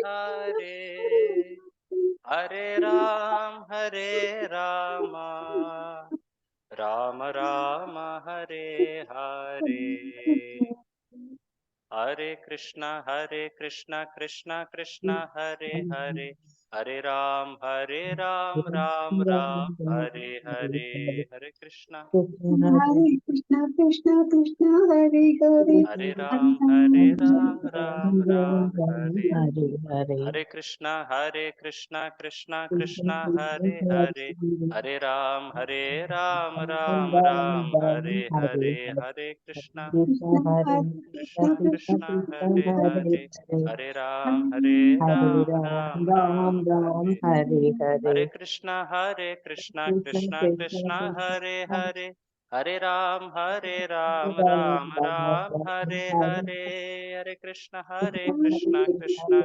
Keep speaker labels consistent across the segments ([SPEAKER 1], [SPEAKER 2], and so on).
[SPEAKER 1] हरे, हरे राम राम राम हरे हरे, हरे कृष्णा कृष्णा कृष्णा हरे हरे, हरे राम राम राम हरे हरे, हरे कृष्णा
[SPEAKER 2] हरे कृष्णा कृष्णा कृष्णा हरे हरे,
[SPEAKER 1] हरे
[SPEAKER 2] हरे
[SPEAKER 1] राम राम राम हरे, हरे कृष्णा कृष्णा कृष्णा हरे हरे, हरे राम राम राम हरे हरे, हरे कृष्णा
[SPEAKER 2] कृष्णा
[SPEAKER 1] कृष्णा
[SPEAKER 2] कृष्णा
[SPEAKER 1] कृष्णा हरे
[SPEAKER 2] कृष्णा
[SPEAKER 1] हरे, हरे राम हरे, हरे कृष्णा कृष्णा हरे हरे, हरे राम राम हरे हरे, हरे कृष्णा कृष्णा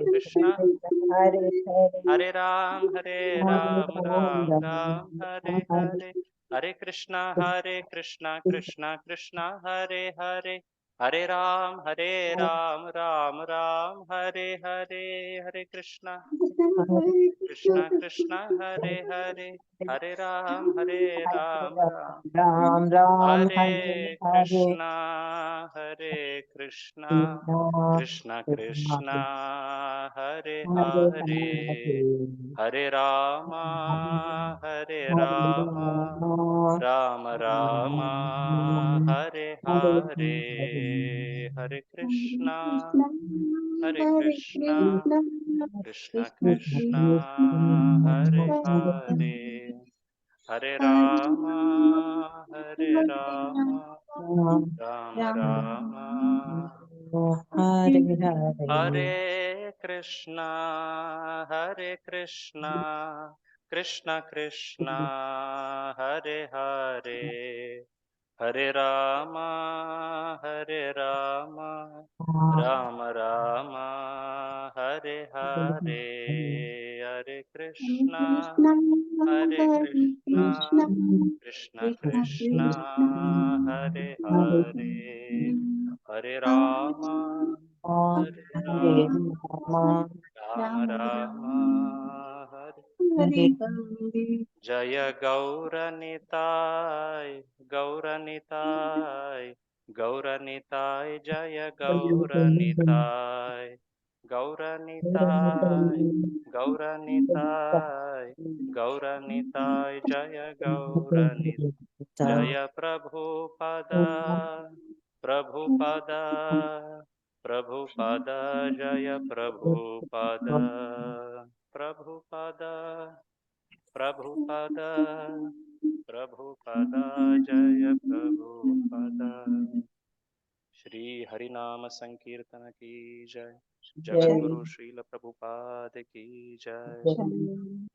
[SPEAKER 1] कृष्णा हरे राम राम हरे हरे, हरे कृष्णा कृष्णा कृष्णा हरे हरे, हरे राम राम हरे हरे, हरे कृष्णा कृष्णा हरे हरे, हरे राम राम हरे कृष्णा कृष्णा कृष्णा हरे हरे, हरे राम राम हरे हरे, हरे कृष्णा
[SPEAKER 2] हरे कृष्णा
[SPEAKER 1] कृष्णा
[SPEAKER 2] कृष्णा
[SPEAKER 1] कृष्णा
[SPEAKER 2] कृष्णा
[SPEAKER 1] हरे
[SPEAKER 2] हरे
[SPEAKER 1] हरे, हरे
[SPEAKER 2] हरे
[SPEAKER 1] राम राम राम हरे कृष्णा कृष्णा कृष्णा हरे हरे, हरे राम राम राम हरे हरे, हरे कृष्णा कृष्णा कृष्णा कृष्णा हरे हरे, हरे राम राम राम हरे,
[SPEAKER 2] हरे हरे
[SPEAKER 1] जय गौरनिताय गौरनिताय गौरनिताय, जय गौरनिताय गौरनिताय गौरनिताय गौरनिताय, जय गौरनिताय, जय प्रभुपद प्रभुपद प्रभुपद, जय प्रभुपद प्रभुपद प्रभुपद प्रभुपद, जय प्रभुपद। श्री हरिनाम संकीर्तन की जय, जगत गुरु ಶ್ರೀಲ ಪ್ರಭುಪಾದ की जय।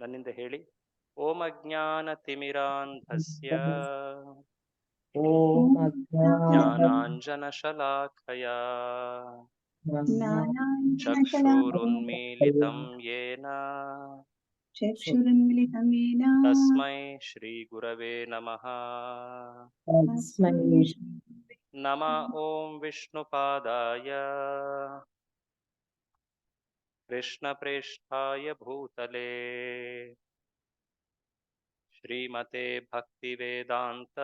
[SPEAKER 1] ನನ್ನಿಂದ ಹೇಳಿ, ಓಂ ಅಜ್ಞಾನತಿಮಿರಾಂಧಸ್ಯ ಜ್ಞಾನಾಂಜನಶಲಾಕಯಾ ಚಕ್ಷುರುನ್ಮೀಲಿತಂ ಯೇನ
[SPEAKER 2] चक्षुरुन्मिलितं येन
[SPEAKER 1] तस्मै श्रीगुरवे नमः। नमः ॐ विष्णुपादाय कृष्णप्रेष्ठाय भूतले श्रीमते भक्तिवेदान्त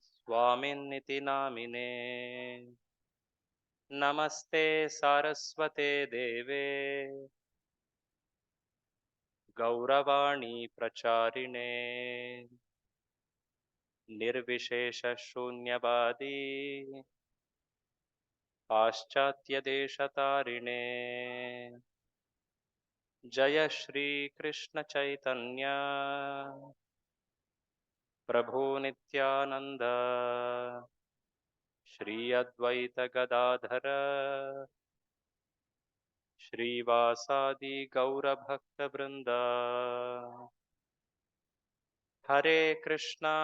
[SPEAKER 1] स्वामिन्निति नामिने। नमस्ते सारस्वते देवे गौरवाणी प्रचारिणे निर्विशेषशून्यवादी पाश्चात्यदेशतारिणे। जय श्री कृष्ण चैतन्य प्रभु नित्यानंद, श्री अद्वैत गदाधर श्रीवासादि गौरभक्त वृंद। हरे कृष्णा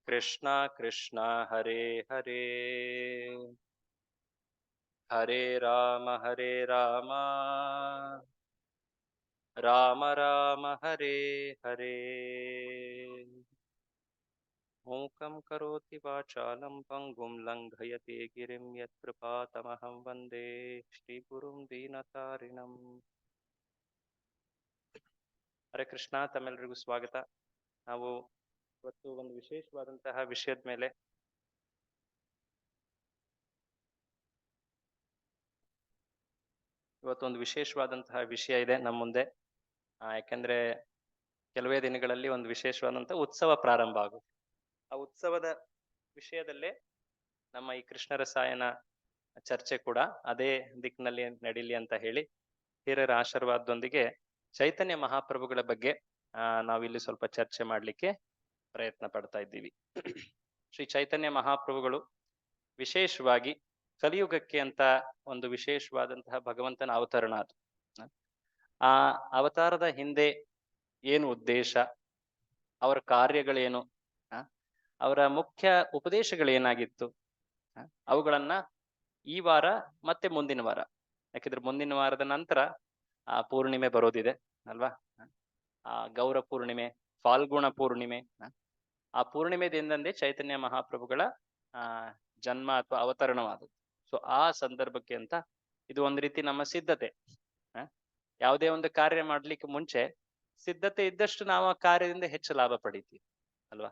[SPEAKER 1] कृष्णा कृष्णा हरे हरे, हरे राम राम राम हरे हरे। ಮೂಕಂ ಕರೋತಿ ವಾಚಾಲಂ ಪಂಗುಂ ಲಂಘಯತೆ ಗಿರಿಂ ಯತ್ಕೃಪಾತಮಹಂ ವಂದೇ ಶ್ರೀಗುರುಂ ದೀನತಾರಿಣಂ. ಹರೇ ಕೃಷ್ಣ, ತಮ್ಮೆಲ್ಲರಿಗೂ ಸ್ವಾಗತ. ನಾವು ಇವತ್ತು ಒಂದು ವಿಶೇಷವಾದಂತಹ ವಿಷಯದ ಮೇಲೆ ವಿಷಯ ಇದೆ ನಮ್ಮ ಮುಂದೆ. ಯಾಕೆಂದ್ರೆ ಕೆಲವೇ ದಿನಗಳಲ್ಲಿ ಒಂದು ವಿಶೇಷವಾದಂತಹ ಉತ್ಸವ ಪ್ರಾರಂಭ ಆಗುತ್ತೆ. ಆ ಉತ್ಸವದ ವಿಷಯದಲ್ಲೇ ನಮ್ಮ ಈ ಕೃಷ್ಣ ರಸಾಯನ ಚರ್ಚೆ ಕೂಡ ಅದೇ ದಿಕ್ಕಿನಲ್ಲಿ ನಡೀಲಿ ಅಂತ ಹೇಳಿ ಹಿರಿಯರ ಆಶೀರ್ವಾದದೊಂದಿಗೆ ಚೈತನ್ಯ ಮಹಾಪ್ರಭುಗಳ ಬಗ್ಗೆ ನಾವಿಲ್ಲಿ ಸ್ವಲ್ಪ ಚರ್ಚೆ ಮಾಡ್ಲಿಕ್ಕೆ ಪ್ರಯತ್ನ ಪಡ್ತಾ ಇದ್ದೀವಿ. ಶ್ರೀ ಚೈತನ್ಯ ಮಹಾಪ್ರಭುಗಳು ವಿಶೇಷವಾಗಿ ಕಲಿಯುಗಕ್ಕೆ ಅಂತ ಒಂದು ವಿಶೇಷವಾದಂತಹ ಭಗವಂತನ ಅವತರಣ ಅದು. ಆ ಅವತಾರದ ಹಿಂದೆ ಏನು ಉದ್ದೇಶ, ಅವರ ಕಾರ್ಯಗಳೇನು, ಅವರ ಮುಖ್ಯ ಉಪದೇಶಗಳೇನಾಗಿತ್ತು, ಅವುಗಳನ್ನ ಈ ವಾರ ಮತ್ತೆ ಮುಂದಿನ ವಾರ, ಯಾಕಂದ್ರೆ ಮುಂದಿನ ವಾರದ ನಂತರ ಪೂರ್ಣಿಮೆ ಬರೋದಿದೆ ಅಲ್ವಾ, ಗೌರ ಪೂರ್ಣಿಮೆ, ಫಾಲ್ಗುಣ ಪೂರ್ಣಿಮೆ. ಆ ಪೂರ್ಣಿಮೆ ದಿನದಂದೇ ಚೈತನ್ಯ ಮಹಾಪ್ರಭುಗಳ ಜನ್ಮ ಅಥವಾ ಅವತರಣವಾದದ್ದು. ಸೊ ಆ ಸಂದರ್ಭಕ್ಕೆ ಅಂತ ಇದು ಒಂದು ರೀತಿ ನಮ್ಮ ಸಿದ್ಧತೆ. ಯಾವುದೇ ಒಂದು ಕಾರ್ಯ ಮಾಡ್ಲಿಕ್ಕೆ ಮುಂಚೆ ಸಿದ್ಧತೆ ಇದ್ದಷ್ಟು ನಾವು ಆ ಕಾರ್ಯದಿಂದ ಹೆಚ್ಚು ಲಾಭ ಪಡಿತೀವಿ ಅಲ್ವಾ.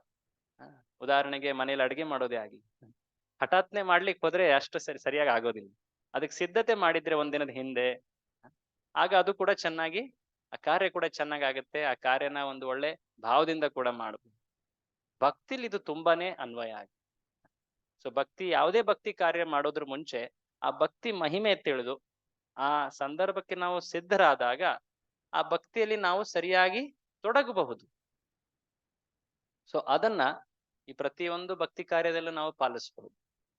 [SPEAKER 1] ಉದಾಹರಣೆಗೆ ಮನೇಲಿ ಅಡುಗೆ ಮಾಡೋದೇ ಆಗಲಿ, ಹಠಾತ್ನೆ ಮಾಡ್ಲಿಕ್ಕೆ ಹೋದ್ರೆ ಅಷ್ಟು ಸರಿಯಾಗಿ ಆಗೋದಿಲ್ಲ. ಅದಕ್ಕೆ ಸಿದ್ಧತೆ ಮಾಡಿದ್ರೆ ಒಂದಿನದ ಹಿಂದೆ, ಆಗ ಅದು ಕೂಡ ಚೆನ್ನಾಗಿ, ಆ ಕಾರ್ಯ ಕೂಡ ಚೆನ್ನಾಗಿ ಆಗುತ್ತೆ. ಆ ಕಾರ್ಯನ ಒಂದು ಒಳ್ಳೆ ಭಾವದಿಂದ ಕೂಡ ಮಾಡಬಹುದು. ಭಕ್ತಿಲಿ ಇದು ತುಂಬಾನೇ ಅನ್ವಯ ಆಗಿದೆ. ಸೊ ಯಾವುದೇ ಭಕ್ತಿ ಕಾರ್ಯ ಮಾಡೋದ್ರ ಮುಂಚೆ ಆ ಭಕ್ತಿ ಮಹಿಮೆ ತಿಳಿದು ಆ ಸಂದರ್ಭಕ್ಕೆ ನಾವು ಸಿದ್ಧರಾದಾಗ ಆ ಭಕ್ತಿಯಲ್ಲಿ ನಾವು ಸರಿಯಾಗಿ ತೊಡಗಬಹುದು. ಸೊ ಅದನ್ನ ಈ ಪ್ರತಿಯೊಂದು ಭಕ್ತಿ ಕಾರ್ಯದಲ್ಲೂ ನಾವು ಪಾಲಿಸಬಹುದು.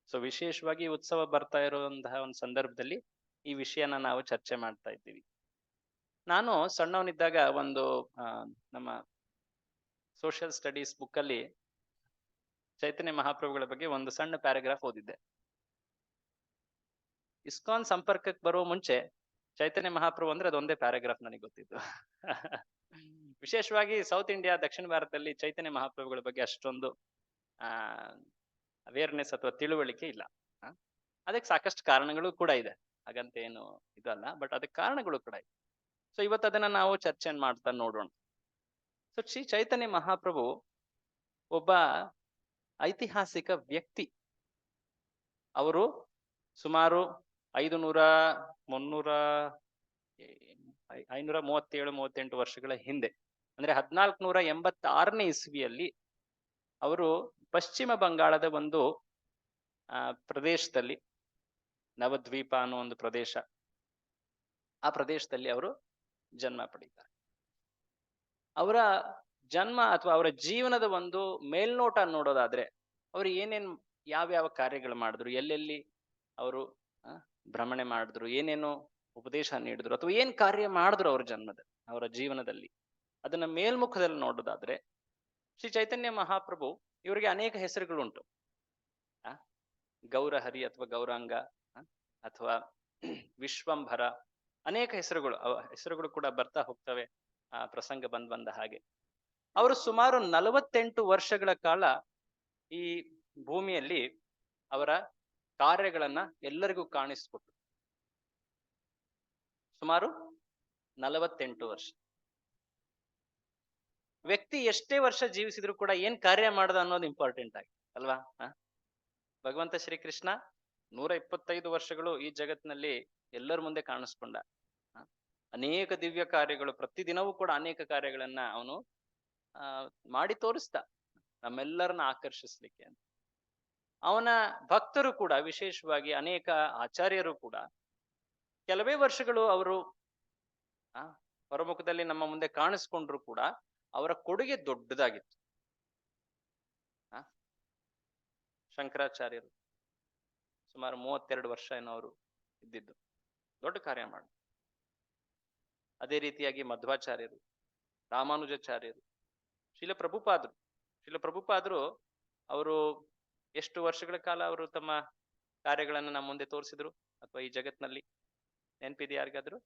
[SPEAKER 1] ಸೊ ವಿಶೇಷವಾಗಿ ಉತ್ಸವ ಬರ್ತಾ ಇರುವಂತಹ ಒಂದು ಸಂದರ್ಭದಲ್ಲಿ ಈ ವಿಷಯನ ನಾವು ಚರ್ಚೆ ಮಾಡ್ತಾ ಇದ್ದೀವಿ. ನಾನು ಸಣ್ಣವನಿದ್ದಾಗ ಒಂದು ನಮ್ಮ ಸೋಷಿಯಲ್ ಸ್ಟಡೀಸ್ ಬುಕ್ ಅಲ್ಲಿ ಚೈತನ್ಯ ಮಹಾಪ್ರಭುಗಳ ಬಗ್ಗೆ ಒಂದು ಸಣ್ಣ ಪ್ಯಾರಾಗ್ರಾಫ್ ಓದಿದ್ದೆ. ಇಸ್ಕಾನ್ ಸಂಪರ್ಕಕ್ಕೆ ಬರುವ ಮುಂಚೆ ಚೈತನ್ಯ ಮಹಾಪ್ರಭು ಅಂದ್ರೆ ಅದೊಂದೇ ಪ್ಯಾರಾಗ್ರಾಫ್ ನನಗೆ ಗೊತ್ತಿತ್ತು. ವಿಶೇಷವಾಗಿ ಸೌತ್ ಇಂಡಿಯಾ, ದಕ್ಷಿಣ ಭಾರತದಲ್ಲಿ ಚೈತನ್ಯ ಮಹಾಪ್ರಭುಗಳ ಬಗ್ಗೆ ಅಷ್ಟೊಂದು ಅವೇರ್ನೆಸ್ ಅಥವಾ ತಿಳುವಳಿಕೆ ಇಲ್ಲ. ಅದಕ್ಕೆ ಸಾಕಷ್ಟು ಕಾರಣಗಳು ಕೂಡ ಇದೆ, ಹಾಗಂತ ಏನು ಇದಲ್ಲ, ಬಟ್ ಅದಕ್ಕೆ ಕಾರಣಗಳು ಕೂಡ ಇದೆ. ಸೊ ಇವತ್ತು ಅದನ್ನ ನಾವು ಚರ್ಚೆ ಮಾಡ್ತಾ ನೋಡೋಣ. ಸೊ ಶ್ರೀ ಚೈತನ್ಯ ಮಹಾಪ್ರಭು ಒಬ್ಬ ಐತಿಹಾಸಿಕ ವ್ಯಕ್ತಿ. ಅವರು ಸುಮಾರು 537-38 ವರ್ಷಗಳ ಹಿಂದೆ, ಅಂದ್ರೆ 1486ನೇ ಇಸ್ವಿಯಲ್ಲಿ ಅವರು ಪಶ್ಚಿಮ ಬಂಗಾಳದ ಒಂದು ಪ್ರದೇಶದಲ್ಲಿ, ನವದ್ವೀಪ ಅನ್ನೋ ಒಂದು ಪ್ರದೇಶ, ಆ ಪ್ರದೇಶದಲ್ಲಿ ಅವರು ಜನ್ಮ ಪಡೀತಾರೆ. ಅವರ ಜನ್ಮ ಅಥವಾ ಅವರ ಜೀವನದ ಒಂದು ಮೇಲ್ನೋಟ ನೋಡೋದಾದ್ರೆ ಅವರು ಯಾವ್ಯಾವ ಕಾರ್ಯಗಳು ಮಾಡಿದ್ರು, ಎಲ್ಲೆಲ್ಲಿ ಅವರು ಭ್ರಮಣೆ ಮಾಡಿದ್ರು, ಏನೇನು ಉಪದೇಶ ನೀಡಿದ್ರು, ಅಥವಾ ಏನ್ ಕಾರ್ಯ ಮಾಡಿದ್ರು ಅವರ ಜೀವನದಲ್ಲಿ, ಅದನ್ನ ಮೇಲ್ಮುಖದಲ್ಲಿ ನೋಡೋದಾದ್ರೆ ಶ್ರೀ ಚೈತನ್ಯ ಮಹಾಪ್ರಭು ಇವರಿಗೆ ಅನೇಕ ಹೆಸರುಗಳುಂಟು. ಗೌರಹರಿ ಅಥವಾ ಗೌರಾಂಗ ಅಥವಾ ವಿಶ್ವಂಭರ, ಅನೇಕ ಹೆಸರುಗಳು ಕೂಡ ಬರ್ತಾ ಹೋಗ್ತವೆ ಪ್ರಸಂಗ ಬಂದ ಹಾಗೆ. ಅವರು ಸುಮಾರು 48 ವರ್ಷಗಳ ಕಾಲ ಈ ಭೂಮಿಯಲ್ಲಿ ಅವರ ಕಾರ್ಯಗಳನ್ನ ಎಲ್ಲರಿಗೂ ಕಾಣಿಸ್ಕೊಟ್ರು. ಸುಮಾರು 48 ವರ್ಷ. ವ್ಯಕ್ತಿ ಎಷ್ಟೇ ವರ್ಷ ಜೀವಿಸಿದ್ರು ಕೂಡ ಏನ್ ಕಾರ್ಯ ಮಾಡ್ದ ಅನ್ನೋದು ಇಂಪಾರ್ಟೆಂಟ್ ಆಗಿ ಅಲ್ವಾ. ಭಗವಂತ ಶ್ರೀಕೃಷ್ಣ 125 ವರ್ಷಗಳು ಈ ಜಗತ್ತಿನಲ್ಲಿ ಎಲ್ಲರ ಮುಂದೆ ಕಾಣಿಸ್ಕೊಂಡ. ಅನೇಕ ದಿವ್ಯ ಕಾರ್ಯಗಳು, ಪ್ರತಿದಿನವೂ ಕೂಡ ಅನೇಕ ಕಾರ್ಯಗಳನ್ನ ಅವನು ಮಾಡಿ ತೋರಿಸ್ದ, ನಮ್ಮೆಲ್ಲರನ್ನ ಆಕರ್ಷಿಸ್ಲಿಕ್ಕೆ ಅಂತ. ಅವನ ಭಕ್ತರು ಕೂಡ, ವಿಶೇಷವಾಗಿ ಅನೇಕ ಆಚಾರ್ಯರು ಕೂಡ ಕೆಲವೇ ವರ್ಷಗಳು ಅವರು ಹೊರಮುಖದಲ್ಲಿ ನಮ್ಮ ಮುಂದೆ ಕಾಣಿಸ್ಕೊಂಡ್ರು ಕೂಡ ಅವರ ಕೊಡುಗೆ ದೊಡ್ಡದಾಗಿತ್ತು. ಶಂಕರಾಚಾರ್ಯರು ಸುಮಾರು 32 ವರ್ಷ ಏನೋ ಅವರು ಇದ್ದಿದ್ದು, ದೊಡ್ಡ ಕಾರ್ಯ ಮಾಡಿ. ಅದೇ ರೀತಿಯಾಗಿ ಮಧ್ವಾಚಾರ್ಯರು, ರಾಮಾನುಜಾಚಾರ್ಯರು, ಶ್ರೀಲ ಪ್ರಭುಪಾದರು ಅವರು ಎಷ್ಟು ವರ್ಷಗಳ ಕಾಲ ಅವರು ತಮ್ಮ ಕಾರ್ಯಗಳನ್ನು ನಮ್ಮ ಮುಂದೆ ತೋರಿಸಿದ್ರು ಅಥವಾ ಈ ಜಗತ್ತಿನಲ್ಲಿ ನೆನಪಿದೆ ಯಾರಿಗಾದ್ರು?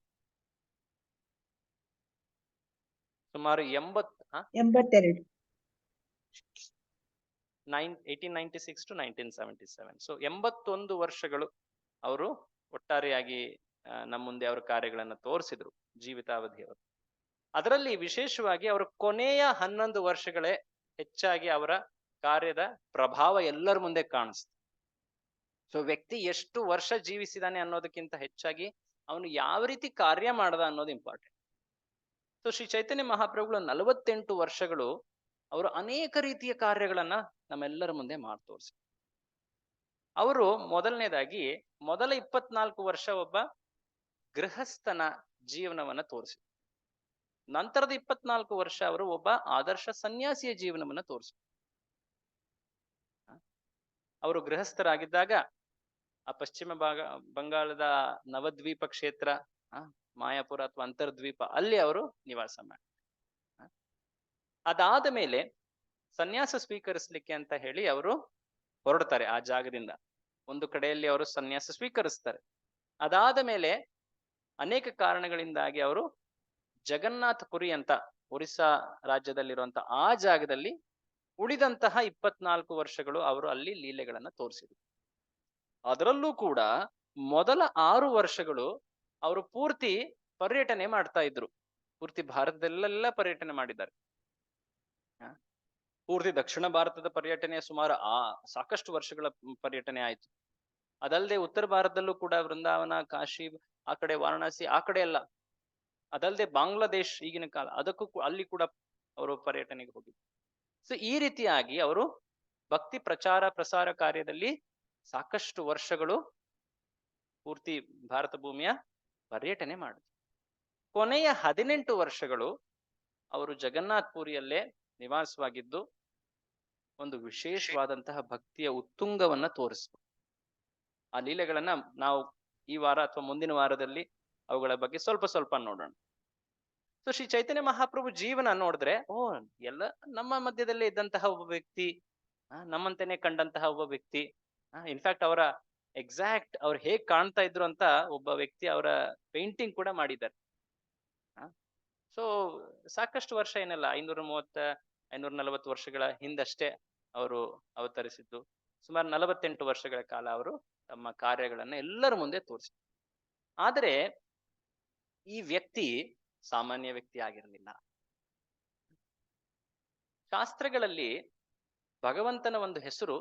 [SPEAKER 1] ಸುಮಾರು 82. 1896 to 1977. ಸೊ 81 ವರ್ಷಗಳು ಅವರು ಒಟ್ಟಾರೆಯಾಗಿ ನಮ್ಮ ಮುಂದೆ ಅವರ ಕಾರ್ಯಗಳನ್ನು ತೋರಿಸಿದ್ರು ಜೀವಿತಾವಧಿಯವರು. ಅದರಲ್ಲಿ ವಿಶೇಷವಾಗಿ ಅವರ ಕೊನೆಯ 11 ವರ್ಷಗಳೇ ಹೆಚ್ಚಾಗಿ ಅವರ ಕಾರ್ಯದ ಪ್ರಭಾವ ಎಲ್ಲರ ಮುಂದೆ ಕಾಣಿಸ್ತು. ಸೊ ವ್ಯಕ್ತಿ ಎಷ್ಟು ವರ್ಷ ಜೀವಿಸಿದಾನೆ ಅನ್ನೋದಕ್ಕಿಂತ ಹೆಚ್ಚಾಗಿ ಅವನು ಯಾವ ರೀತಿ ಕಾರ್ಯ ಮಾಡ್ದ ಅನ್ನೋದು ಇಂಪಾರ್ಟೆಂಟ್. ಸೊ ಶ್ರೀ ಚೈತನ್ಯ ಮಹಾಪ್ರಭುಗಳು 48 ವರ್ಷಗಳು ಅವರು ಅನೇಕ ರೀತಿಯ ಕಾರ್ಯಗಳನ್ನ ನಮ್ಮೆಲ್ಲರ ಮುಂದೆ ಮಾಡಿ ತೋರಿಸಿ. ಅವರು ಮೊದಲನೇದಾಗಿ ಮೊದಲ 24 ವರ್ಷ ಒಬ್ಬ ಗೃಹಸ್ಥನ ಜೀವನವನ್ನ ತೋರಿಸಿ, ನಂತರದ 24 ವರ್ಷ ಅವರು ಒಬ್ಬ ಆದರ್ಶ ಸನ್ಯಾಸಿಯ ಜೀವನವನ್ನ ತೋರಿಸಿ. ಅವರು ಗೃಹಸ್ಥರಾಗಿದ್ದಾಗ ಆ ಪಶ್ಚಿಮ ಬಂಗಾಳದ ನವದ್ವೀಪ ಕ್ಷೇತ್ರ, ಮಾಯಾಪುರ ಅಥವಾ ಅಂತರ್ದ್ವೀಪ, ಅಲ್ಲಿ ಅವರು ನಿವಾಸ ಮಾಡಿ, ಅದಾದ ಮೇಲೆ ಸನ್ಯಾಸ ಸ್ವೀಕರಿಸ್ಲಿಕ್ಕೆ ಅಂತ ಹೇಳಿ ಅವರು ಹೊರಡ್ತಾರೆ ಆ ಜಾಗದಿಂದ. ಒಂದು ಕಡೆಯಲ್ಲಿ ಅವರು ಸನ್ಯಾಸ ಸ್ವೀಕರಿಸ್ತಾರೆ. ಅದಾದ ಮೇಲೆ ಅನೇಕ ಕಾರಣಗಳಿಂದಾಗಿ ಅವರು ಜಗನ್ನಾಥಪುರಿ ಅಂತ ಒರಿಸ್ಸಾ ರಾಜ್ಯದಲ್ಲಿರುವಂತ ಆ ಜಾಗದಲ್ಲಿ ಉಳಿದಂತಹ 24 ವರ್ಷಗಳು ಅವರು ಅಲ್ಲಿ ಲೀಲೆಗಳನ್ನ ತೋರಿಸಿದ್ರು. ಅದರಲ್ಲೂ ಕೂಡ ಮೊದಲ 6 ವರ್ಷಗಳು ಅವರು ಪೂರ್ತಿ ಪರ್ಯಟನೆ ಮಾಡ್ತಾ ಇದ್ರು. ಪೂರ್ತಿ ಭಾರತದಲ್ಲೆಲ್ಲ ಪರ್ಯಟನೆ ಮಾಡಿದ್ದಾರೆ. ಪೂರ್ತಿ ದಕ್ಷಿಣ ಭಾರತದ ಪರ್ಯಟನೆ ಸುಮಾರು ಸಾಕಷ್ಟು ವರ್ಷಗಳ ಪರ್ಯಟನೆ ಆಯ್ತು. ಅದಲ್ಲದೆ ಉತ್ತರ ಭಾರತದಲ್ಲೂ ಕೂಡ ವೃಂದಾವನ, ಕಾಶಿ, ಆ ಕಡೆ ವಾರಣಾಸಿ, ಆ ಕಡೆ ಎಲ್ಲ, ಅದಲ್ಲದೆ ಬಾಂಗ್ಲಾದೇಶ್ ಈಗಿನ ಕಾಲ, ಅದಕ್ಕೂ ಅಲ್ಲಿ ಕೂಡ ಅವರು ಪರ್ಯಟನೆಗೆ ಹೋಗಿದ್ರು. ಸೊ ಈ ರೀತಿಯಾಗಿ ಅವರು ಭಕ್ತಿ ಪ್ರಚಾರ ಪ್ರಸಾರ ಕಾರ್ಯದಲ್ಲಿ ಸಾಕಷ್ಟು ವರ್ಷಗಳು ಪೂರ್ತಿ ಭಾರತ ಭೂಮಿಯ ಪರ್ಯಟನೆ ಮಾಡಿದ್ರು. ಕೊನೆಯ 18 ವರ್ಷಗಳು ಅವರು ಜಗನ್ನಾಥ್ ಪುರಿಯಲ್ಲೇ ನಿವಾಸವಾಗಿದ್ದು ಒಂದು ವಿಶೇಷವಾದಂತಹ ಭಕ್ತಿಯ ಉತ್ತುಂಗವನ್ನ ತೋರಿಸ್ತು. ಆ ಲೀಲೆಗಳನ್ನ ನಾವು ಈ ವಾರ ಅಥವಾ ಮುಂದಿನ ವಾರದಲ್ಲಿ ಅವುಗಳ ಬಗ್ಗೆ ಸ್ವಲ್ಪ ಸ್ವಲ್ಪ ನೋಡೋಣ. ಸೊ ಶ್ರೀ ಚೈತನ್ಯ ಮಹಾಪ್ರಭು ಜೀವನ ನೋಡಿದ್ರೆ ಎಲ್ಲ ನಮ್ಮ ಮಧ್ಯದಲ್ಲೇ ಇದ್ದಂತಹ ಒಬ್ಬ ವ್ಯಕ್ತಿ, ನಮ್ಮಂತೆನೆ ಕಂಡಂತಹ ಒಬ್ಬ ವ್ಯಕ್ತಿ. ಇನ್ಫ್ಯಾಕ್ಟ್ ಅವರ ಎಕ್ಸಾಕ್ಟ್ ಅವ್ರು ಹೇಗ್ ಕಾಣ್ತಾ ಇದ್ರು ಅಂತ ಒಬ್ಬ ವ್ಯಕ್ತಿ ಅವರ ಪೇಂಟಿಂಗ್ ಕೂಡ ಮಾಡಿದ್ದಾರೆ. ಸೊ ಸಾಕಷ್ಟು ವರ್ಷ ಏನಲ್ಲ, 530 540 ವರ್ಷಗಳ ಹಿಂದಷ್ಟೇ ಅವರು ಅವತರಿಸಿದ್ದು. ಸುಮಾರು 48 ವರ್ಷಗಳ ಕಾಲ ಅವರು ತಮ್ಮ ಕಾರ್ಯಗಳನ್ನ ಎಲ್ಲರ ಮುಂದೆ ತೋರಿಸಿದ್ರು. ಆದರೆ ಈ ವ್ಯಕ್ತಿ ಸಾಮಾನ್ಯ ವ್ಯಕ್ತಿ ಆಗಿರಲಿಲ್ಲ. ಶಾಸ್ತ್ರಗಳಲ್ಲಿ ಭಗವಂತನ ಒಂದು ಹೆಸರು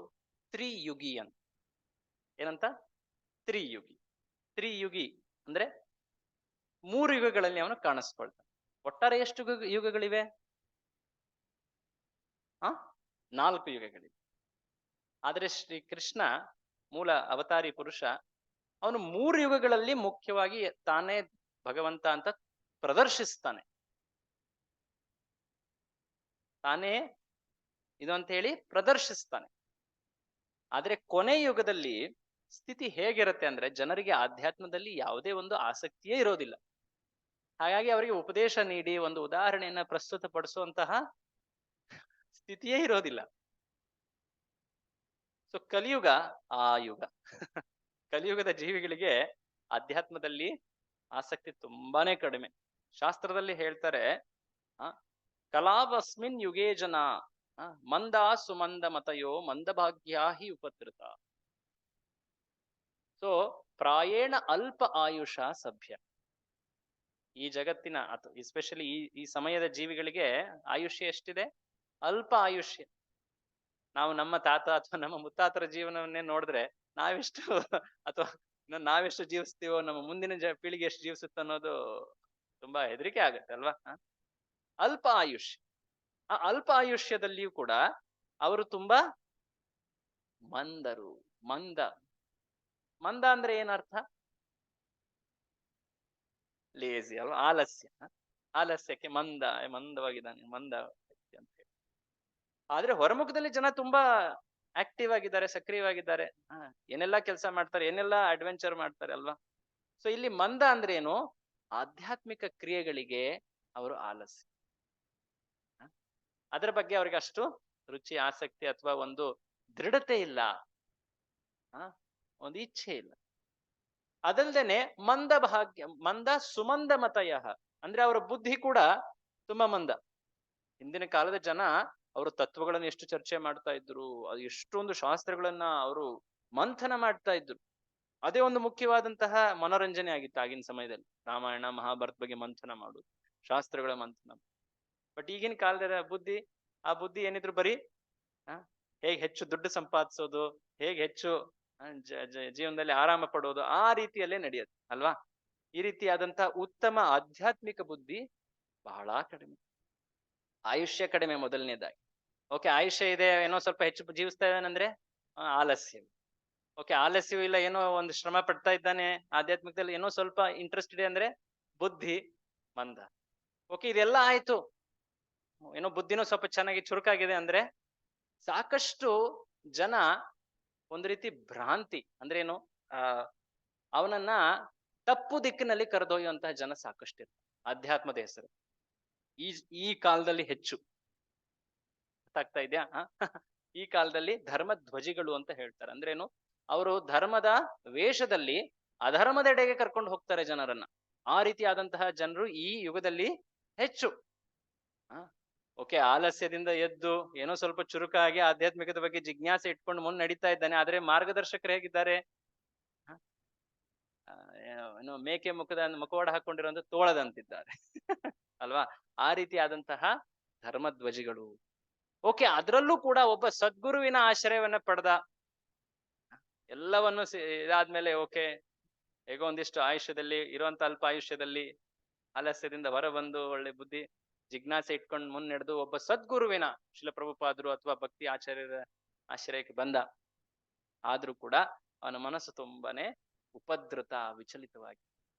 [SPEAKER 1] ತ್ರಿಯುಗಿ ಅಂತ. ಏನಂತ? ತ್ರಿಯುಗಿ. ತ್ರಿಯುಗಿ ಅಂದ್ರೆ 3 ಯುಗಗಳಲ್ಲಿ ಅವನು ಕಾಣಿಸ್ಕೊಳ್ತಾನೆ. ಒಟ್ಟಾರೆ ಎಷ್ಟು ಯುಗಗಳಿವೆ? 4 ಯುಗಗಳಿವೆ. ಆದ್ರೆ ಶ್ರೀ ಕೃಷ್ಣ ಮೂಲ ಅವತಾರಿ ಪುರುಷ, ಅವನು 3 ಯುಗಗಳಲ್ಲಿ ಮುಖ್ಯವಾಗಿ ತಾನೇ ಭಗವಂತ ಅಂತ ಪ್ರದರ್ಶಿಸ್ತಾನೆ. ತಾನೇ ಇದು ಅಂತ ಹೇಳಿ ಪ್ರದರ್ಶಿಸ್ತಾನೆ. ಆದ್ರೆ ಕೊನೆ ಯುಗದಲ್ಲಿ ಸ್ಥಿತಿ ಹೇಗಿರುತ್ತೆ ಅಂದ್ರೆ, ಜನರಿಗೆ ಆಧ್ಯಾತ್ಮದಲ್ಲಿ ಯಾವುದೇ ಒಂದು ಆಸಕ್ತಿಯೇ ಇರೋದಿಲ್ಲ. ಹಾಗಾಗಿ ಅವರಿಗೆ ಉಪದೇಶ ನೀಡಿ ಒಂದು ಉದಾಹರಣೆಯನ್ನ ಪ್ರಸ್ತುತಪಡಿಸುವಂತಹ ಸ್ಥಿತಿಯೇ ಇರೋದಿಲ್ಲ. ಸೊ ಕಲಿಯುಗ ಆ ಯುಗ. ಕಲಿಯುಗದ ಜೀವಿಗಳಿಗೆ ಆಧ್ಯಾತ್ಮದಲ್ಲಿ ಆಸಕ್ತಿ ತುಂಬಾನೇ ಕಡಿಮೆ. ಶಾಸ್ತ್ರದಲ್ಲಿ ಹೇಳ್ತಾರೆ, ಕಲಾವಸ್ಮಿನ್ ಯುಗೇ ಜನ ಮಂದ ಸುಮಂದ ಮತಯೋ ಮಂದಭಾಗ್ಯಾ ಹಿ ಉಪತೃತ. ಸೊ ಪ್ರಾಯೇಣ ಅಲ್ಪ ಆಯುಷ ಸಭ್ಯ. ಈ ಜಗತ್ತಿನ ಅಥವಾ ಎಸ್ಪೆಷಲಿ ಈ ಸಮಯದ ಜೀವಿಗಳಿಗೆ ಆಯುಷ್ಯ ಎಷ್ಟಿದೆ? ಅಲ್ಪ ಆಯುಷ್ಯ. ನಾವು ನಮ್ಮ ತಾತ ಅಥವಾ ನಮ್ಮ ಮುತ್ತಾತರ ಜೀವನವನ್ನೇ ನೋಡಿದ್ರೆ ನಾವೆಷ್ಟು ಅಥವಾ ನಾವೆಷ್ಟು ಜೀವಿಸ್ತೀವೋ, ನಮ್ಮ ಮುಂದಿನ ಪೀಳಿಗೆ ಎಷ್ಟು ಜೀವಿಸುತ್ತೆ ಅನ್ನೋದು ತುಂಬಾ ಹೆದರಿಕೆ ಆಗುತ್ತೆ ಅಲ್ವಾ? ಅಲ್ಪ ಆಯುಷ್ಯ. ಆ ಅಲ್ಪ ಆಯುಷ್ಯದಲ್ಲಿಯೂ ಕೂಡ ಅವರು ತುಂಬಾ ಮಂದರು. ಮಂದ ಅಂದ್ರೆ ಏನರ್ಥ? ಲೇಜಿ ಅಲ್ವಾ? ಆಲಸ್ಯ. ಆಲಸ್ಯಕ್ಕೆ ಮಂದವಾಗಿದ್ದಾನೆ, ಮಂದ ವ್ಯಕ್ತಿ ಅಂತ ಹೇಳಿ. ಆದ್ರೆ ಹೊರಮುಖದಲ್ಲಿ ಜನ ತುಂಬಾ ಆಕ್ಟಿವ್ ಆಗಿದ್ದಾರೆ, ಸಕ್ರಿಯವಾಗಿದ್ದಾರೆ, ಏನೆಲ್ಲಾ ಕೆಲಸ ಮಾಡ್ತಾರೆ, ಏನೆಲ್ಲಾ ಅಡ್ವೆಂಚರ್ ಮಾಡ್ತಾರೆ ಅಲ್ವಾ? ಸೊ ಇಲ್ಲಿ ಮಂದ ಅಂದ್ರೆ ಏನು? ಆಧ್ಯಾತ್ಮಿಕ ಕ್ರಿಯೆಗಳಿಗೆ ಅವರು ಆಲಸ್ಯ. ಅದರ ಬಗ್ಗೆ ಅವ್ರಿಗೆ ಅಷ್ಟು ರುಚಿ, ಆಸಕ್ತಿ ಅಥವಾ ಒಂದು ದೃಢತೆ ಇಲ್ಲ, ಒಂದು ಇಚ್ಛೆ ಇಲ್ಲ. ಅದಲ್ದೇನೆ ಮಂದ ಸುಮಂದ ಮತಯ ಅಂದ್ರೆ ಅವರ ಬುದ್ಧಿ ಕೂಡ ತುಂಬಾ ಮಂದ. ಹಿಂದಿನ ಕಾಲದ ಜನ ಅವರು ತತ್ವಗಳನ್ನು ಎಷ್ಟು ಚರ್ಚೆ ಮಾಡ್ತಾ ಇದ್ರು, ಅದು ಎಷ್ಟೊಂದು ಶಾಸ್ತ್ರಗಳನ್ನ ಅವರು ಮಂಥನ ಮಾಡ್ತಾ ಇದ್ರು. ಅದೇ ಒಂದು ಮುಖ್ಯವಾದಂತಹ ಮನೋರಂಜನೆ ಆಗಿತ್ತು ಆಗಿನ ಸಮಯದಲ್ಲಿ, ರಾಮಾಯಣ ಮಹಾಭಾರತ ಬಗ್ಗೆ ಮಂಥನ ಮಾಡುದು, ಶಾಸ್ತ್ರಗಳ ಮಂಥನ. ಬಟ್ ಈಗಿನ ಕಾಲದ ಬುದ್ಧಿ, ಆ ಬುದ್ಧಿ ಏನಿದ್ರು ಬರೀ ಹೇಗೆ ಹೆಚ್ಚು ದುಡ್ಡು ಸಂಪಾದಿಸೋದು, ಹೇಗೆ ಹೆಚ್ಚು ಜೀವನದಲ್ಲಿ ಆರಾಮ ಪಡೋದು, ಆ ರೀತಿಯಲ್ಲೇ ನಡೆಯುತ್ತೆ ಅಲ್ವಾ. ಈ ರೀತಿಯಾದಂತಹ ಉತ್ತಮ ಆಧ್ಯಾತ್ಮಿಕ ಬುದ್ಧಿ ಬಹಳ ಕಡಿಮೆ. ಆಯುಷ್ಯ ಕಡಿಮೆ ಮೊದಲನೇದಾಗಿ. ಓಕೆ, ಆಯುಷ್ಯ ಇದೆ, ಏನೋ ಸ್ವಲ್ಪ ಹೆಚ್ಚು ಜೀವಿಸ್ತಾ ಇದ್ದಾನಂದ್ರೆ ಆಲಸ್ಯ. ಓಕೆ, ಆಲಸ್ಯವೂ ಇಲ್ಲ, ಏನೋ ಒಂದು ಶ್ರಮ ಪಡ್ತಾ ಇದ್ದಾನೆ ಆಧ್ಯಾತ್ಮಿಕದಲ್ಲಿ, ಏನೋ ಸ್ವಲ್ಪ ಇಂಟ್ರೆಸ್ಟ್ ಇದೆ ಅಂದ್ರೆ ಬುದ್ಧಿ ಮಂದ. ಓಕೆ, ಇದೆಲ್ಲ ಆಯ್ತು, ಏನೋ ಬುದ್ಧಿನೂ ಸ್ವಲ್ಪ ಚೆನ್ನಾಗಿ ಚುರುಕಾಗಿದೆ ಅಂದ್ರೆ ಸಾಕಷ್ಟು ಜನ ಒಂದು ರೀತಿ ಭ್ರಾಂತಿ ಅಂದ್ರೆ ಏನು, ಅವನನ್ನ ತಪ್ಪು ದಿಕ್ಕಿನಲ್ಲಿ ಕರೆದೊಯ್ಯುವಂತಹ ಜನ ಸಾಕಷ್ಟು ಅಧ್ಯಾತ್ಮದ ಹೆಸರು ಈ ಕಾಲದಲ್ಲಿ ಹೆಚ್ಚು. ಗೊತ್ತಾಗ್ತಾ ಇದೆಯಾ? ಈ ಕಾಲದಲ್ಲಿ ಧರ್ಮ ಧ್ವಜಿಗಳು ಅಂತ ಹೇಳ್ತಾರೆ. ಅಂದ್ರೇನು, ಅವರು ಧರ್ಮದ ವೇಷದಲ್ಲಿ ಅಧರ್ಮದೆಡೆಗೆ ಕರ್ಕೊಂಡು ಹೋಗ್ತಾರೆ ಜನರನ್ನ. ಆ ರೀತಿಯಾದಂತಹ ಜನರು ಈ ಯುಗದಲ್ಲಿ ಹೆಚ್ಚು. ಓಕೆ, ಆಲಸ್ಯದಿಂದ ಎದ್ದು ಏನೋ ಸ್ವಲ್ಪ ಚುರುಕಾಗಿ ಆಧ್ಯಾತ್ಮಿಕದ ಬಗ್ಗೆ ಜಿಜ್ಞಾಸೆ ಇಟ್ಕೊಂಡು ಮುಂದೆ ನಡೀತಾ ಇದ್ದಾನೆ. ಆದ್ರೆ ಮಾರ್ಗದರ್ಶಕರು ಹೇಗಿದ್ದಾರೆ? ಏನೋ ಮೇಕೆ ಮುಖವಾಡ ಹಾಕೊಂಡಿರುವಂತ ತೋಳದಂತಿದ್ದಾರೆ ಅಲ್ವಾ. ಆ ರೀತಿಯಾದಂತಹ ಧರ್ಮಧ್ವಜಿಗಳು. ಓಕೆ, ಅದರಲ್ಲೂ ಕೂಡ ಒಬ್ಬ ಸದ್ಗುರುವಿನ ಆಶ್ರಯವನ್ನ ಪಡೆದ, ಎಲ್ಲವನ್ನು ಇದಾದ್ಮೇಲೆ ಓಕೆ, ಹೇಗೋ ಒಂದಿಷ್ಟು ಆಯುಷ್ಯದಲ್ಲಿ ಇರುವಂತ ಅಲ್ಪ ಆಯುಷ್ಯದಲ್ಲಿ ಆಲಸ್ಯದಿಂದ ಹೊರ ಬಂದು ಒಳ್ಳೆ ಬುದ್ಧಿ ಜಿಜ್ಞಾಸೆ ಇಟ್ಕೊಂಡು ಮುನ್ನಡೆದು ಒಬ್ಬ ಸದ್ಗುರುವಿನ ಶಿಲ ಪ್ರಭುಪಾದರು ಅಥವಾ ಭಕ್ತಿ ಆಚಾರ್ಯರ ಆಶ್ರಯಕ್ಕೆ ಬಂದ. ಆದ್ರೂ ಕೂಡ ಅವನ ಮನಸ್ಸು ತುಂಬಾನೇ ಉಪದ್ರುತ, ವಿಚಲಿತವಾಗಿ.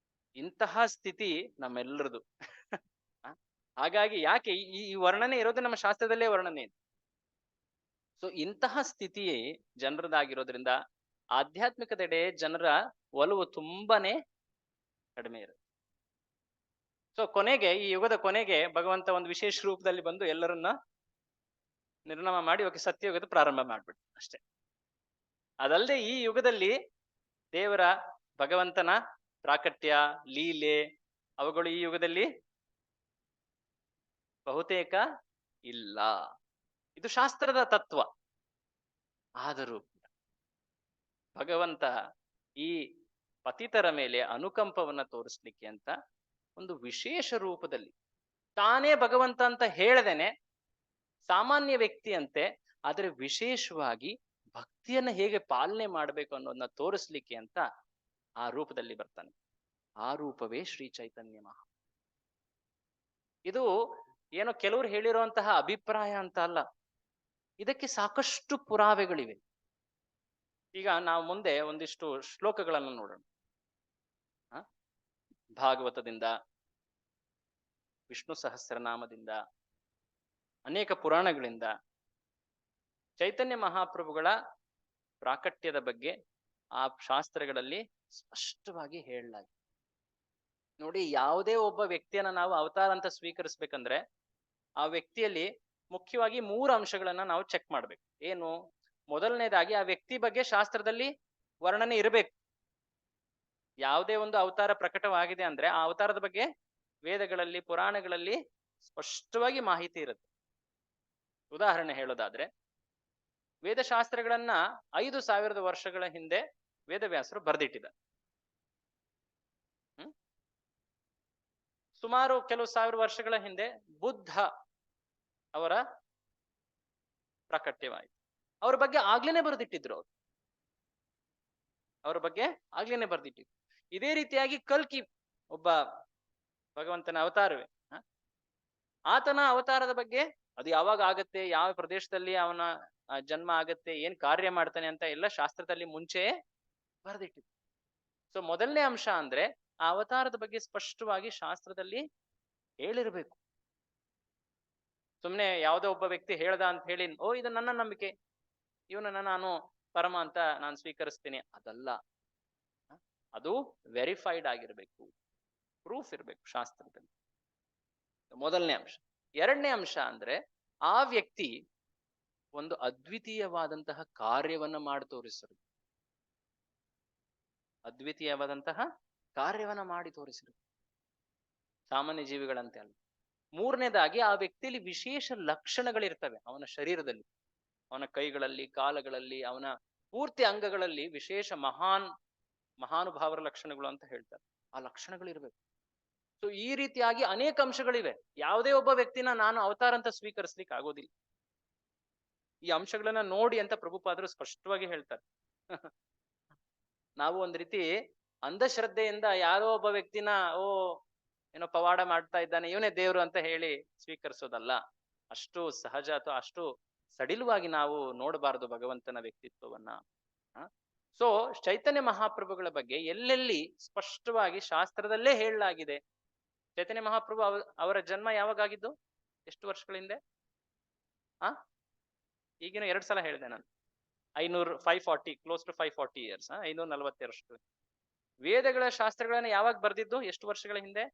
[SPEAKER 1] ಇಂತಹ ಸ್ಥಿತಿ ನಮ್ಮೆಲ್ಲರದು. ಹಾಗಾಗಿ ಯಾಕೆ ಈ ವರ್ಣನೆ ಇರೋದು ನಮ್ಮ ಶಾಸ್ತ್ರದಲ್ಲೇ ವರ್ಣನೆ ಇದೆ. ಸೊ ಇಂತಹ ಸ್ಥಿತಿ ಜನರದಾಗಿರೋದ್ರಿಂದ ಆಧ್ಯಾತ್ಮಿಕತೆಡೆ ಜನರ ಒಲವು ತುಂಬಾನೇ ಕಡಿಮೆ ಇರುತ್ತೆ. ಸೊ ಕೊನೆಗೆ, ಈ ಯುಗದ ಕೊನೆಗೆ ಭಗವಂತ ಒಂದು ವಿಶೇಷ ರೂಪದಲ್ಲಿ ಬಂದು ಎಲ್ಲರನ್ನ ನಿರ್ನಾಮ ಮಾಡಿ ಓಕೆ ಸತ್ಯಯುಗದ ಪ್ರಾರಂಭ ಮಾಡ್ಬಿಟ್ಟು ಅಷ್ಟೇ. ಅದಲ್ಲದೆ ಈ ಯುಗದಲ್ಲಿ ದೇವರ ಭಗವಂತನ ಪ್ರಾಕಟ್ಯ ಲೀಲೆ ಅವುಗಳು ಈ ಯುಗದಲ್ಲಿ ಬಹುತೇಕ ಇಲ್ಲ. ಇದು ಶಾಸ್ತ್ರದ ತತ್ವ. ಆದರೂ ಭಗವಂತ ಈ ಪತಿತರ ಮೇಲೆ ಅನುಕಂಪವನ್ನ ತೋರಿಸ್ಲಿಕ್ಕೆ ಅಂತ ಒಂದು ವಿಶೇಷ ರೂಪದಲ್ಲಿ, ತಾನೇ ಭಗವಂತ ಅಂತ ಹೇಳದೇನೆ ಸಾಮಾನ್ಯ ವ್ಯಕ್ತಿಯಂತೆ, ಆದರೆ ವಿಶೇಷವಾಗಿ ಭಕ್ತಿಯನ್ನ ಹೇಗೆ ಪಾಲನೆ ಮಾಡಬೇಕು ಅನ್ನೋದನ್ನ ತೋರಿಸ್ಲಿಕ್ಕೆ ಅಂತ ಆ ರೂಪದಲ್ಲಿ ಬರ್ತಾನೆ. ಆ ರೂಪವೇ ಶ್ರೀ ಚೈತನ್ಯ ಮಹಾ. ಇದು ಏನೋ ಕೆಲವರು ಹೇಳಿರುವಂತಹ ಅಭಿಪ್ರಾಯ ಅಂತ ಅಲ್ಲ, ಇದಕ್ಕೆ ಸಾಕಷ್ಟು ಪುರಾವೆಗಳಿವೆ. ಈಗ ನಾವು ಮುಂದೆ ಒಂದಿಷ್ಟು ಶ್ಲೋಕಗಳನ್ನು ನೋಡೋಣ. ಭಾಗವತದಿಂದ, ವಿಷ್ಣು ಸಹಸ್ರನಾಮದಿಂದ, ಅನೇಕ ಪುರಾಣಗಳಿಂದ ಚೈತನ್ಯ ಮಹಾಪ್ರಭುಗಳ ಪ್ರಾಕಟ್ಯದ ಬಗ್ಗೆ ಆ ಶಾಸ್ತ್ರಗಳಲ್ಲಿ ಸ್ಪಷ್ಟವಾಗಿ ಹೇಳಲಾಗಿದೆ. ನೋಡಿ, ಯಾವುದೇ ಒಬ್ಬ ವ್ಯಕ್ತಿಯನ್ನ ನಾವು ಅವತಾರ ಅಂತ ಸ್ವೀಕರಿಸ್ಬೇಕಂದ್ರೆ ಆ ವ್ಯಕ್ತಿಯಲ್ಲಿ ಮುಖ್ಯವಾಗಿ 3 ಅಂಶಗಳನ್ನ ನಾವು ಚೆಕ್ ಮಾಡ್ಬೇಕು. ಏನು? ಮೊದಲನೇದಾಗಿ ಆ ವ್ಯಕ್ತಿ ಬಗ್ಗೆ ಶಾಸ್ತ್ರದಲ್ಲಿ ವರ್ಣನೆ ಇರಬೇಕು. ಯಾವುದೇ ಒಂದು ಅವತಾರ ಪ್ರಕಟವಾಗಿದೆ ಅಂದ್ರೆ ಆ ಅವತಾರದ ಬಗ್ಗೆ ವೇದಗಳಲ್ಲಿ ಪುರಾಣಗಳಲ್ಲಿ ಸ್ಪಷ್ಟವಾಗಿ ಮಾಹಿತಿ ಇರುತ್ತೆ. ಉದಾಹರಣೆ ಹೇಳೋದಾದ್ರೆ, ವೇದಶಾಸ್ತ್ರಗಳನ್ನ 5000 ವರ್ಷಗಳ ಹಿಂದೆ ವೇದವ್ಯಾಸರು ಬರೆದಿಟ್ಟಿದ್ದಾರೆ. ಸುಮಾರು ಕೆಲವು ಸಾವಿರ ವರ್ಷಗಳ ಹಿಂದೆ ಬುದ್ಧ ಅವರ ಪ್ರಾಕಟ್ಯವಾಯಿತು. ಅವ್ರ ಬಗ್ಗೆ ಆಗ್ಲೇನೆ ಬರೆದಿಟ್ಟಿದ್ರು. ಅವ್ರ ಬಗ್ಗೆ ಆಗ್ಲೇನೆ ಬರೆದಿಟ್ಟಿದ್ರು. ಇದೇ ರೀತಿಯಾಗಿ ಕಲ್ಕಿ ಒಬ್ಬ ಭಗವಂತನ ಅವತಾರವೇ. ಆತನ ಅವತಾರದ ಬಗ್ಗೆ ಅದು ಯಾವಾಗ ಆಗತ್ತೆ, ಯಾವ ಪ್ರದೇಶದಲ್ಲಿ ಅವನ ಜನ್ಮ ಆಗತ್ತೆ, ಏನ್ ಕಾರ್ಯ ಮಾಡ್ತಾನೆ ಅಂತ ಎಲ್ಲ ಶಾಸ್ತ್ರದಲ್ಲಿ ಮುಂಚೆ ಬರೆದಿಟ್ಟಿದ್ರು. ಸೊ ಮೊದಲನೇ ಅಂಶ ಅಂದ್ರೆ ಆ ಅವತಾರದ ಬಗ್ಗೆ ಸ್ಪಷ್ಟವಾಗಿ ಶಾಸ್ತ್ರದಲ್ಲಿ ಹೇಳಿರ್ಬೇಕು. ಸುಮ್ನೆ ಯಾವುದೋ ಒಬ್ಬ ವ್ಯಕ್ತಿ ಹೇಳ್ದ ಅಂತ ಹೇಳಿ ಇದು ನನ್ನ ನಂಬಿಕೆ, ಇವನನ್ನ ನಾನು ಪರಮ ಅಂತ ನಾನು ಸ್ವೀಕರಿಸ್ತೀನಿ, ಅದಲ್ಲ. ಅದು ವೆರಿಫೈಡ್ ಆಗಿರ್ಬೇಕು, ಪ್ರೂಫ್ ಇರ್ಬೇಕು ಶಾಸ್ತ್ರದಲ್ಲಿ. ಮೊದಲನೇ ಅಂಶ. ಎರಡನೇ ಅಂಶ ಅಂದ್ರೆ ಆ ವ್ಯಕ್ತಿ ಒಂದು ಅದ್ವಿತೀಯವಾದಂತಹ ಕಾರ್ಯವನ್ನ ಮಾಡಿ ತೋರಿಸಿರು. ಅದ್ವಿತೀಯವಾದಂತಹ ಕಾರ್ಯವನ್ನ ಮಾಡಿ ತೋರಿಸಿರು. ಸಾಮಾನ್ಯ ಜೀವಿಗಳಂತೆ ಅಲ್ಲ. ಮೂರನೇದಾಗಿ ಆ ವ್ಯಕ್ತಿಯಲ್ಲಿ ವಿಶೇಷ ಲಕ್ಷಣಗಳಿರ್ತವೆ ಅವನ ಶರೀರದಲ್ಲಿ, ಅವನ ಕೈಗಳಲ್ಲಿ, ಕಾಲಗಳಲ್ಲಿ, ಅವನ ಪೂರ್ತಿ ಅಂಗಗಳಲ್ಲಿ ವಿಶೇಷ ಮಹಾನುಭಾವರ ಲಕ್ಷಣಗಳು ಅಂತ ಹೇಳ್ತಾರೆ. ಆ ಲಕ್ಷಣಗಳಿರ್ಬೇಕು. ಸೊ ಈ ರೀತಿಯಾಗಿ ಅನೇಕ ಅಂಶಗಳಿವೆ. ಯಾವುದೇ ಒಬ್ಬ ವ್ಯಕ್ತಿನ ನಾನು ಅವತಾರ ಅಂತ ಸ್ವೀಕರಿಸ್ಲಿಕ್ಕೆ ಆಗೋದಿಲ್ಲ. ಈ ಅಂಶಗಳನ್ನ ನೋಡಿ ಅಂತ ಪ್ರಭುಪಾದರು ಸ್ಪಷ್ಟವಾಗಿ ಹೇಳ್ತಾರೆ. ನಾವು ಒಂದ್ ರೀತಿ ಅಂಧಶ್ರದ್ಧೆಯಿಂದ ಯಾರೋ ಒಬ್ಬ ವ್ಯಕ್ತಿನ ಏನೋ ಪವಾಡ ಮಾಡ್ತಾ ಇದ್ದಾನೆ, ಇವನೇ ದೇವ್ರು ಅಂತ ಹೇಳಿ ಸ್ವೀಕರಿಸೋದಲ್ಲ. ಅಷ್ಟು ಸಹಜ ಅಥವಾ ಅಷ್ಟು ಸಡಿಲವಾಗಿ ನಾವು ನೋಡಬಾರದು ಭಗವಂತನ ವ್ಯಕ್ತಿತ್ವವನ್ನ. ಸೊ ಚೈತನ್ಯ ಮಹಾಪ್ರಭುಗಳ ಬಗ್ಗೆ ಎಲ್ಲೆಲ್ಲಿ ಸ್ಪಷ್ಟವಾಗಿ ಶಾಸ್ತ್ರದಲ್ಲೇ ಹೇಳಲಾಗಿದೆ. ಚೈತನ್ಯ ಮಹಾಪ್ರಭು ಅವರ ಜನ್ಮ ಯಾವಾಗಾಗಿದ್ದು? ಎಷ್ಟು ವರ್ಷಗಳ ಹಿಂದೆ? ಈಗಿನ 2 ಸಲ ಹೇಳಿದೆ ನಾನು. 540 ಕ್ಲೋಸ್ ಟು 540 ಇಯರ್ಸ್, 540 ವರ್ಷಗಳು. ವೇದಗಳ ಶಾಸ್ತ್ರಗಳನ್ನ ಯಾವಾಗ ಬರ್ದಿದ್ದು? ಎಷ್ಟು ವರ್ಷಗಳ ಹಿಂದೆ?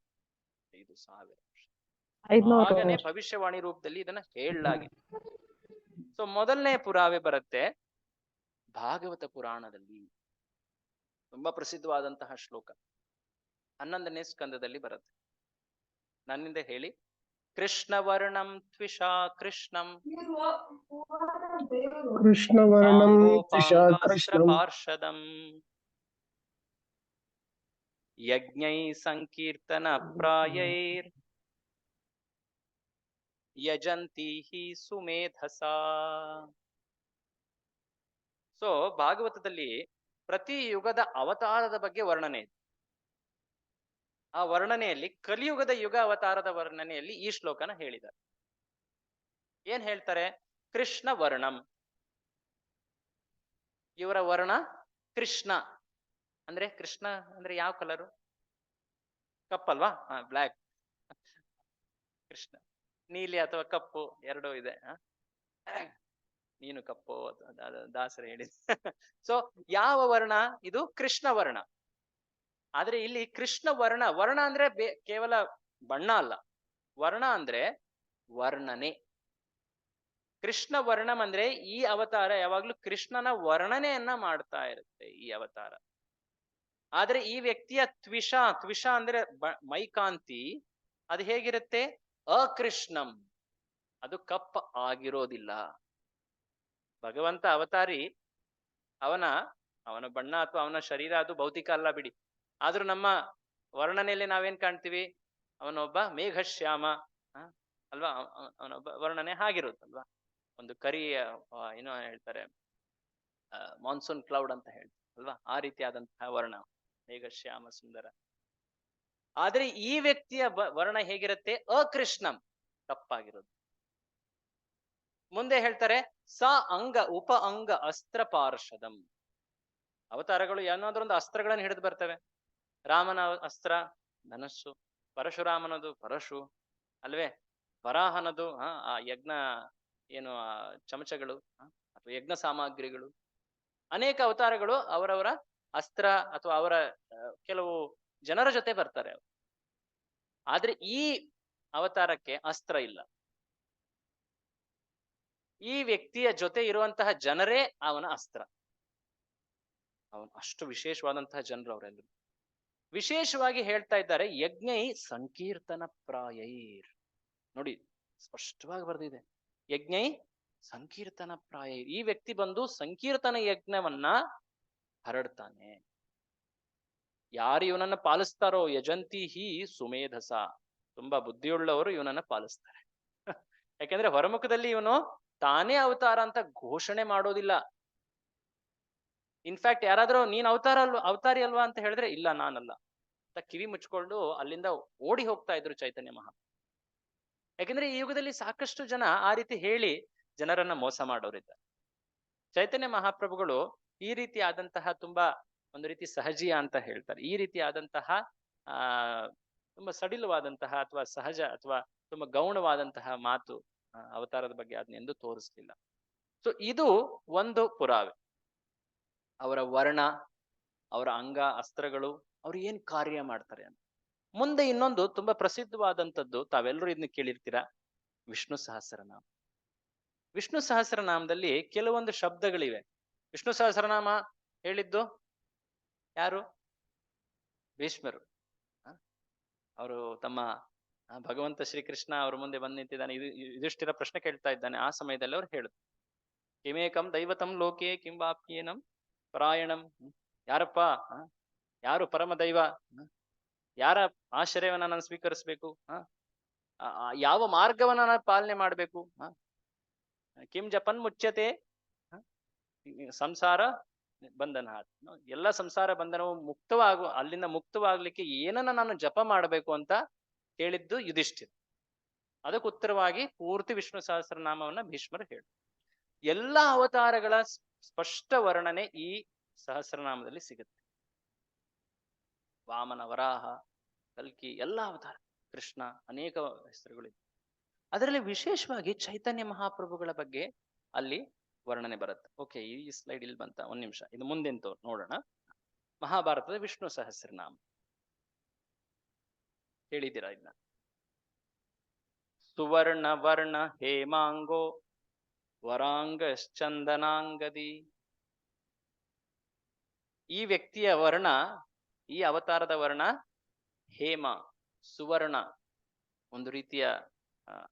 [SPEAKER 1] 5000 ವರ್ಷ. ಆಗನೇ ಭವಿಷ್ಯವಾಣಿ ರೂಪದಲ್ಲಿ ಇದನ್ನ ಹೇಳಲಾಗಿದೆ. ಸೊ ಮೊದಲನೇ ಪುರಾವೆ ಬರುತ್ತೆ ಭಾಗವತ ಪುರಾಣದಲ್ಲಿ. ತುಂಬಾ ಪ್ರಸಿದ್ಧವಾದಂತಹ ಶ್ಲೋಕ 11ನೇ ಸ್ಕಂದದಲ್ಲಿ ಬರುತ್ತೆ. ನನ್ನಿಂದ ಹೇಳಿ. ಕೃಷ್ಣವರ್ಣಂ ತ್ವಿಷಾ ಕೃಷ್ಣಂ
[SPEAKER 3] ಕೃಷ್ಣವರ್ಣಂ ತ್ವಿಷಾ ಕೃಷ್ಣಂ
[SPEAKER 1] ಪಾರ್ಷದಂ ಯಜ್ಞೈ ಸಂಕೀರ್ತನ ಪ್ರಾಯೈರ್ ಯಜಂತಿ ಹಿ ಸುಮೇಧಸಾ. ಸೊ ಭಾಗವತದಲ್ಲಿ ಪ್ರತಿ ಯುಗದ ಅವತಾರದ ಬಗ್ಗೆ ವರ್ಣನೆ ಇದೆ. ಆ ವರ್ಣನೆಯಲ್ಲಿ ಕಲಿಯುಗದ ಯುಗ ಅವತಾರದ ವರ್ಣನೆಯಲ್ಲಿ ಈ ಶ್ಲೋಕನ ಹೇಳಿದ್ದಾರೆ. ಏನ್ ಹೇಳ್ತಾರೆ? ಕೃಷ್ಣ ವರ್ಣಂ, ಇವರ ವರ್ಣ ಕೃಷ್ಣ. ಅಂದ್ರೆ ಕೃಷ್ಣ ಅಂದ್ರೆ ಯಾವ ಕಲರು? ಕಪ್ಪಲ್ವಾ? ಬ್ಲ್ಯಾಕ್. ಕೃಷ್ಣ ನೀಲಿ ಅಥವಾ ಕಪ್ಪು ಎರಡೂ ಇದೆ. ನೀನು ಕಪ್ಪು ದಾಸರು ಹೇಳಿದ. ಸೊ ಯಾವ ವರ್ಣ ಇದು? ಕೃಷ್ಣ ವರ್ಣ. ಆದ್ರೆ ಇಲ್ಲಿ ಕೃಷ್ಣ ವರ್ಣ ಅಂದ್ರೆ ಕೇವಲ ಬಣ್ಣ ಅಲ್ಲ. ವರ್ಣ ಅಂದ್ರೆ ವರ್ಣನೆ. ಕೃಷ್ಣ ವರ್ಣಂ ಅಂದ್ರೆ ಈ ಅವತಾರ ಯಾವಾಗ್ಲೂ ಕೃಷ್ಣನ ವರ್ಣನೆಯನ್ನ ಮಾಡ್ತಾ ಇರುತ್ತೆ ಈ ಅವತಾರ. ಆದ್ರೆ ಈ ವ್ಯಕ್ತಿಯ ತ್ವಿಷ ಅಂದ್ರೆ ಮೈಕಾಂತಿ ಅದು ಹೇಗಿರುತ್ತೆ? ಅಕೃಷ್ಣಂ, ಅದು ಕಪ್ಪ ಆಗಿರೋದಿಲ್ಲ. ಭಗವಂತ ಅವತಾರಿ ಅವನ ಬಣ್ಣ ಅಥವಾ ಅವನ ಶರೀರ ಅದು ಭೌತಿಕ ಅಲ್ಲ ಬಿಡಿ. ಆದ್ರೂ ನಮ್ಮ ವರ್ಣನೆಯಲ್ಲಿ ನಾವೇನ್ ಕಾಣ್ತೀವಿ? ಅವನೊಬ್ಬ ಮೇಘಶ್ಯಾಮ ಅಲ್ವಾ? ಅವನೊಬ್ಬ ವರ್ಣನೆ ಹಾಗಿರುತ್ತಲ್ವಾ? ಒಂದು ಕರಿಯ ಏನೋ ಹೇಳ್ತಾರೆ, ಮಾನ್ಸೂನ್ ಕ್ಲೌಡ್ ಅಂತ ಹೇಳ್ತಾರೆ ಅಲ್ವಾ? ಆ ರೀತಿಯಾದಂತಹ ವರ್ಣ ಮೇಘಶ್ಯಾಮ ಸುಂದರ. ಆದ್ರೆ ಈ ವ್ಯಕ್ತಿಯ ವರ್ಣ ಹೇಗಿರುತ್ತೆ? ಅಕೃಷ್ಣಂ, ಕಪ್ಪಾಗಿರೋದು. ಮುಂದೆ ಹೇಳ್ತಾರೆ ಸ ಅಂಗ ಉಪ ಅಂಗ ಅಸ್ತ್ರ ಪಾರ್ಷದಂ. ಅವತಾರಗಳು ಏನಾದ್ರೂ ಒಂದು ಅಸ್ತ್ರಗಳನ್ನು ಹಿಡಿದು ಬರ್ತವೆ. ರಾಮನ ಅಸ್ತ್ರ ಧನಸ್ಸು, ಪರಶುರಾಮನದು ಪರಶು ಅಲ್ವೇ, ವರಾಹನದು ಆ ಯಜ್ಞ ಏನು ಚಮಚಗಳು ಅಥವಾ ಯಜ್ಞ ಸಾಮಗ್ರಿಗಳು. ಅನೇಕ ಅವತಾರಗಳು ಅವರವರ ಅಸ್ತ್ರ ಅಥವಾ ಅವರ ಕೆಲವು ಜನರ ಜೊತೆ ಬರ್ತಾರೆ. ಆದ್ರೆ ಈ ಅವತಾರಕ್ಕೆ ಅಸ್ತ್ರ ಇಲ್ಲ. ಈ ವ್ಯಕ್ತಿಯ ಜೊತೆ ಇರುವಂತಹ ಜನರೇ ಅವನ ಅಸ್ತ್ರ. ಅವನು ಅಷ್ಟು ವಿಶೇಷವಾದಂತಹ ಜನರು ಅವರೆಲ್ಲರೂ. ವಿಶೇಷವಾಗಿ ಹೇಳ್ತಾ ಇದ್ದಾರೆ ಯಜ್ಞೈ ಸಂಕೀರ್ತನ ಪ್ರಾಯೈರ್. ನೋಡಿ ಸ್ಪಷ್ಟವಾಗಿ ಬರ್ದಿದೆ, ಯಜ್ಞೈ ಸಂಕೀರ್ತನ ಪ್ರಾಯೈರ್. ಈ ವ್ಯಕ್ತಿ ಬಂದು ಸಂಕೀರ್ತನ ಯಜ್ಞವನ್ನ ಹರಡ್ತಾನೆ. ಯಾರು ಇವನನ್ನ ಪಾಲಿಸ್ತಾರೋ ಯಜಂತಿ ಹಿ ಸುಮೇಧಸ, ತುಂಬಾ ಬುದ್ಧಿಯುಳ್ಳವರು ಇವನನ್ನ ಪಾಲಿಸ್ತಾರೆ. ಯಾಕೆಂದ್ರೆ ಹೊರಮುಖದಲ್ಲಿ ಇವನು ತಾನೇ ಅವತಾರ ಅಂತ ಘೋಷಣೆ ಮಾಡೋದಿಲ್ಲ. ಇನ್ಫ್ಯಾಕ್ಟ್ ಯಾರಾದ್ರೂ ನೀನ್ ಅವತಾರಿ ಅಲ್ವಾ ಅಂತ ಹೇಳಿದ್ರೆ ಇಲ್ಲ ನಾನಲ್ಲ ಅಂತ ಕಿವಿ ಮುಚ್ಕೊಂಡು ಅಲ್ಲಿಂದ ಓಡಿ ಹೋಗ್ತಾ ಇದ್ರು ಚೈತನ್ಯ ಮಹಾ. ಯಾಕೆಂದ್ರೆ ಈ ಯುಗದಲ್ಲಿ ಸಾಕಷ್ಟು ಜನ ಆ ರೀತಿ ಹೇಳಿ ಜನರನ್ನ ಮೋಸ ಮಾಡೋರಿದ್ದಾರೆ. ಚೈತನ್ಯ ಮಹಾಪ್ರಭುಗಳು ಈ ರೀತಿ ಆದಂತಹ ತುಂಬಾ ಒಂದು ರೀತಿ ಸಹಜೀಯ ಅಂತ ಹೇಳ್ತಾರೆ. ಈ ರೀತಿ ಆದಂತಹ ತುಂಬಾ ಸಡಿಲವಾದಂತಹ ಅಥವಾ ಸಹಜ ಅಥವಾ ತುಂಬಾ ಗೌಣವಾದಂತಹ ಮಾತು ಅವತಾರದ ಬಗ್ಗೆ ಅದನ್ನೆಂದು ತೋರಿಸ್ಲಿಲ್ಲ. ಸೊ ಇದು ಒಂದು ಪುರಾವೆ. ಅವರ ವರ್ಣ, ಅವರ ಅಂಗ ಅಸ್ತ್ರಗಳು, ಅವ್ರು ಏನ್ ಕಾರ್ಯ ಮಾಡ್ತಾರೆ ಅಂತ. ಮುಂದೆ ಇನ್ನೊಂದು ತುಂಬಾ ಪ್ರಸಿದ್ಧವಾದಂಥದ್ದು, ತಾವೆಲ್ಲರೂ ಇದನ್ನ ಕೇಳಿರ್ತೀರಾ, ವಿಷ್ಣು ಸಹಸ್ರನಾಮ. ವಿಷ್ಣು ಸಹಸ್ರನಾಮದಲ್ಲಿ ಕೆಲವೊಂದು ಶಬ್ದಗಳಿವೆ. ವಿಷ್ಣು ಸಹಸ್ರನಾಮ ಹೇಳಿದ್ದು ಯಾರು? ಭೀಷ್ಮರು. ಅವರು ತಮ್ಮ ಭಗವಂತ ಶ್ರೀಕೃಷ್ಣ ಅವ್ರ ಮುಂದೆ ಬಂದು ನಿಂತಿದ್ದಾನೆ, ಯುಧಿಷ್ಠಿರ ಪ್ರಶ್ನೆ ಕೇಳ್ತಾ ಇದ್ದಾನೆ. ಆ ಸಮಯದಲ್ಲಿ ಅವ್ರು ಹೇಳುದು, ಕಿಮೇಕಂ ದೈವತಂ ಲೋಕೆ ಕಿಂ ವಾಪ್ಯೇನಂ ಪರಾಯಣಂ. ಯಾರಪ್ಪ, ಯಾರು ಪರಮ ದೈವ, ಯಾರ ಆಶ್ರಯವನ್ನ ನಾನು ಸ್ವೀಕರಿಸ್ಬೇಕು, ಯಾವ ಮಾರ್ಗವನ್ನ ನಾನು ಪಾಲನೆ ಮಾಡ್ಬೇಕು, ಕಿಂ ಜಪನ್ ಮುಚ್ಯತೆ ಸಂಸಾರ ಬಂಧನ. ಎಲ್ಲ ಸಂಸಾರ ಬಂಧನವು ಅಲ್ಲಿಂದ ಮುಕ್ತವಾಗ್ಲಿಕ್ಕೆ ಏನನ್ನ ನಾನು ಜಪ ಮಾಡಬೇಕು ಅಂತ ಹೇಳಿದ್ದು ಯುಧಿಷ್ಠಿರ. ಅದಕ್ಕೆ ಉತ್ತರವಾಗಿ ಪೂರ್ತಿ ವಿಷ್ಣು ಸಹಸ್ರನಾಮವನ್ನ ಭೀಷ್ಮರು ಹೇಳಿ. ಎಲ್ಲ ಅವತಾರಗಳ ಸ್ಪಷ್ಟ ವರ್ಣನೆ ಈ ಸಹಸ್ರನಾಮದಲ್ಲಿ ಸಿಗುತ್ತೆ. ವಾಮನ, ವರಾಹ, ಕಲ್ಕಿ, ಎಲ್ಲ ಅವತಾರ, ಕೃಷ್ಣ, ಅನೇಕ ಹೆಸರುಗಳಿವೆ. ಅದರಲ್ಲಿ ವಿಶೇಷವಾಗಿ ಚೈತನ್ಯ ಮಹಾಪ್ರಭುಗಳ ಬಗ್ಗೆ ಅಲ್ಲಿ ವರ್ಣನೆ ಬರುತ್ತೆ. ಓಕೆ, ಈ ಸ್ಲೈಡ್ ಇಲ್ಲಿ ಬಂತ, ಒಂದ್ ನಿಮಿಷ, ಇದು ಮುಂದೆಂತ ನೋಡೋಣ. ಮಹಾಭಾರತದ ವಿಷ್ಣು ಸಹಸ್ರನಾಮ ಹೇಳಿದ್ದೀರಾ ಇದನ್ನ? ಸುವರ್ಣ ವರ್ಣ ಹೇಮಾಂಗೋ ವರಾಂಗಶ್ಚಂದನಾಂಗದಿ. ಈ ವ್ಯಕ್ತಿಯ ವರ್ಣ, ಈ ಅವತಾರದ ವರ್ಣ ಹೇಮ, ಸುವರ್ಣ, ಒಂದು ರೀತಿಯ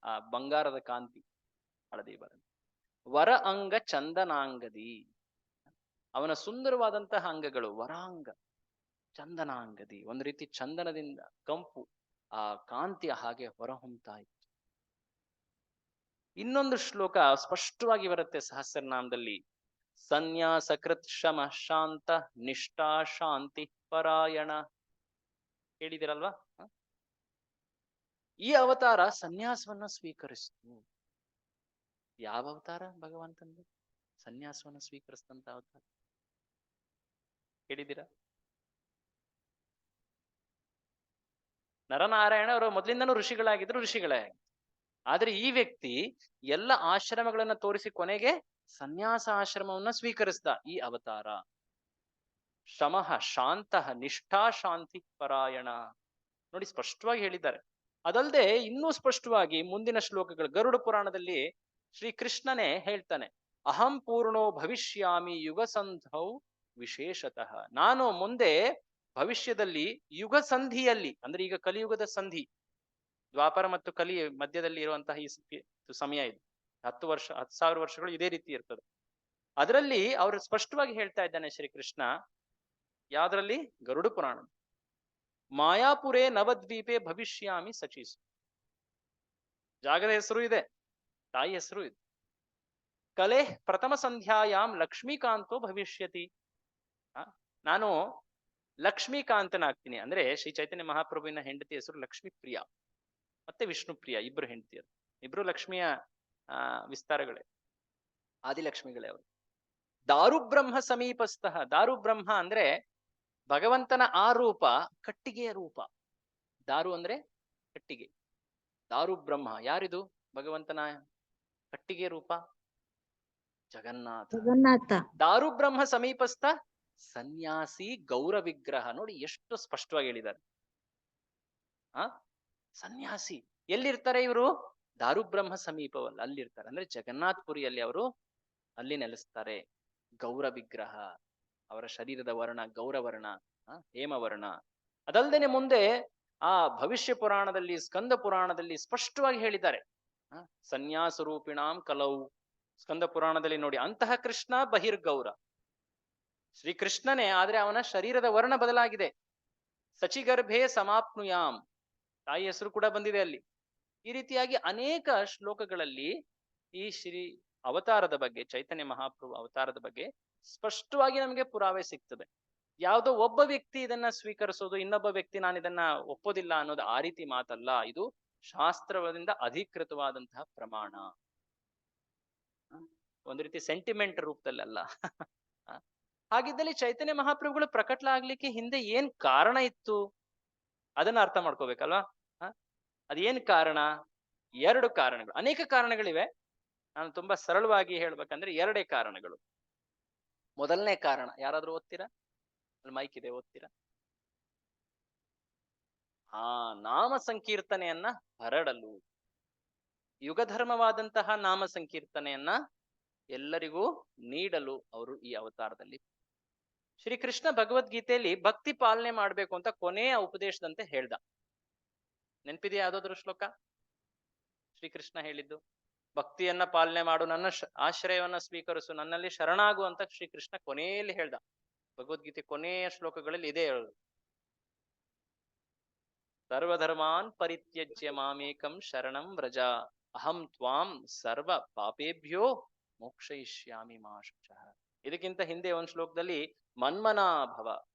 [SPEAKER 1] ಆ ಬಂಗಾರದ ಕಾಂತಿ, ಹಳದಿ ವರ್ಣ. ವರ ಅಂಗ ಚಂದನಾಂಗದಿ, ಅವನ ಸುಂದರವಾದಂತಹ ಅಂಗಗಳು ವರಾಂಗ ಚಂದನಾಂಗದಿ, ಒಂದು ರೀತಿ ಚಂದನದಿಂದ ಕಂಪು ಆ ಕಾಂತಿಯ ಹಾಗೆ ಹೊರಹೊಮ್ತಾ ಇತ್ತು. ಇನ್ನೊಂದು ಶ್ಲೋಕ ಸ್ಪಷ್ಟವಾಗಿ ಬರುತ್ತೆ ಸಹಸ್ರನಾಮದಲ್ಲಿ, ಸನ್ಯಾಸಕೃತ್ ಶಮ ಶಾಂತ ನಿಷ್ಠಾ ಶಾಂತಿ ಪರಾಯಣ. ಹೇಳಿದಿರಲ್ವಾ? ಈ ಅವತಾರ ಸನ್ಯಾಸವನ್ನ ಸ್ವೀಕರಿಸಿತು. ಯಾವ ಅವತಾರ ಭಗವಂತಂದು ಸನ್ಯಾಸವನ್ನ ಸ್ವೀಕರಿಸಿದಂತ ಅವತಾರ ಹೇಳಿದ್ದೀರಾ? ನರನಾರಾಯಣ ಅವರು ಮೊದಲಿಂದನೂ ಋಷಿಗಳಾಗಿದ್ರು, ಋಷಿಗಳೇ. ಆದ್ರೆ ಈ ವ್ಯಕ್ತಿ ಎಲ್ಲ ಆಶ್ರಮಗಳನ್ನ ತೋರಿಸಿ ಕೊನೆಗೆ ಸನ್ಯಾಸ ಆಶ್ರಮವನ್ನ ಸ್ವೀಕರಿಸಿದ ಈ ಅವತಾರ. ಶಮಃ ಶಾಂತಃ ನಿಷ್ಠಾ ಶಾಂತಿ ಪರಾಯಣ. ನೋಡಿ, ಸ್ಪಷ್ಟವಾಗಿ ಹೇಳಿದ್ದಾರೆ. ಅದಲ್ಲದೆ ಇನ್ನೂ ಸ್ಪಷ್ಟವಾಗಿ ಮುಂದಿನ ಶ್ಲೋಕಗಳು ಗರುಡ ಪುರಾಣದಲ್ಲಿ ಶ್ರೀಕೃಷ್ಣನೇ ಹೇಳ್ತಾನೆ, ಅಹಂ ಪೂರ್ಣೋ ಭವಿಷ್ಯಾಮಿ ಯುಗ ಸಂಧೌ ವಿಶೇಷತಃ. ನಾನು ಮುಂದೆ ಭವಿಷ್ಯದಲ್ಲಿ ಯುಗ ಸಂಧಿಯಲ್ಲಿ, ಅಂದ್ರೆ ಈಗ ಕಲಿಯುಗದ ಸಂಧಿ, ದ್ವಾಪರ ಮತ್ತು ಕಲಿ ಮಧ್ಯದಲ್ಲಿ ಇರುವಂತಹ ಈ ಸಮಯ ಇದು, 10,000 ವರ್ಷಗಳು ಇದೇ ರೀತಿ ಇರ್ತದೆ. ಅದರಲ್ಲಿ ಅವರು ಸ್ಪಷ್ಟವಾಗಿ ಹೇಳ್ತಾ ಇದ್ದಾನೆ ಶ್ರೀಕೃಷ್ಣ. ಯಾವ್ದ್ರಲ್ಲಿ? ಗರುಡ ಪುರಾಣ. ಮಾಯಾಪುರೇ ನವದ್ವೀಪೆ ಭವಿಷ್ಯಾಮಿ ಸಚೀಸು. ಜಾಗದ ಹೆಸರು ಇದೆ, ತಾಯಿ ಹೆಸರು ಇದೆ. ಕಲೆ ಪ್ರಥಮ ಸಂಧ್ಯಾಯಾಮ್ ಲಕ್ಷ್ಮೀಕಾಂತೋ ಭವಿಷ್ಯತಿ. ನಾನು ಲಕ್ಷ್ಮೀಕಾಂತನಾಗ್ತೀನಿ. ಅಂದ್ರೆ ಶ್ರೀ ಚೈತನ್ಯ ಮಹಾಪ್ರಭುವಿನ ಹೆಂಡತಿ ಹೆಸರು ಲಕ್ಷ್ಮೀ ಪ್ರಿಯ ಮತ್ತೆ ವಿಷ್ಣು ಪ್ರಿಯ, ಇಬ್ರು ಹೆಂಡತಿಯರು, ಇಬ್ರು ಲಕ್ಷ್ಮಿಯ ವಿಸ್ತಾರಗಳೇ, ಆದಿಲಕ್ಷ್ಮಿಗಳೇ ಅವರು. ದಾರುಬ್ರಹ್ಮ ಸಮೀಪಸ್ಥಃ. ದಾರುಬ್ರಹ್ಮ ಅಂದ್ರೆ ಭಗವಂತನ ಆ ರೂಪ ಕಟ್ಟಿಗೆಯ ರೂಪ. ದಾರು ಅಂದ್ರೆ ಕಟ್ಟಿಗೆ, ದಾರುಬ್ರಹ್ಮ. ಯಾರಿದು ಭಗವಂತನ ಕಟ್ಟಿಗೆ ರೂಪ? ಜಗನ್ನಾಥ. ದಾರುಬ್ರಹ್ಮ ಸಮೀಪಸ್ಥ ಸನ್ಯಾಸಿ ಗೌರ ವಿಗ್ರಹ. ನೋಡಿ ಎಷ್ಟು ಸ್ಪಷ್ಟವಾಗಿ ಹೇಳಿದ್ದಾರೆ. ಸನ್ಯಾಸಿ ಎಲ್ಲಿರ್ತಾರೆ ಇವರು? ದಾರುಬ್ರಹ್ಮ ಸಮೀಪವಲ್ಲ, ಅಲ್ಲಿರ್ತಾರೆ. ಅಂದ್ರೆ ಜಗನ್ನಾಥ್ಪುರಿಯಲ್ಲಿ ಅವರು ಅಲ್ಲಿ ನೆಲೆಸ್ತಾರೆ. ಗೌರ ವಿಗ್ರಹ, ಅವರ ಶರೀರದ ವರ್ಣ ಗೌರವರ್ಣ, ಹೇಮವರ್ಣ. ಅದಲ್ದೇನೆ ಮುಂದೆ ಆ ಭವಿಷ್ಯ ಪುರಾಣದಲ್ಲಿ, ಸ್ಕಂದ ಪುರಾಣದಲ್ಲಿ ಸ್ಪಷ್ಟವಾಗಿ ಹೇಳಿದ್ದಾರೆ, ಸನ್ಯಾಸ ರೂಪಿಣಾಂ ಕಲೌ. ಸ್ಕಂದ ಪುರಾಣದಲ್ಲಿ ನೋಡಿ, ಅಂತಹ ಕೃಷ್ಣ ಬಹಿರ್ಗೌರ, ಶ್ರೀಕೃಷ್ಣನೇ, ಆದ್ರೆ ಅವನ ಶರೀರದ ವರ್ಣ ಬದಲಾಗಿದೆ. ಸಚಿಗರ್ಭೆ ಸಮಾಪ್ನುಯಾಂ, ತಾಯಿ ಹೆಸರು ಕೂಡ ಬಂದಿದೆ ಅಲ್ಲಿ. ಈ ರೀತಿಯಾಗಿ ಅನೇಕ ಶ್ಲೋಕಗಳಲ್ಲಿ ಈ ಶ್ರೀ ಅವತಾರದ ಬಗ್ಗೆ, ಚೈತನ್ಯ ಮಹಾಪ್ರಭು ಅವತಾರದ ಬಗ್ಗೆ ಸ್ಪಷ್ಟವಾಗಿ ನಮಗೆ ಪುರಾವೆ ಸಿಗ್ತದೆ. ಯಾವುದೋ ಒಬ್ಬ ವ್ಯಕ್ತಿ ಇದನ್ನ ಸ್ವೀಕರಿಸೋದು, ಇನ್ನೊಬ್ಬ ವ್ಯಕ್ತಿ ನಾನು ಇದನ್ನ ಒಪ್ಪೋದಿಲ್ಲ ಅನ್ನೋದು ಆ ರೀತಿ ಮಾತಲ್ಲ. ಇದು ಶಾಸ್ತ್ರದಿಂದ ಅಧಿಕೃತವಾದಂತಹ ಪ್ರಮಾಣ, ಒಂದು ರೀತಿ ಸೆಂಟಿಮೆಂಟ್ ರೂಪದಲ್ಲ. ಹಾಗಿದ್ದಲ್ಲಿ ಚೈತನ್ಯ ಮಹಾಪ್ರಭುಗಳು ಪ್ರಕಟಲಾಗ್ಲಿಕ್ಕೆ ಹಿಂದೆ ಏನ್ ಕಾರಣ ಇತ್ತು ಅದನ್ನ ಅರ್ಥ ಮಾಡ್ಕೋಬೇಕಲ್ವಾ? ಅದೇನ್ ಕಾರಣ? 2 ಕಾರಣಗಳು. ಅನೇಕ ಕಾರಣಗಳಿವೆ, ನಾನು ತುಂಬಾ ಸರಳವಾಗಿ ಹೇಳ್ಬೇಕಂದ್ರೆ 2 ಕಾರಣಗಳು. ಮೊದಲನೇ ಕಾರಣ ಯಾರಾದ್ರೂ ಓದ್ತೀರಾ? ಅಲ್ಲಿ ಮೈಕ್ ಇದೆ, ಓದ್ತೀರಾ? ನಾಮ ಸಂಕೀರ್ತನೆಯನ್ನ ಹರಡಲು, ಯುಗಧರ್ಮವಾದಂತಹ ನಾಮ ಸಂಕೀರ್ತನೆಯನ್ನ ಎಲ್ಲರಿಗೂ ನೀಡಲು ಅವರು ಈ ಅವತಾರದಲ್ಲಿ. ಶ್ರೀಕೃಷ್ಣ ಭಗವದ್ಗೀತೆಯಲ್ಲಿ ಭಕ್ತಿ ಪಾಲನೆ ಮಾಡ್ಬೇಕು ಅಂತ ಕೊನೆಯ ಉಪದೇಶದಂತೆ ಹೇಳ್ದ. ನೆನ್ಪಿದೆಯಾ ಯಾವ್ದಾದ್ರು ಶ್ಲೋಕ ಶ್ರೀಕೃಷ್ಣ ಹೇಳಿದ್ದು? ಭಕ್ತಿಯನ್ನ ಪಾಲನೆ ಮಾಡು, ನನ್ನ ಆಶ್ರಯವನ್ನ ಸ್ವೀಕರಿಸು, ನನ್ನಲ್ಲಿ ಶರಣಾಗು ಅಂತ ಶ್ರೀಕೃಷ್ಣ ಕೊನೆಯಲ್ಲಿ ಹೇಳ್ದ. ಭಗವದ್ಗೀತೆ ಕೊನೆಯ ಶ್ಲೋಕಗಳಲ್ಲಿ ಇದೇ ಹೇಳುದು. ಸರ್ವಧರ್ಮಾನ್ ಪರಿತ್ಯಜ್ಯ ಮಾಮೇಕಂ ಶರಣಂ ವ್ರಜ, ಅಹಂ ತ್ವಾಂ ಸರ್ವ ಪಾಪೇಭ್ಯೋ ಮೋಕ್ಷಯಿಷ್ಯಾಮಿ ಮಾ ಶುಚಃ. ಇದಕ್ಕಿಂತ ಹಿಂದೆ ಒಂದ್ ಶ್ಲೋಕದಲ್ಲಿ ಮನ್ಮನಾ ಭವ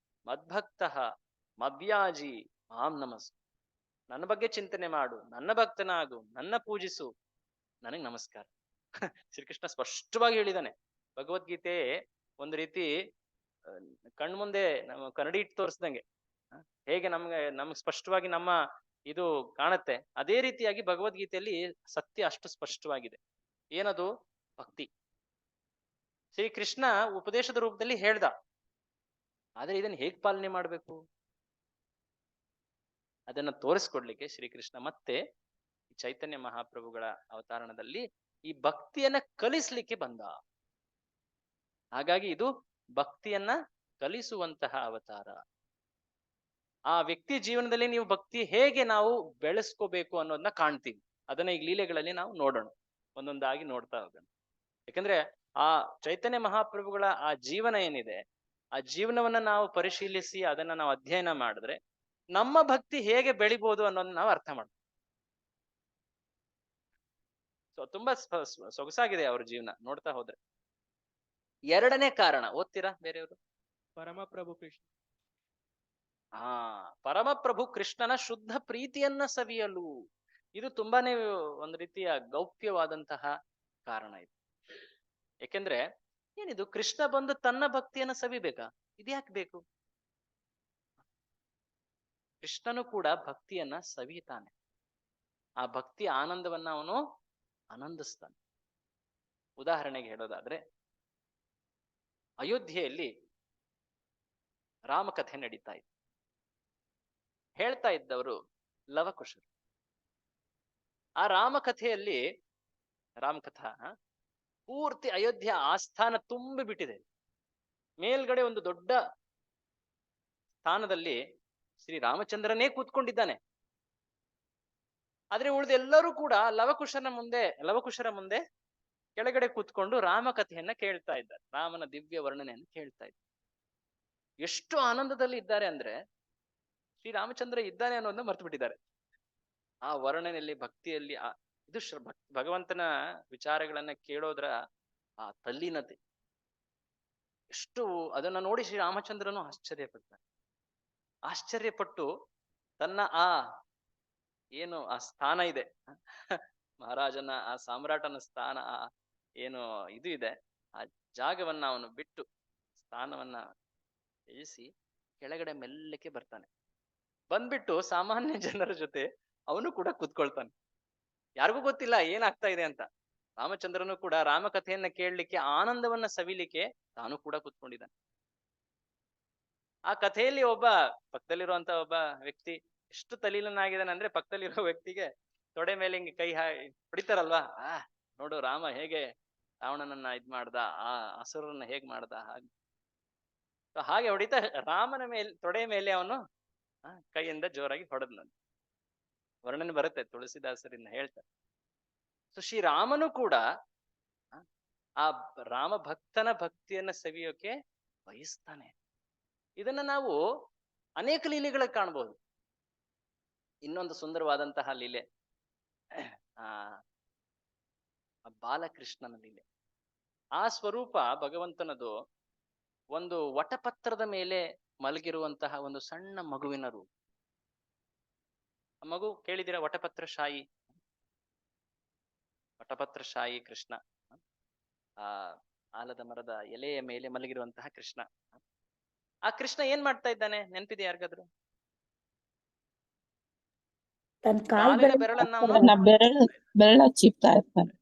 [SPEAKER 1] ಮದ್ಭಕ್ತಃ ಮವ್ಯಾಜಿ ಮಾಂ ನಮಸ್, ನನ್ನ ಬಗ್ಗೆ ಚಿಂತನೆ ಮಾಡು, ನನ್ನ ಭಕ್ತನಾಗು, ನನ್ನ ಪೂಜಿಸು, ನನಗೆ ನಮಸ್ಕಾರ. ಶ್ರೀಕೃಷ್ಣ ಸ್ಪಷ್ಟವಾಗಿ ಹೇಳಿದಾನೆ. ಭಗವದ್ಗೀತೆ ಒಂದು ರೀತಿ ಕಣ್ಮುಂದೆ ನಮ್ಮ ಕನ್ನಡಿ ಇಟ್ಟು ತೋರಿಸ್ದಂಗೆ, ಹೇಗೆ ನಮ್ಗೆ ಸ್ಪಷ್ಟವಾಗಿ ನಮ್ಮ ಇದು ಕಾಣುತ್ತೆ, ಅದೇ ರೀತಿಯಾಗಿ ಭಗವದ್ಗೀತೆಯಲ್ಲಿ ಸತ್ಯ ಅಷ್ಟು ಸ್ಪಷ್ಟವಾಗಿದೆ. ಏನದು? ಭಕ್ತಿ. ಶ್ರೀಕೃಷ್ಣ ಉಪದೇಶದ ರೂಪದಲ್ಲಿ ಹೇಳ್ದ. ಆದ್ರೆ ಇದನ್ನ ಹೇಗ್ ಪಾಲನೆ ಮಾಡ್ಬೇಕು ಅದನ್ನ ತೋರಿಸ್ಕೊಡ್ಲಿಕ್ಕೆ ಶ್ರೀಕೃಷ್ಣ ಮತ್ತೆ ಚೈತನ್ಯ ಮಹಾಪ್ರಭುಗಳ ಅವತಾರಣದಲ್ಲಿ ಈ ಭಕ್ತಿಯನ್ನ ಕಲಿಸ್ಲಿಕ್ಕೆ ಬಂದ. ಹಾಗಾಗಿ ಇದು ಭಕ್ತಿಯನ್ನ ಕಲಿಸುವಂತಹ ಅವತಾರ. ಆ ವ್ಯಕ್ತಿ ಜೀವನದಲ್ಲಿ ನೀವು ಭಕ್ತಿ ಹೇಗೆ ನಾವು ಬೆಳೆಸ್ಕೋಬೇಕು ಅನ್ನೋದನ್ನ ಕಾಣ್ತೀವಿ. ಅದನ್ನ ಈಗ ಲೀಲೆಗಳಲ್ಲಿ ನಾವು ನೋಡೋಣ, ಒಂದೊಂದಾಗಿ ನೋಡ್ತಾ ಹೋಗೋಣ. ಯಾಕಂದ್ರೆ ಆ ಚೈತನ್ಯ ಮಹಾಪ್ರಭುಗಳ ಆ ಜೀವನ ಏನಿದೆ, ಆ ಜೀವನವನ್ನ ನಾವು ಪರಿಶೀಲಿಸಿ ಅದನ್ನ ನಾವು ಅಧ್ಯಯನ ಮಾಡಿದ್ರೆ ನಮ್ಮ ಭಕ್ತಿ ಹೇಗೆ ಬೆಳಿಬೋದು ಅನ್ನೋದನ್ನ ನಾವು ಅರ್ಥ ಮಾಡ್ತೀವಿ. ತುಂಬಾ ಸೊಗಸಾಗಿದೆ ಅವ್ರ ಜೀವನ ನೋಡ್ತಾ ಹೋದ್ರೆ. ಎರಡನೇ ಕಾರಣ ಓದ್ತೀರಾ ಬೇರೆಯವರು?
[SPEAKER 4] ಪರಮಪ್ರಭು ಕೃಷ್ಣ.
[SPEAKER 1] ಪರಮಪ್ರಭು ಕೃಷ್ಣನ ಶುದ್ಧ ಪ್ರೀತಿಯನ್ನ ಸವಿಯಲು. ಇದು ತುಂಬಾನೇ ಒಂದು ರೀತಿಯ ಗೌಪ್ಯವಾದಂತಹ ಕಾರಣ ಇದು. ಯಾಕೆಂದ್ರೆ ಏನಿದು, ಕೃಷ್ಣ ಬಂದು ತನ್ನ ಭಕ್ತಿಯನ್ನ ಸವಿಬೇಕಾ? ಇದ್ಯಾಕೆ ಬೇಕು? ಕೃಷ್ಣನು ಕೂಡ ಭಕ್ತಿಯನ್ನ ಸವಿತಾನೆ. ಆ ಭಕ್ತಿ ಆನಂದವನ್ನ ಅವನು ಆನಂದಿಸ್ತಾನೆ. ಉದಾಹರಣೆಗೆ ಹೇಳೋದಾದ್ರೆ, ಅಯೋಧ್ಯೆಯಲ್ಲಿ ರಾಮಕಥೆ ನಡೀತಾ ಇತ್ತು. ಹೇಳ್ತಾ ಇದ್ದವರು ಲವಕುಶರು. ಆ ರಾಮಕಥೆಯಲ್ಲಿ ರಾಮಕಥಾ ಪೂರ್ತಿ ಅಯೋಧ್ಯೆ ಆಸ್ಥಾನ ತುಂಬಿ ಬಿಟ್ಟಿದೆ. ಮೇಲ್ಗಡೆ ಒಂದು ದೊಡ್ಡ ಸ್ಥಾನದಲ್ಲಿ ಶ್ರೀ ರಾಮಚಂದ್ರನೇ ಕೂತ್ಕೊಂಡಿದ್ದಾನೆ. ಆದ್ರೆ ಉಳಿದೆಲ್ಲರೂ ಕೂಡ ಲವಕುಶರ ಮುಂದೆ ಕೆಳಗಡೆ ಕೂತ್ಕೊಂಡು ರಾಮಕಥೆಯನ್ನ ಕೇಳ್ತಾ ಇದ್ದಾರೆ. ರಾಮನ ದಿವ್ಯ ವರ್ಣನೆಯನ್ನು ಕೇಳ್ತಾ ಇದ್ದಾರೆ. ಎಷ್ಟು ಆನಂದದಲ್ಲಿ ಇದ್ದಾರೆ ಅಂದ್ರೆ ಶ್ರೀರಾಮಚಂದ್ರ ಇದ್ದಾನೆ ಅನ್ನೋದನ್ನ ಮರ್ತು ಬಿಟ್ಟಿದ್ದಾರೆ. ಆ ವರ್ಣನೆಯಲ್ಲಿ, ಭಕ್ತಿಯಲ್ಲಿ, ಇದು ಭಗವಂತನ ವಿಚಾರಗಳನ್ನ ಕೇಳೋದ್ರ ಆ ತಲ್ಲೀನತೆ ಎಷ್ಟು, ಅದನ್ನ ನೋಡಿ ಶ್ರೀರಾಮಚಂದ್ರನು ಆಶ್ಚರ್ಯಪಟ್ಟು ತನ್ನ ಏನು ಆ ಸ್ಥಾನ ಇದೆ, ಮಹಾರಾಜನ ಆ ಸಾಮ್ರಾಟನ ಸ್ಥಾನ ಏನು ಇದು ಇದೆ, ಆ ಜಾಗವನ್ನ ಅವನು ಬಿಟ್ಟು ಸ್ಥಾನವನ್ನ ತ್ಯಜಿಸಿ ಕೆಳಗಡೆ ಮೆಲ್ಲಕ್ಕೆ ಬರ್ತಾನೆ. ಬಂದ್ಬಿಟ್ಟು ಸಾಮಾನ್ಯ ಜನರ ಜೊತೆ ಅವನು ಕೂಡ ಕೂತ್ಕೊಳ್ತಾನೆ. ಯಾರಿಗೂ ಗೊತ್ತಿಲ್ಲ ಏನಾಗ್ತಾ ಇದೆ ಅಂತ. ರಾಮಚಂದ್ರನು ಕೂಡ ರಾಮಕಥೆಯನ್ನ ಕೇಳಲಿಕ್ಕೆ, ಆನಂದವನ್ನ ಸವಿಲಿಕ್ಕೆ ತಾನು ಕೂಡ ಕೂತ್ಕೊಂಡಿದ್ದಾನೆ. ಆ ಕಥೆಯಲ್ಲಿ ಪಕ್ಕದಲ್ಲಿರುವಂತ ಒಬ್ಬ ವ್ಯಕ್ತಿ ಎಷ್ಟು ತಲೀನನಾಗಿದ್ದಾನೆ ಅಂದ್ರೆ, ಪಕ್ಕದಲ್ಲಿರೋ ವ್ಯಕ್ತಿಗೆ ತೊಡೆ ಮೇಲೆ ಹಿಂಗೆ ಕೈ ಹೊಡಿತಾರಲ್ವಾ, ನೋಡು ರಾಮ ಹೇಗೆ ರಾವಣನನ್ನ ಇದ್ ಮಾಡ್ದ, ಆ ಅಸುರನ್ನ ಹೇಗ್ ಮಾಡ್ದ, ಹಾಗೆ ಹೊಡಿತಾ ರಾಮನ ಮೇಲೆ ತೊಡೆ ಮೇಲೆ ಅವನು ಕೈಯಿಂದ ಜೋರಾಗಿ ಹೊಡೆದ್ನಂತೆ. ವರ್ಣನೆ ಬರುತ್ತೆ, ತುಳಸಿದಾಸರಿಂದ ಹೇಳ್ತಾರೆ. ಸೊ ಶ್ರೀರಾಮನು ಕೂಡ ಆ ರಾಮ ಭಕ್ತನ ಭಕ್ತಿಯನ್ನ ಸವಿಯೋಕೆ ಬಯಸ್ತಾನೆ. ಇದನ್ನ ನಾವು ಅನೇಕ ಲೀಲೆಗಳಲ್ಲಿ ಕಾಣಬಹುದು. ಇನ್ನೊಂದು ಸುಂದರವಾದಂತಹ ಲೀಲೆ ಬಾಲಕೃಷ್ಣನ ಲೀಲೆ. ಆ ಸ್ವರೂಪ ಭಗವಂತನದು ಒಂದು ವಟಪತ್ರದ ಮೇಲೆ ಮಲಗಿರುವಂತಹ ಒಂದು ಸಣ್ಣ ಮಗುವಿನ ರೂಪ. ಆ ಮಗು ಕೇಳಿದಿರ? ವಟಪತ್ರಶಾಯಿ ಕೃಷ್ಣ, ಆಲದ ಮರದ ಎಲೆಯ ಮೇಲೆ ಮಲಗಿರುವಂತಹ ಕೃಷ್ಣ. ಆ ಕೃಷ್ಣ ಏನ್ ಮಾಡ್ತಾ ಇದ್ದಾನೆ ನೆನ್ಪಿದೆ ಯಾರಿಗಾದ್ರು? ಕಾಲಿನ ಬೆರಳನ್ನ
[SPEAKER 5] ಬೆರಳ ಚಿಪ್ತಾ ಇರ್ತಾನೆ.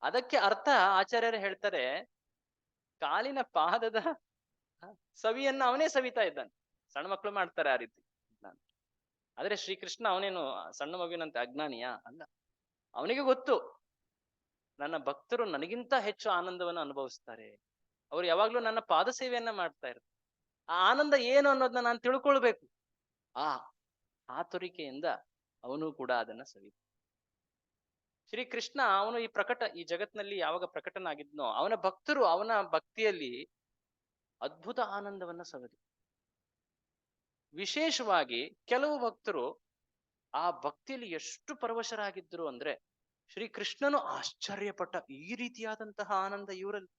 [SPEAKER 1] ಅದಕ್ಕೆ ಅರ್ಥ ಆಚಾರ್ಯರು ಹೇಳ್ತಾರೆ, ಕಾಲಿನ ಪಾದದ ಸವಿಯನ್ನ ಅವನೇ ಸವಿತಾ ಇದ್ದಾನೆ. ಸಣ್ಣ ಮಕ್ಕಳು ಮಾಡ್ತಾರೆ ಆ ರೀತಿ. ಆದ್ರೆ ಶ್ರೀಕೃಷ್ಣ ಅವನೇನು ಸಣ್ಣ ಮಗುವಿನಂತೆ ಅಜ್ಞಾನಿಯಾ? ಅಲ್ಲ. ಅವನಿಗೆ ಗೊತ್ತು, ನನ್ನ ಭಕ್ತರು ನನಗಿಂತ ಹೆಚ್ಚು ಆನಂದವನ್ನು ಅನುಭವಿಸ್ತಾರೆ. ಅವ್ರು ಯಾವಾಗ್ಲೂ ನನ್ನ ಪಾದ ಸೇವೆಯನ್ನ ಮಾಡ್ತಾ ಇರ್ತಾರೆ. ಆ ಆನಂದ ಏನು ಅನ್ನೋದನ್ನ ನಾನು ತಿಳ್ಕೊಳ್ಬೇಕು. ಆತುರಿಕೆಯಿಂದ ಅವನು ಕೂಡ ಅದನ್ನ ಸವಿದ. ಶ್ರೀಕೃಷ್ಣ ಅವನು ಈ ಜಗತ್ನಲ್ಲಿ ಯಾವಾಗ ಪ್ರಕಟನಾಗಿದ್ನೋ ಅವನ ಭಕ್ತರು ಅವನ ಭಕ್ತಿಯಲ್ಲಿ ಅದ್ಭುತ ಆನಂದವನ್ನ ಸವಿದರು. ವಿಶೇಷವಾಗಿ ಕೆಲವು ಭಕ್ತರು ಆ ಭಕ್ತಿಯಲ್ಲಿ ಎಷ್ಟು ಪರವಶರಾಗಿದ್ದರು ಅಂದ್ರೆ ಶ್ರೀಕೃಷ್ಣನು ಆಶ್ಚರ್ಯಪಟ್ಟ, ಈ ರೀತಿಯಾದಂತಹ ಆನಂದ ಇವರಲ್ಲಿ.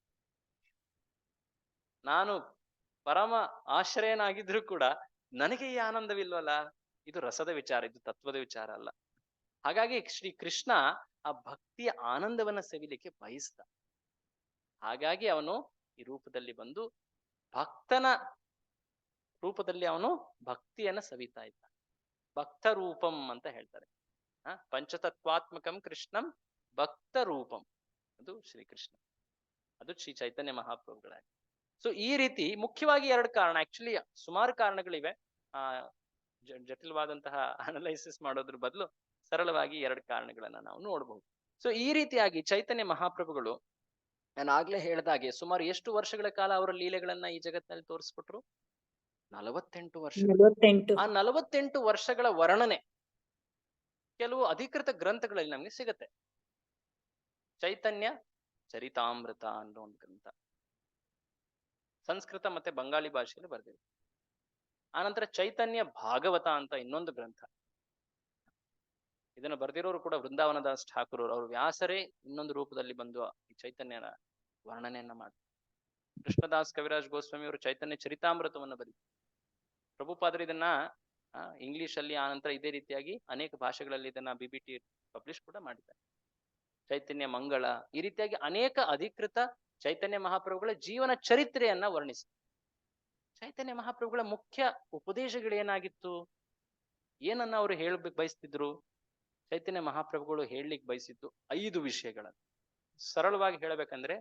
[SPEAKER 1] ನಾನು ಪರಮ ಆಶ್ರಯನಾಗಿದ್ರು ಕೂಡ ನನಗೆ ಈ ಆನಂದವಿಲ್ವಲ್ಲ. ಇದು ರಸದ ವಿಚಾರ, ಇದು ತತ್ವದ ವಿಚಾರ ಅಲ್ಲ. ಹಾಗಾಗಿ ಶ್ರೀಕೃಷ್ಣ ಆ ಭಕ್ತಿಯ ಆನಂದವನ್ನ ಸವಿಲಿಕ್ಕೆ ಬಯಸ್ದ. ಹಾಗಾಗಿ ಅವನು ಈ ರೂಪದಲ್ಲಿ ಬಂದು ಭಕ್ತನ ರೂಪದಲ್ಲಿ ಅವನು ಭಕ್ತಿಯನ್ನ ಸವಿತಾ ಇದ್ದ. ಭಕ್ತ ರೂಪಂ ಅಂತ ಹೇಳ್ತಾರೆ. ಪಂಚತತ್ವಾತ್ಮಕಂ ಕೃಷ್ಣಂ ಭಕ್ತ ರೂಪಂ, ಅದು ಶ್ರೀಕೃಷ್ಣ, ಅದು ಶ್ರೀ ಚೈತನ್ಯ ಮಹಾಪ್ರಭುಗಳ. ಸೊ ಈ ರೀತಿ ಮುಖ್ಯವಾಗಿ 2 ಕಾರಣ, ಆಕ್ಚುಲಿ ಸುಮಾರು ಕಾರಣಗಳಿವೆ. ಜಟಿಲವಾದಂತಹ ಅನಲೈಸಿಸ್ ಮಾಡೋದ್ರ ಬದಲು ಸರಳವಾಗಿ 2 ಕಾರಣಗಳನ್ನ ನಾವು ನೋಡಬಹುದು. ಸೊ ಈ ರೀತಿಯಾಗಿ ಚೈತನ್ಯ ಮಹಾಪ್ರಭುಗಳು, ನಾನು ಆಗ್ಲೇ ಹೇಳ್ದಾಗೆ, ಸುಮಾರು ಎಷ್ಟು ವರ್ಷಗಳ ಕಾಲ ಅವರ ಲೀಲೆಗಳನ್ನ ಈ ಜಗತ್ತಿನಲ್ಲಿ ತೋರಿಸ್ಕೊಟ್ರು? 48 ವರ್ಷ.
[SPEAKER 2] 48.
[SPEAKER 1] ಆ 48 ವರ್ಷಗಳ ವರ್ಣನೆ ಕೆಲವು ಅಧಿಕೃತ ಗ್ರಂಥಗಳಲ್ಲಿ ನಮ್ಗೆ ಸಿಗತ್ತೆ. ಚೈತನ್ಯ ಚರಿತಾಮೃತ ಅನ್ನೋ ಒಂದು ಗ್ರಂಥ ಸಂಸ್ಕೃತ ಮತ್ತೆ ಬಂಗಾಳಿ ಭಾಷೆಯಲ್ಲಿ ಬರೆದಿದೆ. ಆನಂತರ ಚೈತನ್ಯ ಭಾಗವತ ಅಂತ ಇನ್ನೊಂದು ಗ್ರಂಥ. ಇದನ್ನು ಬರೆದಿರೋರು ಕೂಡ ವೃಂದಾವನದಾಸ್ ಠಾಕೂರ್ ಅವರು. ವ್ಯಾಸರೇ ಇನ್ನೊಂದು ರೂಪದಲ್ಲಿ ಬಂದು ಈ ಚೈತನ್ಯನ ವರ್ಣನೆಯನ್ನ ಮಾಡ್ತಾರೆ. ಕೃಷ್ಣದಾಸ್ ಕವಿರಾಜ್ ಗೋಸ್ವಾಮಿ ಅವರು ಚೈತನ್ಯ ಚರಿತಾಮೃತವನ್ನು ಬರೀತಾರೆ. ಪ್ರಭುಪಾದರು ಇದನ್ನ ಇಂಗ್ಲಿಷ್ ಅಲ್ಲಿ, ಆನಂತರ ಇದೇ ರೀತಿಯಾಗಿ ಅನೇಕ ಭಾಷೆಗಳಲ್ಲಿ ಇದನ್ನ BBT ಪಬ್ಲಿಷ್ ಕೂಡ ಮಾಡಿದ್ದಾರೆ. ಚೈತನ್ಯ ಮಂಗಳ, ಈ ರೀತಿಯಾಗಿ ಅನೇಕ ಅಧಿಕೃತ ಚೈತನ್ಯ ಮಹಾಪ್ರಭುಗಳ ಜೀವನ ಚರಿತ್ರೆಯನ್ನ ವರ್ಣಿಸಿ. ಚೈತನ್ಯ ಮಹಾಪ್ರಭುಗಳ ಮುಖ್ಯ ಉಪದೇಶಗಳೇನಾಗಿತ್ತು, ಏನನ್ನ ಅವರು ಹೇಳ್ಬೇಕು ಬಯಸ್ತಿದ್ರು? ಚೈತನ್ಯ ಮಹಾಪ್ರಭುಗಳು ಹೇಳಲಿಕ್ಕೆ ಬಯಸಿದ್ದು 5 ವಿಷಯಗಳನ್ನು. ಸರಳವಾಗಿ ಹೇಳಬೇಕಂದ್ರೆ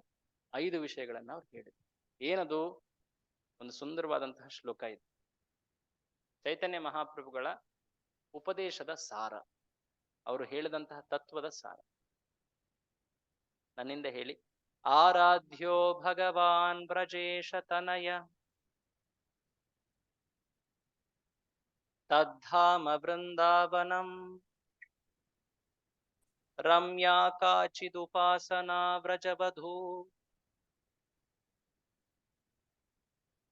[SPEAKER 1] 5 ವಿಷಯಗಳನ್ನ ಅವ್ರು ಹೇಳಿದ್ರು. ಏನದು? ಒಂದು ಸುಂದರವಾದಂತಹ ಶ್ಲೋಕ ಇದೆ. ಚೈತನ್ಯ ಮಹಾಪ್ರಭುಗಳ ಉಪದೇಶದ ಸಾರ, ಅವರು ಹೇಳಿದಂತಹ ತತ್ವದ ಸಾರ. ನನ್ನಿಂದ ಹೇಳಿ. ಆರಾಧ್ಯ ಭಗವಾನ್ ಬ್ರಜೇಶ ತನಯ ತದ್ಧಾಮ ವೃಂದಾವನಂ ರಮ್ಯಾ ಕಾಚಿದುಪಾಸನಾ ವ್ರಜವಧೂ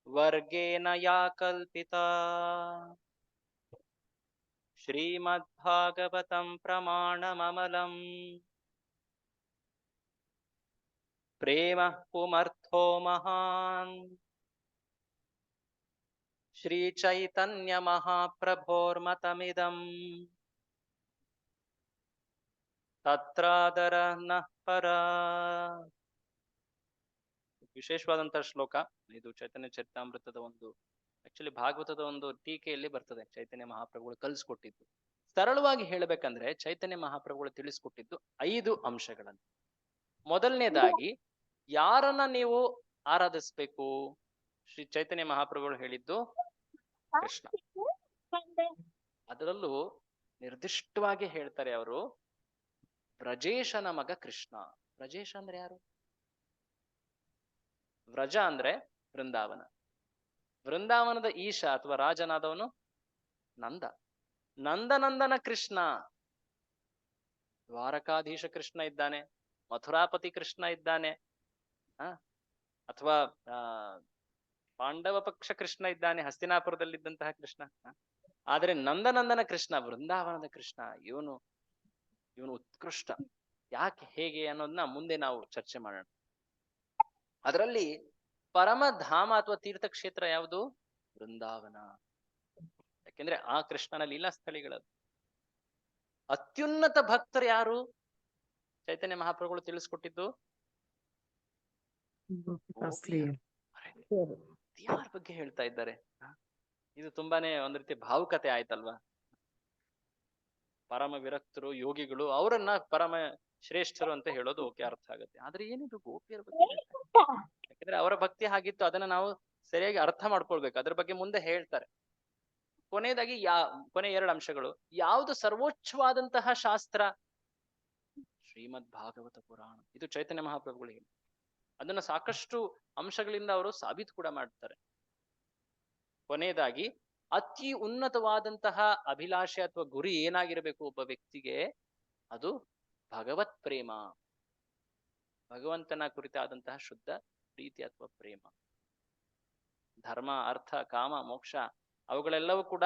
[SPEAKER 1] ವರ್ಗೇನ ಯಾ ಕಲ್ಪಿತಾ ಶ್ರೀಮದ್ಭಾಗವತಂ ಪ್ರಮಾಣಮಮಲಂ ಪ್ರೇಮ ಪುಮರ್ಥೋ ಮಹಾನ್ ಶ್ರೀ ಚೈತನ್ಯ ಮಹಾಪ್ರಭೋರ್ಮತಮಿದಂ ತತ್ರಾದರ ನಃ ಪರ. ವಿಶೇಷವಾದಂತಹ ಶ್ಲೋಕ ಇದು. ಚೈತನ್ಯ ಚರಿತಾಮೃತದ ಒಂದು, ಆಕ್ಚುಲಿ ಭಾಗವತದ ಒಂದು ಟೀಕೆಯಲ್ಲಿ ಬರ್ತದೆ. ಚೈತನ್ಯ ಮಹಾಪ್ರಭುಗಳು ಕಲಿಸ್ಕೊಟ್ಟಿದ್ದು, ಸರಳವಾಗಿ ಹೇಳಬೇಕಂದ್ರೆ ಚೈತನ್ಯ ಮಹಾಪ್ರಭುಗಳು ತಿಳಿಸ್ಕೊಟ್ಟಿದ್ದು 5 ಅಂಶಗಳನ್ನು. ಮೊದಲನೇದಾಗಿ, ಯಾರನ್ನ ನೀವು ಆರಾಧಿಸ್ಬೇಕು? ಶ್ರೀ ಚೈತನ್ಯ ಮಹಾಪ್ರಭುಗಳು ಹೇಳಿದ್ದು ಕೃಷ್ಣ. ಅದರಲ್ಲೂ ನಿರ್ದಿಷ್ಟವಾಗಿ ಹೇಳ್ತಾರೆ ಅವರು, ವ್ರಜೇಶನ ಮಗ ಕೃಷ್ಣ. ವ್ರಜೇಶ ಅಂದ್ರೆ ಯಾರು? ವ್ರಜ ಅಂದ್ರೆ ವೃಂದಾವನ. ವೃಂದಾವನದ ಈಶ ಅಥವಾ ರಾಜನಾದವನು ನಂದ. ನಂದನಂದನ ಕೃಷ್ಣ. ದ್ವಾರಕಾಧೀಶ ಕೃಷ್ಣ ಇದ್ದಾನೆ, ಮಥುರಾಪತಿ ಕೃಷ್ಣ ಇದ್ದಾನೆ, ಅಥವಾ ಪಾಂಡವ ಪಕ್ಷ ಕೃಷ್ಣ ಇದ್ದಾನೆ, ಹಸ್ತಿನಾಪುರದಲ್ಲಿದ್ದಂತಹ ಕೃಷ್ಣ. ಆದ್ರೆ ನಂದನಂದನ ಕೃಷ್ಣ, ವೃಂದಾವನದ ಕೃಷ್ಣ, ಇವನು ಉತ್ಕೃಷ್ಟ. ಯಾಕೆ, ಹೇಗೆ ಅನ್ನೋದನ್ನ ಮುಂದೆ ನಾವು ಚರ್ಚೆ ಮಾಡೋಣ. ಅದರಲ್ಲಿ ಪರಮಧಾಮ ಅಥವಾ ತೀರ್ಥಕ್ಷೇತ್ರ ಯಾವುದು? ವೃಂದಾವನ. ಯಾಕೆಂದ್ರೆ ಆ ಕೃಷ್ಣನ ಲೀಲಾ ಸ್ಥಳಿಗಳದು. ಅತ್ಯುನ್ನತ ಭಕ್ತರು ಯಾರು? ಚೈತನ್ಯ ಮಹಾಪ್ರಭುಗಳು ತಿಳಿಸ್ಕೊಟ್ಟಿದ್ದು ಯಾರ ಬಗ್ಗೆ ಹೇಳ್ತಾ ಇದ್ದಾರೆ? ಇದು ತುಂಬಾನೇ ಒಂದ್ ರೀತಿ ಭಾವುಕತೆ ಆಯ್ತಲ್ವಾ? ಪರಮ ವಿರಕ್ತರು, ಯೋಗಿಗಳು, ಅವರನ್ನ ಪರಮ ಶ್ರೇಷ್ಠರು ಅಂತ ಹೇಳೋದು ಓಕೆ, ಅರ್ಥ ಆಗುತ್ತೆ. ಆದ್ರೆ ಏನಿದು ಗೋಪಿಯರ ಬಗ್ಗೆ? ಯಾಕಂದ್ರೆ ಅವರ ಭಕ್ತಿ ಹಾಗಿತ್ತು, ಅದನ್ನ ನಾವು ಸರಿಯಾಗಿ ಅರ್ಥ ಮಾಡ್ಕೊಳ್ಬೇಕು. ಅದ್ರ ಬಗ್ಗೆ ಮುಂದೆ ಹೇಳ್ತಾರೆ. ಕೊನೆಯದಾಗಿ ಕೊನೆ 2 ಅಂಶಗಳು. ಯಾವುದು ಸರ್ವೋಚ್ಚವಾದಂತಹ ಶಾಸ್ತ್ರ? ಶ್ರೀಮದ್ ಭಾಗವತ ಪುರಾಣ. ಇದು ಚೈತನ್ಯ ಮಹಾಪ್ರಭುಗಳಿಗೆ. ಅದನ್ನ ಸಾಕಷ್ಟು ಅಂಶಗಳಿಂದ ಅವರು ಸಾಬೀತು ಕೂಡ ಮಾಡ್ತಾರೆ. ಕೊನೆಯದಾಗಿ ಅತಿ ಉನ್ನತವಾದಂತಹ ಅಭಿಲಾಷೆ ಅಥವಾ ಗುರಿ ಏನಾಗಿರಬೇಕು ಒಬ್ಬ ವ್ಯಕ್ತಿಗೆ? ಅದು ಭಗವತ್ ಪ್ರೇಮ, ಭಗವಂತನ ಕುರಿತಾದಂತಹ ಶುದ್ಧ ಪ್ರೀತಿ ಅಥವಾ ಪ್ರೇಮ. ಧರ್ಮ, ಅರ್ಥ, ಕಾಮ, ಮೋಕ್ಷ ಅವುಗಳೆಲ್ಲವೂ ಕೂಡ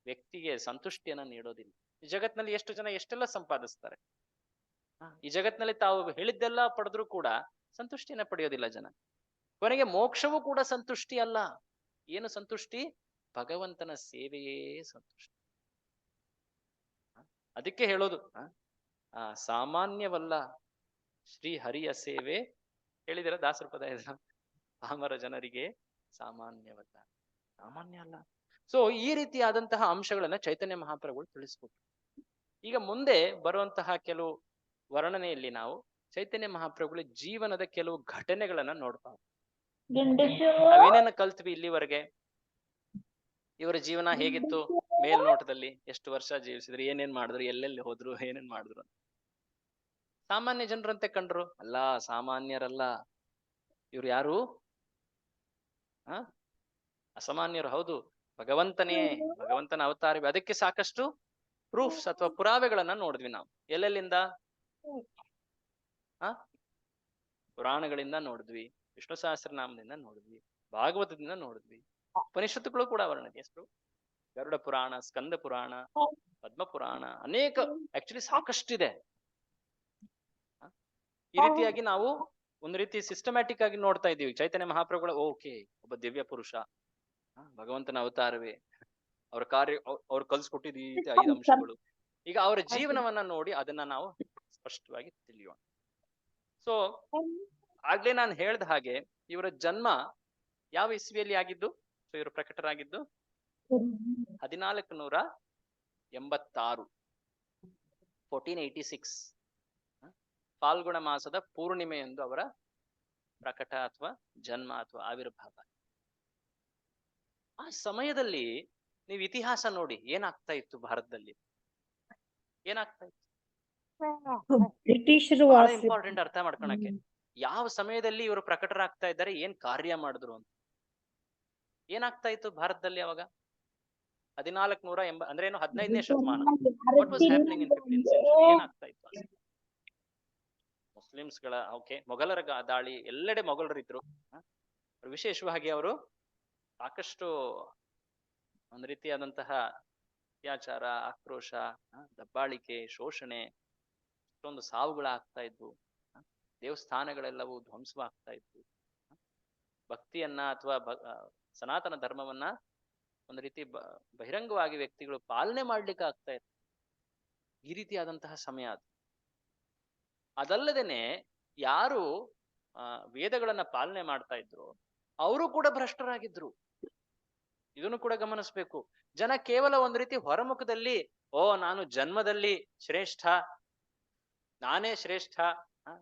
[SPEAKER 1] ವ್ಯಕ್ತಿಗೆ ಸಂತುಷ್ಟಿಯನ್ನ ನೀಡೋದಿಲ್ಲ. ಈ ಜಗತ್ನಲ್ಲಿ ಎಷ್ಟು ಜನ ಎಷ್ಟೆಲ್ಲ ಸಂಪಾದಿಸ್ತಾರೆ, ಈ ಜಗತ್ನಲ್ಲಿ ತಾವು ಹೇಳಿದ್ದೆಲ್ಲ ಪಡೆದ್ರೂ ಕೂಡ ಸಂತುಷ್ಟಿಯನ್ನ ಪಡೆಯೋದಿಲ್ಲ ಜನ. ಕೊನೆಗೆ ಮೋಕ್ಷವೂ ಕೂಡ ಸಂತುಷ್ಟಿ ಅಲ್ಲ. ಏನು ಸಂತುಷ್ಟಿ? ಭಗವಂತನ ಸೇವೆಯೇ ಸಂತುಷ್ಟಿ. ಅದಕ್ಕೆ ಹೇಳೋದು ಸಾಮಾನ್ಯವಲ್ಲ ಶ್ರೀ ಹರಿಯ ಸೇವೆ. ಹೇಳಿದಿರ ದಾಸರ ಪದ ಇದೆ, ಪಾಮರ ಜನರಿಗೆ ಸಾಮಾನ್ಯವಲ್ಲ, ಸಾಮಾನ್ಯ ಅಲ್ಲ. ಸೊ ಈ ರೀತಿಯಾದಂತಹ ಅಂಶಗಳನ್ನ ಚೈತನ್ಯ ಮಹಾಪ್ರಭುಗಳು ತಿಳಿಸ್ಕೊಟ್ರು. ಈಗ ಮುಂದೆ ಬರುವಂತಹ ಕೆಲವು ವರ್ಣನೆಯಲ್ಲಿ ನಾವು ಚೈತನ್ಯ ಮಹಾಪ್ರಭುಗಳ ಜೀವನದ ಕೆಲವು ಘಟನೆಗಳನ್ನ ನೋಡ್ತಾ ನಾವೇನೇನ ಕಲ್ತ್ವಿ ಇಲ್ಲಿವರೆಗೆ, ಇವರ ಜೀವನ ಹೇಗಿತ್ತು ಮೇಲ್ನೋಟದಲ್ಲಿ, ಎಷ್ಟು ವರ್ಷ ಜೀವಿಸಿದ್ರು, ಏನೇನ್ ಮಾಡಿದ್ರು, ಎಲ್ಲೆಲ್ಲಿ ಹೋದ್ರು, ಏನೇನ್ ಮಾಡಿದ್ರು ಅಂತ. ಸಾಮಾನ್ಯ ಜನರಂತೆ ಕಂಡ್ರು? ಅಲ್ಲ, ಸಾಮಾನ್ಯರಲ್ಲ ಇವ್ರು. ಯಾರು? ಅಸಾಮಾನ್ಯರು. ಹೌದು, ಭಗವಂತನೇ, ಭಗವಂತನ ಅವತಾರ. ಅದಕ್ಕೆ ಸಾಕಷ್ಟು ಪ್ರೂಫ್ಸ್ ಅಥವಾ ಪುರಾವೆಗಳನ್ನ ನೋಡಿದ್ವಿ ನಾವು. ಎಲ್ಲೆಲ್ಲಿಂದ? ಪುರಾಣಗಳಿಂದ ನೋಡಿದ್ವಿ, ವಿಷ್ಣು ಸಹಸ್ರನಾಮದಿಂದ ನೋಡಿದ್ವಿ, ಭಾಗವತದಿಂದ ನೋಡಿದ್ವಿ, ಉಪನಿಷತ್ತುಗಳು ಕೂಡ ವರ್ಣನೆ. ಎಷ್ಟು? ಗರುಡ ಪುರಾಣ, ಸ್ಕಂದ ಪುರಾಣ, ಪದ್ಮ ಪುರಾಣ, ಅನೇಕ, ಆಕ್ಚುಲಿ ಸಾಕಷ್ಟಿದೆ. ಈ ರೀತಿಯಾಗಿ ನಾವು ಒಂದು ರೀತಿ ಸಿಸ್ಟಮ್ಯಾಟಿಕ್ ಆಗಿ ನೋಡ್ತಾ ಇದ್ದೀವಿ ಚೈತನ್ಯ ಮಹಾಪ್ರಭುಗಳ. ಓಕೆ, ಒಬ್ಬ ದಿವ್ಯ ಪುರುಷ, ಭಗವಂತನ ಅವತಾರವೇ, ಅವ್ರ ಕಾರ್ಯ, ಅವ್ರು ಕಲ್ಸ್ಕೊಟ್ಟಿದ್ದು ಈ 5 ಅಂಶಗಳು. ಈಗ ಅವರ ಜೀವನವನ್ನ ನೋಡಿ ಅದನ್ನ ನಾವು ಸ್ಪಷ್ಟವಾಗಿ ತಿಳಿಯೋಣ. ಸೊ ಆಗ್ಲೇ ನಾನು ಹೇಳ್ದ ಹಾಗೆ ಇವರ ಜನ್ಮ ಯಾವ ಇಸ್ವಿಯಲ್ಲಿ ಆಗಿದ್ದು? ಸೊ ಇವರು ಪ್ರಕಟರಾಗಿದ್ದು 1486, 1486 ಫಾಲ್ಗುಣ ಮಾಸದ ಪೂರ್ಣಿಮೆಯಂದು ಅವರ ಪ್ರಕಟ ಅಥವಾ ಜನ್ಮ ಅಥವಾ ಆವಿರ್ಭಾವ. ಆ ಸಮಯದಲ್ಲಿ ನೀವು ಇತಿಹಾಸ ನೋಡಿ, ಏನಾಗ್ತಾ ಇತ್ತು ಭಾರತದಲ್ಲಿ, ಏನಾಗ್ತಾ ಇತ್ತು?
[SPEAKER 4] ಬ್ರಿಟಿಷರು
[SPEAKER 1] ಬಹಳ ಇಂಪಾರ್ಟೆಂಟ್ ಅರ್ಥ ಮಾಡ್ಕೊಳಕ್ಕೆ. ಯಾವ ಸಮಯದಲ್ಲಿ ಇವರು ಪ್ರಕಟರಾಗ್ತಾ ಇದ್ದಾರೆ, ಏನ್ ಕಾರ್ಯ ಮಾಡಿದ್ರು ಅಂತ. ಏನಾಗ್ತಾ ಇತ್ತು ಭಾರತದಲ್ಲಿ ಅವಾಗ? 1480 ಅಂದ್ರೆ ಏನು, 15ನೇ ಶತಮಾನ. What was happening in 15th century? ಏನಾಗ್ತಾ ಇತ್ತು? ಮುಸ್ಲಿಮ್ಸ್ಗಳ ಮೊಘಲರ ದಾಳಿ, ಎಲ್ಲೆಡೆ ಮೊಘಲರಿದ್ರು. ವಿಶೇಷವಾಗಿ ಅವರು ಸಾಕಷ್ಟು ಒಂದು ರೀತಿಯಾದಂತಹ ಅತ್ಯಾಚಾರ, ಆಕ್ರೋಶ, ದಬ್ಬಾಳಿಕೆ, ಶೋಷಣೆ, ಇಷ್ಟೊಂದು ಸಾವುಗಳಾಗ್ತಾ ಇದ್ವು. ದೇವಸ್ಥಾನಗಳೆಲ್ಲವೂ ಧ್ವಂಸವಾಗ್ತಾ ಇದ್ವು. ಭಕ್ತಿಯನ್ನ ಅಥವಾ ಸನಾತನ ಧರ್ಮವನ್ನ ಒಂದು ರೀತಿ ಬಹಿರಂಗವಾಗಿ ವ್ಯಕ್ತಿಗಳು ಪಾಲನೆ ಮಾಡ್ಲಿಕ್ಕೆ ಆಗ್ತಾ ಇತ್ತು. ಈ ರೀತಿಯಾದಂತಹ ಸಮಯ ಅದು. ಅದಲ್ಲದೇನೆ ಯಾರು ವೇದಗಳನ್ನ ಪಾಲನೆ ಮಾಡ್ತಾ ಇದ್ರು ಅವರು ಕೂಡ ಭ್ರಷ್ಟರಾಗಿದ್ರು. ಇದನ್ನು ಕೂಡ ಗಮನಿಸ್ಬೇಕು. ಜನ ಕೇವಲ ಒಂದು ರೀತಿ ಹೊರಮುಖದಲ್ಲಿ, ನಾನು ಜನ್ಮದಲ್ಲಿ ಶ್ರೇಷ್ಠ, ನಾನೇ ಶ್ರೇಷ್ಠ,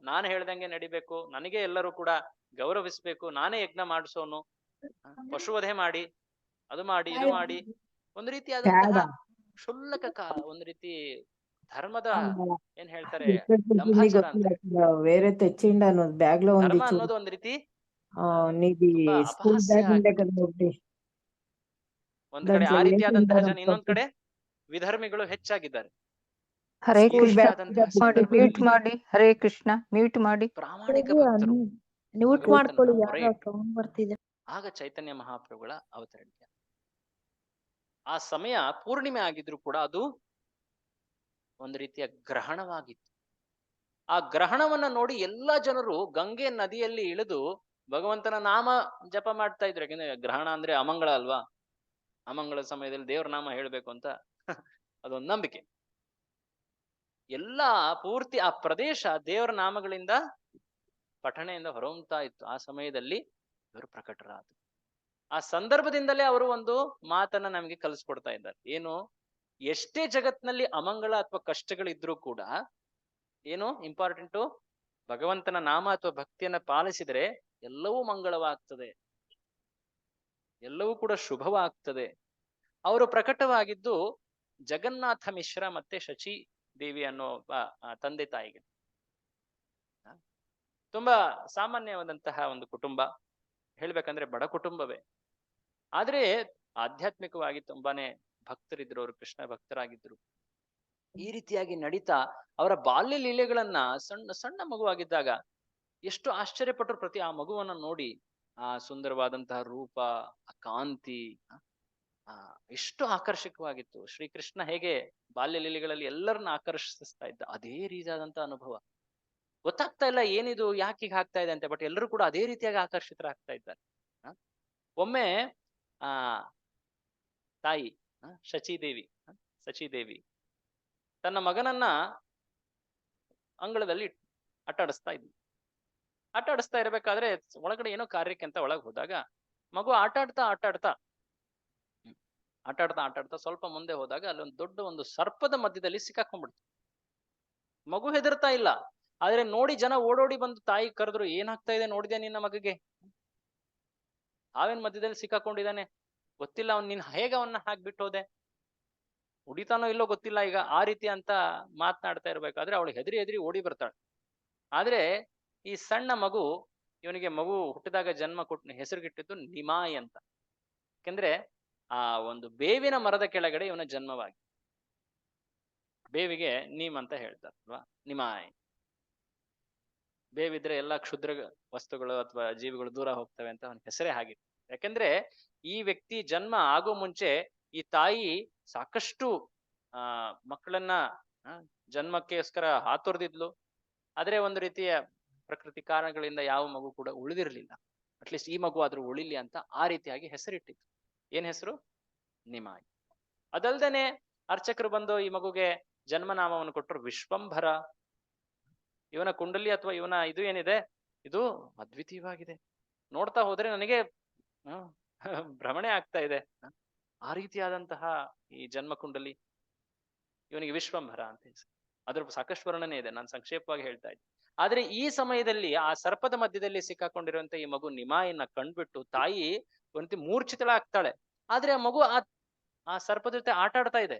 [SPEAKER 1] ನಾನು ಹೇಳ್ದಂಗೆ ನಡಿಬೇಕು, ನನಗೆ ಎಲ್ಲರೂ ಕೂಡ ಗೌರವಿಸ್ಬೇಕು, ನಾನೇ ಯಜ್ಞ ಮಾಡಿಸೋನು, ಪಶುವಧೆ ಮಾಡಿ, ಅದು ಮಾಡಿ, ಇದು ಮಾಡಿ, ಒಂದು ರೀತಿಯಾದಂತಹ ಕ್ಷುಲ್ಲಕ ಒಂದು ರೀತಿ ಧರ್ಮದ ಏನ್ ಹೇಳ್ತಾರೆ, ದಂಭಾಚಾರ ಅಂತ.
[SPEAKER 4] వేరే తెచ్చిండి ಅನ್ನೋದು బ్యాగ్ లో ఉంది.
[SPEAKER 1] ಧರ್ಮ ಅನ್ನೋದು ಒಂದು ರೀತಿ
[SPEAKER 4] నీది స్కూల్ బ్యాగ్ ఉండే కదా ఒకటి.
[SPEAKER 1] ಒಂದ್ ಕಡೆ ಆ ರೀತಿಯಾದಂತಹ ಜನ, ಇನ್ನೊಂದ್ ಕಡೆ ವಿಧರ್ಮಿಗಳು ಹೆಚ್ಚಾಗಿದ್ದಾರೆ.
[SPEAKER 6] ಹರೇ ಕೃಷ್ಣ ಮ್ಯೂಟ್ ಮಾಡಿ. ಹರೇ ಕೃಷ್ಣ ಮ್ಯೂಟ್ ಮಾಡಿ.
[SPEAKER 1] ಪ್ರಾಮಾಣಿಕ ಭಕ್ತರು
[SPEAKER 6] ಮ್ಯೂಟ್ ಮಾಡ್ಕೊಳ್ಳಿ, ಯಾರೋ ಸೌಂಡ್ ಬರ್ತಿದೆ.
[SPEAKER 1] ಆಗ ಚೈತನ್ಯ ಮಹಾಪ್ರಭುಗಳ ಅವತರಣಿಕೆ. ಆ ಸಮಯ ಪೂರ್ಣಿಮೆ ಆಗಿದ್ರು ಕೂಡ ಅದು ಒಂದು ರೀತಿಯ ಗ್ರಹಣವಾಗಿತ್ತು. ಆ ಗ್ರಹಣವನ್ನ ನೋಡಿ ಎಲ್ಲಾ ಜನರು ಗಂಗೆ ನದಿಯಲ್ಲಿ ಇಳಿದು ಭಗವಂತನ ನಾಮ ಜಪ ಮಾಡ್ತಾ ಇದ್ರು. ಯಾಕಂದ್ರೆ ಗ್ರಹಣ ಅಂದ್ರೆ ಅಮಂಗಳ ಅಲ್ವಾ, ಅಮಂಗಳ ಸಮಯದಲ್ಲಿ ದೇವ್ರ ನಾಮ ಹೇಳ್ಬೇಕು ಅಂತ ಅದೊಂದು ನಂಬಿಕೆ. ಎಲ್ಲಾ ಪೂರ್ತಿ ಆ ಪ್ರದೇಶ ದೇವರ ನಾಮಗಳಿಂದ ಪಠಣೆಯಿಂದ ಹೊರಹೊಮ್ತಾ ಇತ್ತು. ಆ ಸಮಯದಲ್ಲಿ ಇವರು ಪ್ರಕಟರಾದರು. ಆ ಸಂದರ್ಭದಿಂದಲೇ ಅವರು ಒಂದು ಮಾತನ್ನ ನಮಗೆ ಕಲಿಸ್ಕೊಡ್ತಾ ಇದ್ದಾರೆ. ಏನು? ಎಷ್ಟೇ ಜಗತ್ನಲ್ಲಿ ಅಮಂಗಳ ಅಥವಾ ಕಷ್ಟಗಳಿದ್ರೂ ಕೂಡ ಏನು ಇಂಪಾರ್ಟೆಂಟು? ಭಗವಂತನ ನಾಮ ಅಥವಾ ಭಕ್ತಿಯನ್ನ ಪಾಲಿಸಿದರೆ ಎಲ್ಲವೂ ಮಂಗಳವಾಗ್ತದೆ, ಎಲ್ಲವೂ ಕೂಡ ಶುಭವಾಗ್ತದೆ. ಅವರು ಪ್ರಕಟವಾಗಿದ್ದು ಜಗನ್ನಾಥ ಮಿಶ್ರ ಮತ್ತೆ ಶಚಿ ದೇವಿ ಅನ್ನೋ ತಂದೆ ತಾಯಿಗೆ. ತುಂಬಾ ಸಾಮಾನ್ಯವಾದಂತಹ ಒಂದು ಕುಟುಂಬ, ಹೇಳ್ಬೇಕಂದ್ರೆ ಬಡ ಕುಟುಂಬವೇ. ಆದ್ರೆ ಆಧ್ಯಾತ್ಮಿಕವಾಗಿ ತುಂಬಾನೇ ಭಕ್ತರಿದ್ರು, ಅವರು ಕೃಷ್ಣ ಭಕ್ತರಾಗಿದ್ರು. ಈ ರೀತಿಯಾಗಿ ನಡೀತಾ ಅವರ ಬಾಲ್ಯ ಲೀಲೆಗಳನ್ನ ಸಣ್ಣ ಸಣ್ಣ ಮಗುವಾಗಿದ್ದಾಗ ಎಷ್ಟು ಆಶ್ಚರ್ಯಪಟ್ಟರು. ಪ್ರತಿ ಆ ಮಗುವನ್ನ ನೋಡಿ ಆ ಸುಂದರವಾದಂತಹ ರೂಪ, ಆ ಕಾಂತಿ ಎಷ್ಟು ಆಕರ್ಷಕವಾಗಿತ್ತು. ಶ್ರೀಕೃಷ್ಣ ಹೇಗೆ ಬಾಲ್ಯ ಲೀಲೆಗಳಲ್ಲಿ ಎಲ್ಲರನ್ನ ಆಕರ್ಷಿಸ್ತಾ ಇದ್ದ, ಅದೇ ರೀತಿಯಾದಂತಹ ಅನುಭವ. ಗೊತ್ತಾಗ್ತಾ ಇಲ್ಲ ಏನಿದು, ಯಾಕೆ ಹೀಗೆ ಆಗ್ತಾ ಇದೆ ಅಂತ, ಬಟ್ ಎಲ್ಲರೂ ಕೂಡ ಅದೇ ರೀತಿಯಾಗಿ ಆಕರ್ಷಿತರಾಗ್ತಾ ಇದ್ದಾರೆ. ಒಮ್ಮೆ ಆ ತಾಯಿ ಶಚಿದೇವಿ ತನ್ನ ಮಗನನ್ನ ಅಂಗಳದಲ್ಲಿ ಆಟಾಡಿಸ್ತಾ ಇರ್ಬೇಕಾದ್ರೆ ಒಳಗಡೆ ಏನೋ ಕಾರ್ಯಕ್ಕೆ ಅಂತ ಒಳಗೆ ಹೋದಾಗ ಮಗು ಆಟಾಡ್ತಾ ಸ್ವಲ್ಪ ಮುಂದೆ ಹೋದಾಗ ಅಲ್ಲೊಂದು ದೊಡ್ಡ ಒಂದು ಸರ್ಪದ ಮಧ್ಯದಲ್ಲಿ ಸಿಕ್ಕಾಕೊಂಡ್ಬಿಡ್ತು. ಮಗು ಹೆದರ್ತಾ ಇಲ್ಲ, ಆದ್ರೆ ನೋಡಿ ಜನ ಓಡೋಡಿ ಬಂದು ತಾಯಿ ಕರೆದ್ರು, ಏನಾಗ್ತಾ ಇದೆ ನೋಡಿದೆ ನಿನ್ನ ಮಗಗೆ, ಹಾವಿನ ಮಧ್ಯದಲ್ಲಿ ಸಿಕ್ಕಾಕೊಂಡಿದ್ದಾನೆ, ಗೊತ್ತಿಲ್ಲ ಅವ್ನು, ನೀನ್ ಹೇಗೆ ಅವನ್ನ ಹಾಕ್ಬಿಟ್ಟು ಹೋದೆ, ಉಡಿತಾನೋ ಇಲ್ಲೋ ಗೊತ್ತಿಲ್ಲ ಈಗ, ಆ ರೀತಿ ಅಂತ ಮಾತನಾಡ್ತಾ ಇರ್ಬೇಕಾದ್ರೆ ಅವಳು ಹೆದರಿ ಓಡಿ ಬರ್ತಾಳೆ. ಆದ್ರೆ ಈ ಸಣ್ಣ ಮಗು, ಇವನಿಗೆ ಮಗು ಹುಟ್ಟಿದಾಗ ಜನ್ಮ ಕೊಟ್ಟು ಹೆಸರುಗಿಟ್ಟಿದ್ದು ನಿಮಾಯ್ ಅಂತ. ಯಾಕೆಂದ್ರೆ ಆ ಒಂದು ಬೇವಿನ ಮರದ ಕೆಳಗಡೆ ಇವನ ಜನ್ಮವಾಗಿ, ಬೇವಿಗೆ ನೀಮ್ ಅಂತ ಹೇಳ್ತಾರಲ್ವಾ, ನಿಮಾಯ್. ಬೇವಿದ್ರೆ ಎಲ್ಲಾ ಕ್ಷುದ್ರ ವಸ್ತುಗಳು ಅಥವಾ ಜೀವಿಗಳು ದೂರ ಹೋಗ್ತವೆ ಅಂತ ಅವನ ಹೆಸರೇ ಹಾಗೆ. ಯಾಕೆಂದ್ರೆ ಈ ವ್ಯಕ್ತಿ ಜನ್ಮ ಆಗೋ ಮುಂಚೆ ಈ ತಾಯಿ ಸಾಕಷ್ಟು ಮಕ್ಕಳನ್ನ ಜನ್ಮಕ್ಕೋಸ್ಕರ ಹಾತೊರೆದಿದ್ಲು. ಆದ್ರೆ ಒಂದು ರೀತಿಯ ಪ್ರಕೃತಿ ಕಾರಣಗಳಿಂದ ಯಾವ ಮಗು ಕೂಡ ಉಳಿದಿರ್ಲಿಲ್ಲ. ಅಟ್ಲೀಸ್ಟ್ ಈ ಮಗು ಆದ್ರೂ ಉಳಿಲಿ ಅಂತ ಆ ರೀತಿಯಾಗಿ ಹೆಸರಿಟ್ಟಿತ್ತು. ಏನ್ ಹೆಸರು? ನಿಮಾಯ್. ಅದಲ್ದೇನೆ ಅರ್ಚಕರು ಬಂದು ಈ ಮಗುಗೆ ಜನ್ಮನಾಮವನ್ನು ಕೊಟ್ಟರು ವಿಶ್ವಂಭರ. ಇವನ ಕುಂಡಲಿ ಅಥವಾ ಇವನ ಇದು ಏನಿದೆ, ಇದು ಅದ್ವಿತೀಯವಾಗಿದೆ. ನೋಡ್ತಾ ಹೋದ್ರೆ ನನಗೆ ಭ್ರಮಣೆ ಆಗ್ತಾ ಇದೆ. ಆ ರೀತಿಯಾದಂತಹ ಈ ಜನ್ಮ ಕುಂಡಲಿ, ಇವನಿಗೆ ವಿಶ್ವಂಭರ ಅಂತ ಹೆಸರು. ಅದ್ರ ಸಾಕಷ್ಟು ವರ್ಣನೆ ಇದೆ, ನಾನು ಸಂಕ್ಷೇಪವಾಗಿ ಹೇಳ್ತಾ ಇದ್ದೆ. ಆದ್ರೆ ಈ ಸಮಯದಲ್ಲಿ ಆ ಸರ್ಪದ ಮಧ್ಯದಲ್ಲಿ ಸಿಕ್ಕಾಕೊಂಡಿರುವಂತ ಈ ಮಗು ನಿಮಾಯನ್ನ ಕಂಡ್ಬಿಟ್ಟು ತಾಯಿ ಒಂದು ಮೂರ್ಛಿತಳಾಗ್ತಾಳೆ. ಆದ್ರೆ ಆ ಮಗು ಆ ಸರ್ಪದ ಜೊತೆ ಆಟ ಆಡ್ತಾ ಇದೆ.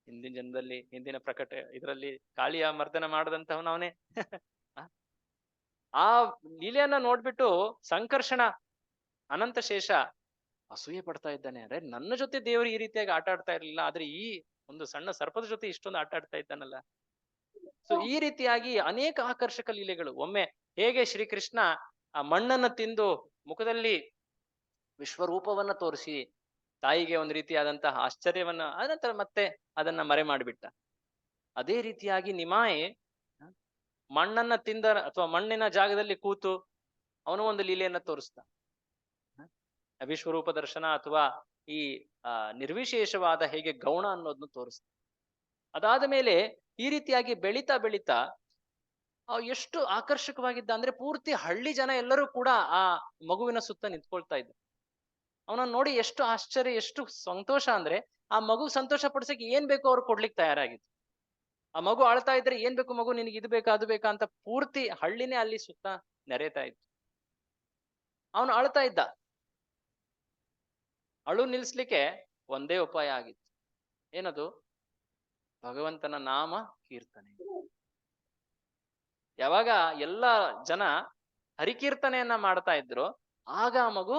[SPEAKER 1] ಹಿಂದಿನ ಜನ್ಮದಲ್ಲಿ, ಹಿಂದಿನ ಪ್ರಕಟ ಇದರಲ್ಲಿ ಕಾಳಿಯ ಮರ್ದನ ಮಾಡದಂತವನು ಅವನೇ. ಆ ಲೀಲೆಯನ್ನ ನೋಡ್ಬಿಟ್ಟು ಸಂಕರ್ಷಣ ಅನಂತ ಶೇಷ ಅಸೂಯೆ ಪಡ್ತಾ ಇದ್ದಾನೆ. ಅರೆ, ನನ್ನ ಜೊತೆ ದೇವರು ಈ ರೀತಿಯಾಗಿ ಆಟ ಆಡ್ತಾ ಇರ್ಲಿಲ್ಲ, ಆದ್ರೆ ಈ ಒಂದು ಸಣ್ಣ ಸರ್ಪದ ಜೊತೆ ಇಷ್ಟೊಂದು ಆಟ ಆಡ್ತಾ ಇದ್ದಾನಲ್ಲ. ಸೊ ಈ ರೀತಿಯಾಗಿ ಅನೇಕ ಆಕರ್ಷಕ ಲೀಲೆಗಳು. ಒಮ್ಮೆ ಹೇಗೆ ಶ್ರೀಕೃಷ್ಣ ಆ ಮಣ್ಣನ್ನು ತಿಂದು ಮುಖದಲ್ಲಿ ವಿಶ್ವರೂಪವನ್ನ ತೋರಿಸಿ ತಾಯಿಗೆ ಒಂದು ರೀತಿಯಾದಂತಹ ಆಶ್ಚರ್ಯವನ್ನ, ಅನಂತರ ಮತ್ತೆ ಅದನ್ನ ಮರೆ ಮಾಡಿಬಿಟ್ಟ. ಅದೇ ರೀತಿಯಾಗಿ ನಿಮಾಯ್ ಮಣ್ಣನ್ನ ತಿಂದ ಅಥವಾ ಮಣ್ಣಿನ ಜಾಗದಲ್ಲಿ ಕೂತು ಅವನು ಒಂದು ಲೀಲೆಯನ್ನ ತೋರಿಸ್ತ. ವಿಶ್ವರೂಪ ದರ್ಶನ ಅಥವಾ ಈ ನಿರ್ವಿಶೇಷವಾದ ಹೇಗೆ ಗೌಣ ಅನ್ನೋದನ್ನು ತೋರಿಸ್ತ. ಅದಾದ ಮೇಲೆ ಈ ರೀತಿಯಾಗಿ ಬೆಳೀತಾ ಎಷ್ಟು ಆಕರ್ಷಕವಾಗಿದ್ದ ಅಂದ್ರೆ ಪೂರ್ತಿ ಹಳ್ಳಿ ಜನ ಎಲ್ಲರೂ ಕೂಡ ಆ ಮಗುವಿನ ಸುತ್ತ ನಿಂತ್ಕೊಳ್ತಾ ಇದ್ರು. ಅವನನ್ನ ನೋಡಿ ಎಷ್ಟು ಆಶ್ಚರ್ಯ, ಎಷ್ಟು ಸಂತೋಷ ಅಂದ್ರೆ ಆ ಮಗು ಸಂತೋಷ ಪಡಿಸಕ್ಕೆ ಏನ್ ಬೇಕೋ ಅವ್ರು ಕೊಡ್ಲಿಕ್ಕೆ ತಯಾರಾಗಿತ್ತು. ಆ ಮಗು ಆಳ್ತಾ ಇದ್ರೆ ಏನ್ ಬೇಕು ಮಗು, ನಿನಗೆ ಇದು ಬೇಕಾ ಅದು ಬೇಕಾ ಅಂತ ಪೂರ್ತಿ ಹಳ್ಳಿನೇ ಅಲ್ಲಿ ಸುತ್ತ ನೆರೆತಾ ಇತ್ತು. ಅವನು ಅಳ್ತಾ ಇದ್ದ. ಅಳು ನಿಲ್ಸ್ಲಿಕ್ಕೆ ಒಂದೇ ಉಪಾಯ ಆಗಿತ್ತು. ಏನದು? ಭಗವಂತನ ನಾಮ ಕೀರ್ತನೆ. ಯಾವಾಗ ಎಲ್ಲ ಜನ ಹರಿಕೀರ್ತನೆಯನ್ನ ಮಾಡ್ತಾ ಇದ್ರು, ಆಗ ಆ ಮಗು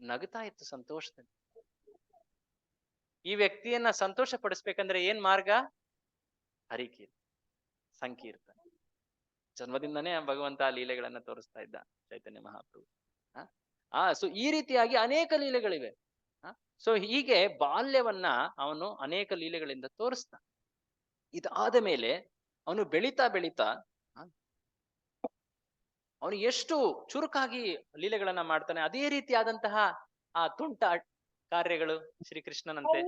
[SPEAKER 1] ನಗ್ತಾ ಇತ್ತು ಸಂತೋಷದಲ್ಲಿ. ಈ ವ್ಯಕ್ತಿಯನ್ನ ಸಂತೋಷ ಪಡಿಸ್ಬೇಕಂದ್ರೆ ಏನ್ ಮಾರ್ಗ? ಹರಿಕೀರ್ತನೆ, ಸಂಕೀರ್ತನೆ. ಜನ್ಮದಿಂದನೇ ಭಗವಂತ ಲೀಲೆಗಳನ್ನ ತೋರಿಸ್ತಾ ಇದ್ದ ಚೈತನ್ಯ ಮಹಾಪ್ರಭು. ಸೊ ಈ ರೀತಿಯಾಗಿ ಅನೇಕ ಲೀಲೆಗಳಿವೆ. ಸೊ ಹೀಗೆ ಬಾಲ್ಯವನ್ನ ಅವನು ಅನೇಕ ಲೀಲೆಗಳಿಂದ ತೋರಿಸ್ತ. ಇದಾದ ಮೇಲೆ ಅವನು ಬೆಳೀತಾ ಅವನು ಎಷ್ಟು ಚುರುಕಾಗಿ ಲೀಲೆಗಳನ್ನ ಮಾಡ್ತಾನೆ. ಅದೇ ರೀತಿಯಾದಂತಹ ಆ ತುಂಟ ಕಾರ್ಯಗಳು ಶ್ರೀಕೃಷ್ಣನಂತೆ.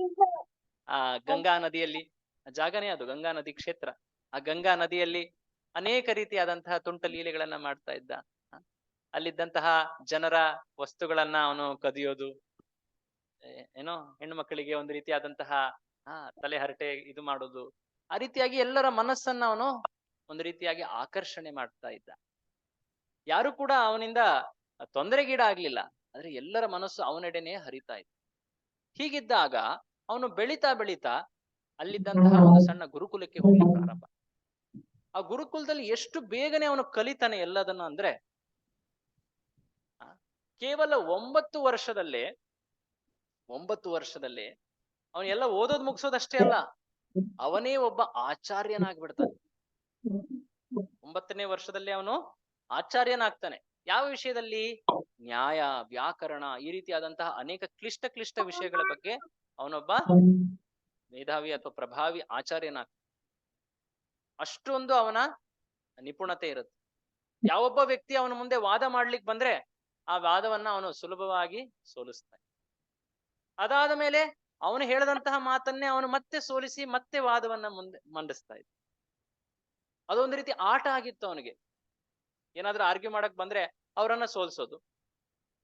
[SPEAKER 1] ಆ ಗಂಗಾ ನದಿಯಲ್ಲಿ, ಜಾಗನೇ ಅದು ಗಂಗಾ ನದಿ ಕ್ಷೇತ್ರ. ಆ ಗಂಗಾ ನದಿಯಲ್ಲಿ ಅನೇಕ ರೀತಿಯಾದಂತಹ ತುಂಟ ಲೀಲೆಗಳನ್ನ ಮಾಡ್ತಾ ಇದ್ದ. ಅಲ್ಲಿದ್ದಂತಹ ಜನರ ವಸ್ತುಗಳನ್ನ ಅವನು ಕದಿಯೋದು, ಏನೋ ಹೆಣ್ಣು ಮಕ್ಕಳಿಗೆ ಒಂದು ರೀತಿಯಾದಂತಹ ತಲೆ ಹರಟೆ ಇದು ಮಾಡೋದು. ಆ ರೀತಿಯಾಗಿ ಎಲ್ಲರ ಮನಸ್ಸನ್ನ ಅವನು ಒಂದು ರೀತಿಯಾಗಿ ಆಕರ್ಷಣೆ ಮಾಡ್ತಾ ಇದ್ದ. ಯಾರು ಕೂಡ ಅವನಿಂದ ತೊಂದರೆಗೀಡಾಗ್ಲಿಲ್ಲ, ಆದ್ರೆ ಎಲ್ಲರ ಮನಸ್ಸು ಅವನೆಡೆನೇ ಹರಿತಾ ಇತ್ತು. ಹೀಗಿದ್ದಾಗ ಅವನು ಬೆಳೀತಾ ಅಲ್ಲಿದ್ದಂತಹ ಒಂದು ಸಣ್ಣ ಗುರುಕುಲಕ್ಕೆ ಹೋಗಿ ಪ್ರಾರಂಭ. ಆ ಗುರುಕುಲದಲ್ಲಿ ಎಷ್ಟು ಬೇಗನೆ ಅವನು ಕಲಿತಾನೆ ಎಲ್ಲದನ್ನು ಅಂದ್ರೆ, ಕೇವಲ 9 ವರ್ಷದಲ್ಲೇ ಅವನು ಎಲ್ಲ ಓದೋದ್ ಮುಗಿಸೋದಷ್ಟೇ ಅಲ್ಲ, ಅವನೇ ಒಬ್ಬ ಆಚಾರ್ಯನಾಗ್ಬಿಡ್ತಾನೆ. 9ನೇ ವರ್ಷದಲ್ಲಿ ಅವನು ಆಚಾರ್ಯನಾಗ್ತಾನೆ. ಯಾವ ವಿಷಯದಲ್ಲಿ? ನ್ಯಾಯ, ವ್ಯಾಕರಣ, ಈ ರೀತಿಯಾದಂತಹ ಅನೇಕ ಕ್ಲಿಷ್ಟ ವಿಷಯಗಳ ಬಗ್ಗೆ ಅವನೊಬ್ಬ ಮೇಧಾವಿ ಅಥವಾ ಪ್ರಭಾವಿ ಆಚಾರ್ಯನಾಗ್ತಾನೆ. ಅಷ್ಟೊಂದು ಅವನ ನಿಪುಣತೆ ಇರುತ್ತೆ. ಯಾವೊಬ್ಬ ವ್ಯಕ್ತಿ ಅವನ ಮುಂದೆ ವಾದ ಮಾಡ್ಲಿಕ್ಕೆ ಬಂದ್ರೆ ಆ ವಾದವನ್ನ ಅವನು ಸುಲಭವಾಗಿ ಸೋಲಿಸ್ತಾನೆ. ಅದಾದ ಮೇಲೆ ಅವನು ಹೇಳಿದಂತಹ ಮಾತನ್ನೇ ಅವನು ಮತ್ತೆ ಸೋಲಿಸಿ ಮತ್ತೆ ವಾದವನ್ನ ಮುಂದೆ ಮಂಡಿಸ್ತಾ ಇದ್ದ. ಅದೊಂದು ರೀತಿ ಆಟ ಆಗಿತ್ತು ಅವನಿಗೆ. ಏನಾದ್ರೂ ಆರ್ಗ್ಯೂ ಮಾಡಕ್ ಬಂದ್ರೆ ಅವರನ್ನ ಸೋಲ್ಸೋದು,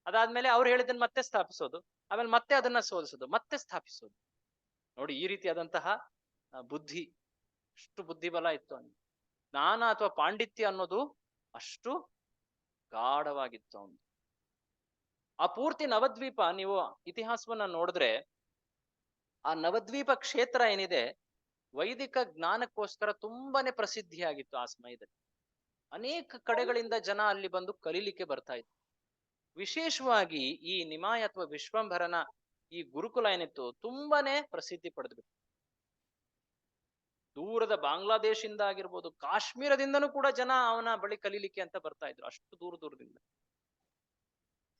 [SPEAKER 1] ಅದಾದ್ಮೇಲೆ ಅವ್ರು ಹೇಳಿದ್ದನ್ನ ಮತ್ತೆ ಸ್ಥಾಪಿಸೋದು, ಆಮೇಲೆ ಮತ್ತೆ ಅದನ್ನ ಸೋಲಿಸೋದು, ಮತ್ತೆ ಸ್ಥಾಪಿಸೋದು. ನೋಡಿ, ಈ ರೀತಿಯಾದಂತಹ ಬುದ್ಧಿ, ಅಷ್ಟು ಬುದ್ಧಿಬಲ ಇತ್ತು ಅವನಿಗೆ. ಜ್ಞಾನ ಅಥವಾ ಪಾಂಡಿತ್ಯ ಅನ್ನೋದು ಅಷ್ಟು ಗಾಢವಾಗಿತ್ತು ಅವನು. ಆ ಪೂರ್ತಿ ನವದ್ವೀಪ, ನೀವು ಇತಿಹಾಸವನ್ನ ನೋಡಿದ್ರೆ ಆ ನವದ್ವೀಪ ಕ್ಷೇತ್ರ ಏನಿದೆ, ವೈದಿಕ ಜ್ಞಾನಕ್ಕೋಸ್ಕರ ತುಂಬಾನೇ ಪ್ರಸಿದ್ಧಿಯಾಗಿತ್ತು ಆ ಸಮಯದಲ್ಲಿ. ಅನೇಕ ಕಡೆಗಳಿಂದ ಜನ ಅಲ್ಲಿ ಬಂದು ಕಲೀಲಿಕ್ಕೆ ಬರ್ತಾ ಇದ್ರು. ವಿಶೇಷವಾಗಿ ಈ ನಿಮಾಯ ಅಥವಾ ವಿಶ್ವಂಭರನ ಈ ಗುರುಕುಲ ಏನಿತ್ತು, ತುಂಬಾನೇ ಪ್ರಸಿದ್ಧಿ ಪಡೆದ್ಬಿಟ್ಟು. ದೂರದ ಬಾಂಗ್ಲಾದೇಶಿಂದ ಆಗಿರ್ಬೋದು, ಕಾಶ್ಮೀರದಿಂದನೂ ಕೂಡ ಜನ ಅವನ ಬಳಿ ಕಲೀಲಿಕ್ಕೆ ಅಂತ ಬರ್ತಾ ಇದ್ರು. ಅಷ್ಟು ದೂರದಿಂದ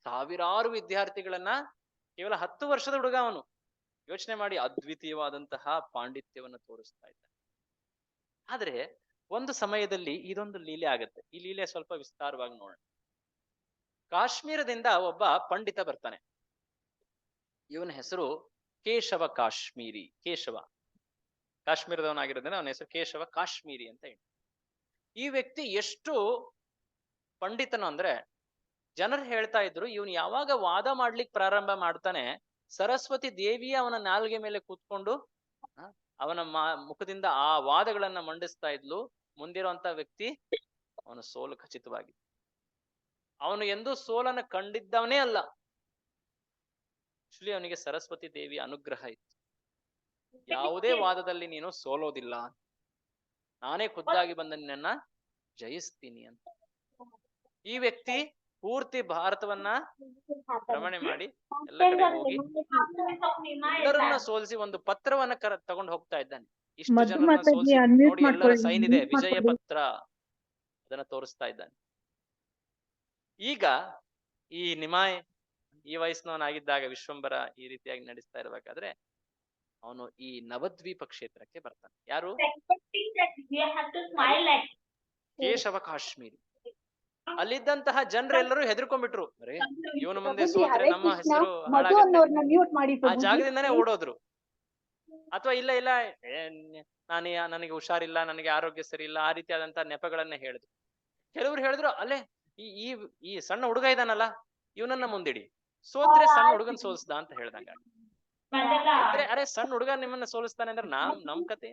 [SPEAKER 1] ಸಾವಿರಾರು ವಿದ್ಯಾರ್ಥಿಗಳನ್ನ, ಕೇವಲ 10 ವರ್ಷದ ಹುಡುಗ ಅವನು. ಯೋಚನೆ ಮಾಡಿ, ಅದ್ವಿತೀಯವಾದಂತಹ ಪಾಂಡಿತ್ಯವನ್ನು ತೋರಿಸ್ತಾ ಇದ್ದ. ಆದ್ರೆ ಒಂದು ಸಮಯದಲ್ಲಿ ಇದೊಂದು ಲೀಲೆ ಆಗತ್ತೆ. ಈ ಲೀಲೆ ಸ್ವಲ್ಪ ವಿಸ್ತಾರವಾಗಿ ನೋಡೋಣ. ಕಾಶ್ಮೀರದಿಂದ ಒಬ್ಬ ಪಂಡಿತ ಬರ್ತಾನೆ. ಇವನ ಹೆಸರು ಕೇಶವ ಕಾಶ್ಮೀರಿ. ಕಾಶ್ಮೀರದವನಾಗಿರೋದ್ರಿಂದ ಅವನ ಹೆಸರು ಕೇಶವ ಕಾಶ್ಮೀರಿ ಅಂತ ಹೇಳಿ. ಈ ವ್ಯಕ್ತಿ ಎಷ್ಟು ಪಂಡಿತನು ಅಂದ್ರೆ, ಜನರು ಹೇಳ್ತಾ ಇದ್ರು, ಇವನು ಯಾವಾಗ ವಾದ ಮಾಡ್ಲಿಕ್ಕೆ ಪ್ರಾರಂಭ ಮಾಡ್ತಾನೆ, ಸರಸ್ವತಿ ದೇವಿಯ ಅವನ ನಾಲ್ಗೆ ಮೇಲೆ ಕೂತ್ಕೊಂಡು ಅವನ ಮುಖದಿಂದ ಆ ವಾದಗಳನ್ನ ಮಂಡಿಸ್ತಾ ಇದ್ಲು. ಮುಂದಿರುವಂತ ವ್ಯಕ್ತಿ ಅವನ ಸೋಲು ಖಚಿತವಾಗಿ. ಅವನು ಎಂದೂ ಸೋಲನ್ನ ಕಂಡಿದ್ದವನೇ ಅಲ್ಲ. ಆಕ್ಚುಲಿ ಅವನಿಗೆ ಸರಸ್ವತಿ ದೇವಿಯ ಅನುಗ್ರಹ ಇತ್ತು. ಯಾವುದೇ ವಾದದಲ್ಲಿ ನೀನು ಸೋಲೋದಿಲ್ಲ, ನಾನೇ ಖುದ್ದಾಗಿ ಬಂದ ನಿನ್ನನ್ನ ಜಯಿಸ್ತೀನಿ ಅಂತ. ಈ ವ್ಯಕ್ತಿ ಪೂರ್ತಿ ಭಾರತವನ್ನ ಭ್ರಮಣೆ ಮಾಡಿ ಎಲ್ಲ ಕಡೆ ಹೋಗಿ ಎಲ್ಲರನ್ನ ಸೋಲಿಸಿ ಒಂದು ಪತ್ರವನ್ನ ತಗೊಂಡು ಹೋಗ್ತಾ ಇದ್ದಾನೆ. ಇಷ್ಟು ಜನರನ್ನ ಸೋಲಿಸಿ ನೋಡಿ, ಎಲ್ಲರ ಸೈನ್ ಇದೆ, ವಿಜಯ ಪತ್ರ, ಅದನ್ನ ತೋರಿಸ್ತಾ ಇದ್ದಾನೆ. ಈಗ ಈ ನಿಮಾಯ್ ಈ ವಯಸ್ಸಿನವನಾಗಿದ್ದಾಗ ವಿಶ್ವಂಬರ ಈ ರೀತಿಯಾಗಿ ನಡೆಸ್ತಾ ಇರ್ಬೇಕಾದ್ರೆ ಅವನು ಈ ನವದ್ವೀಪ ಕ್ಷೇತ್ರಕ್ಕೆ ಬರ್ತಾನೆ. ಯಾರು? ಕೇಶವ ಕಾಶ್ಮೀರಿ. ಅಲ್ಲಿದ್ದಂತಹ ಜನರೆಲ್ಲರೂ ಹೆದರ್ಕೊಂಡ್ಬಿಟ್ರು. ಅರೆ, ಇವನ ಮುಂದೆ ಸೋತ್ರೆ ನಮ್ಮ ಹೆಸರು ಹಾಳಾಗುತ್ತೆ. ಆ ಜಾಗದಿಂದಾನೇ ಓಡೋದ್ರು. ಅಥವಾ ಇಲ್ಲ ನನಗೆ ಹುಷಾರಿಲ್ಲ, ನನಗೆ ಆರೋಗ್ಯ ಸರಿ ಇಲ್ಲ, ಆ ರೀತಿಯಾದಂತಹ ನೆಪಗಳನ್ನ ಹೇಳಿದ್ರು. ಕೆಲವರು ಹೇಳಿದ್ರು, ಅಲ್ಲೇ ಈ ಸಣ್ಣ ಹುಡುಗ ಇದಾನಲ್ಲ, ಇವನನ್ನ ಮುಂದಿಡಿ, ಸೋತ್ರೆ ಸಣ್ಣ ಹುಡುಗನ್ ಸೋಲಿಸ್ದ ಅಂತ ಹೇಳ್ದಂಗ. ಅರೆ, ಸಣ್ಣ ಹುಡುಗ ನಿಮ್ಮನ್ನ ಸೋಲಿಸ್ತಾನೆ ಅಂದ್ರೆ ನಮ್ ಕತೆ.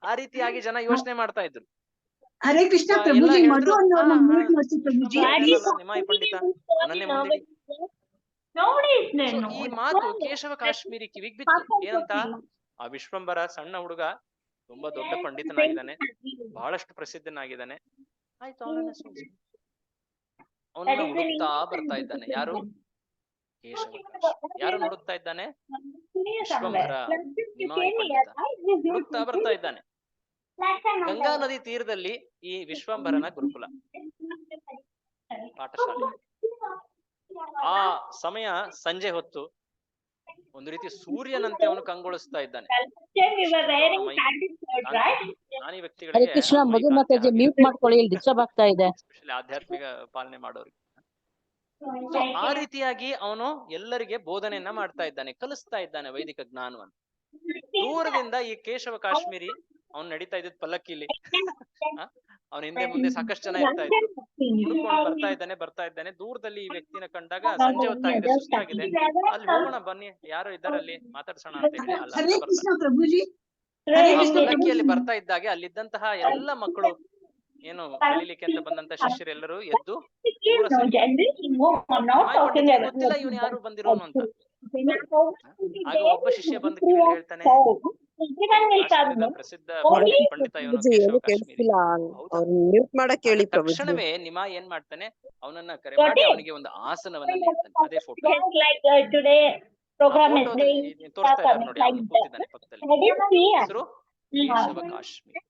[SPEAKER 1] ಆ ರೀತಿಯಾಗಿ ಜನ ಯೋಚನೆ ಮಾಡ್ತಾ ಇದ್ರು.
[SPEAKER 2] ಹರೇ ಕೃಷ್ಣ ಪ್ರಭುಜಿ, ಮಧು ಅನ್ನೋರ್ನ ಮ್ಯೂಟ್ ಮಾಡ್ಸಿ ಪ್ರಭುಜಿ.
[SPEAKER 1] ನಿಮಾಯಿ ಪಂಡಿತ ನನ್ನೇ ಮುಂದಿಡಿ. ಈ ಮಾತು ಕೇಶವ ಕಾಶ್ಮೀರಿ ಕಿವಿಗ್ ಬಿತ್ತು. ಏನಂತ? ಆ ವಿಶ್ವಂಬರ ಸಣ್ಣ ಹುಡುಗ ತುಂಬಾ ದೊಡ್ಡ ಪಂಡಿತನಾಗಿದ್ದಾನೆ, ಬಹಳಷ್ಟು ಪ್ರಸಿದ್ಧನಾಗಿದ್ದಾನೆ. ಆಯ್ತು, ಅವನನ್ನ ಹುಡುಕ್ತಾ ಬರ್ತಾ ಇದ್ದಾನೆ. ಯಾರು? ಕೇಶವ ಕಾಶ್ಮೀರಿ. ಯಾರು ಹುಡುಕ್ತಾ ಇದ್ದಾನೆ? ವಿಶ್ವಂಬರ ನಿಮಾಯಿ ಪಂಡಿತ ಹುಡುಕ್ತಾ ಬರ್ತಾ ಇದ್ದಾನೆ. ಗಂಗಾ ನದಿ ತೀರದಲ್ಲಿ ಈ ವಿಶ್ವಂಬರನ ಗುರುಕುಲ ಪಾಠಶಾಲೆ. ಆ ಸಮಯ ಸಂಜೆ ಹೊತ್ತು. ಒಂದು ರೀತಿ ಸೂರ್ಯನಂತೆ ಅವನು ಕಂಗೊಳಿಸ್ತಾ ಇದ್ದಾನೆ. ಜ್ಞಾನಿ ವ್ಯಕ್ತಿಗಳಿಗೆ,
[SPEAKER 5] ಕೃಷ್ಣ ಮಧು ಮಾತಾಜಿ ಮ್ಯೂಟ್ ಮಾಡ್ಕೊಳ್ಳಿ, ಇಲ್ಲಿ ಡಿಸ್ಟರ್ಬ್ ಆಗ್ತಾ ಇದೆ.
[SPEAKER 1] ಎಸ್ಪೆಷಲಿ ಆಧ್ಯಾತ್ಮಿಕ ಪಾಲನೆ ಮಾಡೋರಿಗೆ. ಆ ರೀತಿಯಾಗಿ ಅವನು ಎಲ್ಲರಿಗೆ ಬೋಧನೆಯನ್ನ ಮಾಡ್ತಾ ಇದ್ದಾನೆ, ಕಲಿಸ್ತಾ ಇದ್ದಾನೆ ವೈದಿಕ ಜ್ಞಾನವನ್ನು. ದೂರದಿಂದ ಈ ಕೇಶವ ಕಾಶ್ಮೀರಿ ಅವ್ನು ನಡೀತಾ ಇದ್ದ ಪಲ್ಲಕ್ಕಿಲಿ, ಅವನ ಹಿಂದೆ ಮುಂದೆ ಸಾಕಷ್ಟು ಜನ ಇರ್ತಾ ಇದ್ರು. ಹುಡ್ಕೊಂಡು ಬರ್ತಾ ಇದ್ದಾನೆ. ದೂರದಲ್ಲಿ ಈ ವ್ಯಕ್ತಿನ ಕಂಡಾಗ ಸಂಜೆ ಹೊತ್ತಾಗಿದೆ, ಸುಸ್ತಾಗಿದೆ, ಅಲ್ಲಿ ಹೋಗೋಣ ಬನ್ನಿ, ಯಾರೋ ಇದ್ದಾರಲ್ಲಿ ಮಾತಾಡ್ಸೋಣ ಅಂತ ಹೇಳಿ
[SPEAKER 2] ಹರೇ ಕೃಷ್ಣ ಪ್ರಭುಜಿ. ಹರೇ ಕೃಷ್ಣ
[SPEAKER 1] ಪಲ್ಲಕ್ಕಿಯಲ್ಲಿ ಬರ್ತಾ ಇದ್ದಾಗೆ ಅಲ್ಲಿದ್ದಂತಹ ಎಲ್ಲ ಮಕ್ಕಳು, ಏನು ಕಲೀಲಿಕ್ಕೆ ಅಂತ ಬಂದಂತ ಶಿಷ್ಯರೆಲ್ಲರೂ ಎದ್ದು ಗೊತ್ತಿಲ್ಲ ಇವನು ಯಾರು ಬಂದಿರೋನು ಅಂತ. ಆಗ ಒಬ್ಬ ಶಿಷ್ಯ ಬಂದು ಕಿವಿಯಲ್ಲಿ ಹೇಳ್ತಾನೆ, ಕಾಶ್ಮೀರದ ಪ್ರಸಿದ್ಧ ಪಂಡಿತ ಇವನು
[SPEAKER 4] ಪ್ರಭುಜಿ
[SPEAKER 1] ಕೇಶವ
[SPEAKER 4] ಏನು
[SPEAKER 1] ಕಾಶ್ಮೀರಿ.
[SPEAKER 4] ಕೇಳಿಸ್ತಿಲ್ಲ
[SPEAKER 1] ಹೌದಾ?
[SPEAKER 4] ಅವ್ರು ಮ್ಯೂಟ್ ಮಾಡಕ್
[SPEAKER 1] ಆಗ
[SPEAKER 4] ಹೇಳಿ ಪ್ರಭುಜಿ.
[SPEAKER 1] ತಕ್ಷಣವೇ ನಿಮಾಯ್ ಏನ್ ಮಾಡ್ತಾನೆ, ಅವನನ್ನ ಕರೆ ಮಾಡಿ ಅವನಿಗೆ ಒಂದು ಆಸನವನ್ನ ನೀಡ್ತಾನೆ. ಅದೇ ಫೋಟೋ ತೋರಿಸ್ತಾ ಇದ್ದಾರೆ ನೋಡಿ, ಅವನು ಕೂತಿದ್ದಾನೆ ಪಕ್ಕದಲ್ಲಿ. ಹೆಸರು ಕೇಶವ ಕಾಶ್ಮೀರಿ.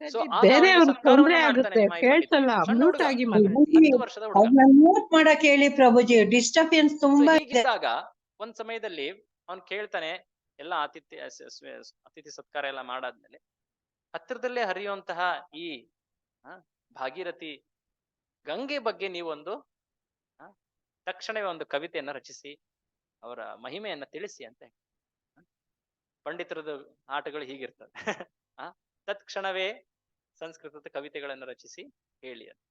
[SPEAKER 1] ಸೊ ಆಗ
[SPEAKER 3] ಬೇರೆ
[SPEAKER 1] ಅವನಿಗೆ
[SPEAKER 3] ಅವ್ರಿಗೆ ತೊಂದ್ರೆ
[SPEAKER 1] ಸತ್ಕಾರವನ್ನ ಮಾಡ್ತಾನೆ
[SPEAKER 3] ಆಗುತ್ತೆ,
[SPEAKER 1] ನಿಮಾಯಿ ಪಂಡಿತ.
[SPEAKER 3] ಕೇಳ್ಸಲ್ಲ,
[SPEAKER 1] ಸಣ್ಣ
[SPEAKER 3] ಮ್ಯೂಟ್
[SPEAKER 1] ಹುಡುಗ,
[SPEAKER 3] ಆಗಿ ಮಾತಾಡಿ.
[SPEAKER 1] 10 ವರ್ಷದ ಹುಡುಗ.
[SPEAKER 2] ಅವ್ರನ್ನ ಮ್ಯೂಟ್ ಮಾಡಕ್ ಹೇಳಿ ಪ್ರಭುಜಿ, ಡಿಸ್ಟರ್ಬೆನ್ಸ್
[SPEAKER 1] ಸೊ
[SPEAKER 2] ತುಂಬಾ ಇದೆ.
[SPEAKER 1] ಹೀಗಿದ್ದಾಗ ಒಂದ್ ಸಮಯದಲ್ಲಿ ಅವನು ಕೇಳ್ತಾನೆ, ಎಲ್ಲ ಅತಿಥಿ ಸತ್ಕಾರ ಎಲ್ಲ ಮಾಡಾದ್ಮೇಲೆ ಹತ್ತಿರದಲ್ಲೇ ಹರಿಯುವಂತಹ ಈ ಭಾಗೀರಥಿ ಗಂಗೆ ಬಗ್ಗೆ ನೀವೊಂದು ತಕ್ಷಣವೇ ಒಂದು ಕವಿತೆಯನ್ನ ರಚಿಸಿ ಅವರ ಮಹಿಮೆಯನ್ನ ತಿಳಿಸಿ ಅಂತ. ಪಂಡಿತರದ್ದು ಆಟಗಳು ಹೀಗಿರ್ತದೆ. ತತ್ಕ್ಷಣವೇ ಸಂಸ್ಕೃತದ ಕವಿತೆಗಳನ್ನು ರಚಿಸಿ ಹೇಳಿ ಅಂತ.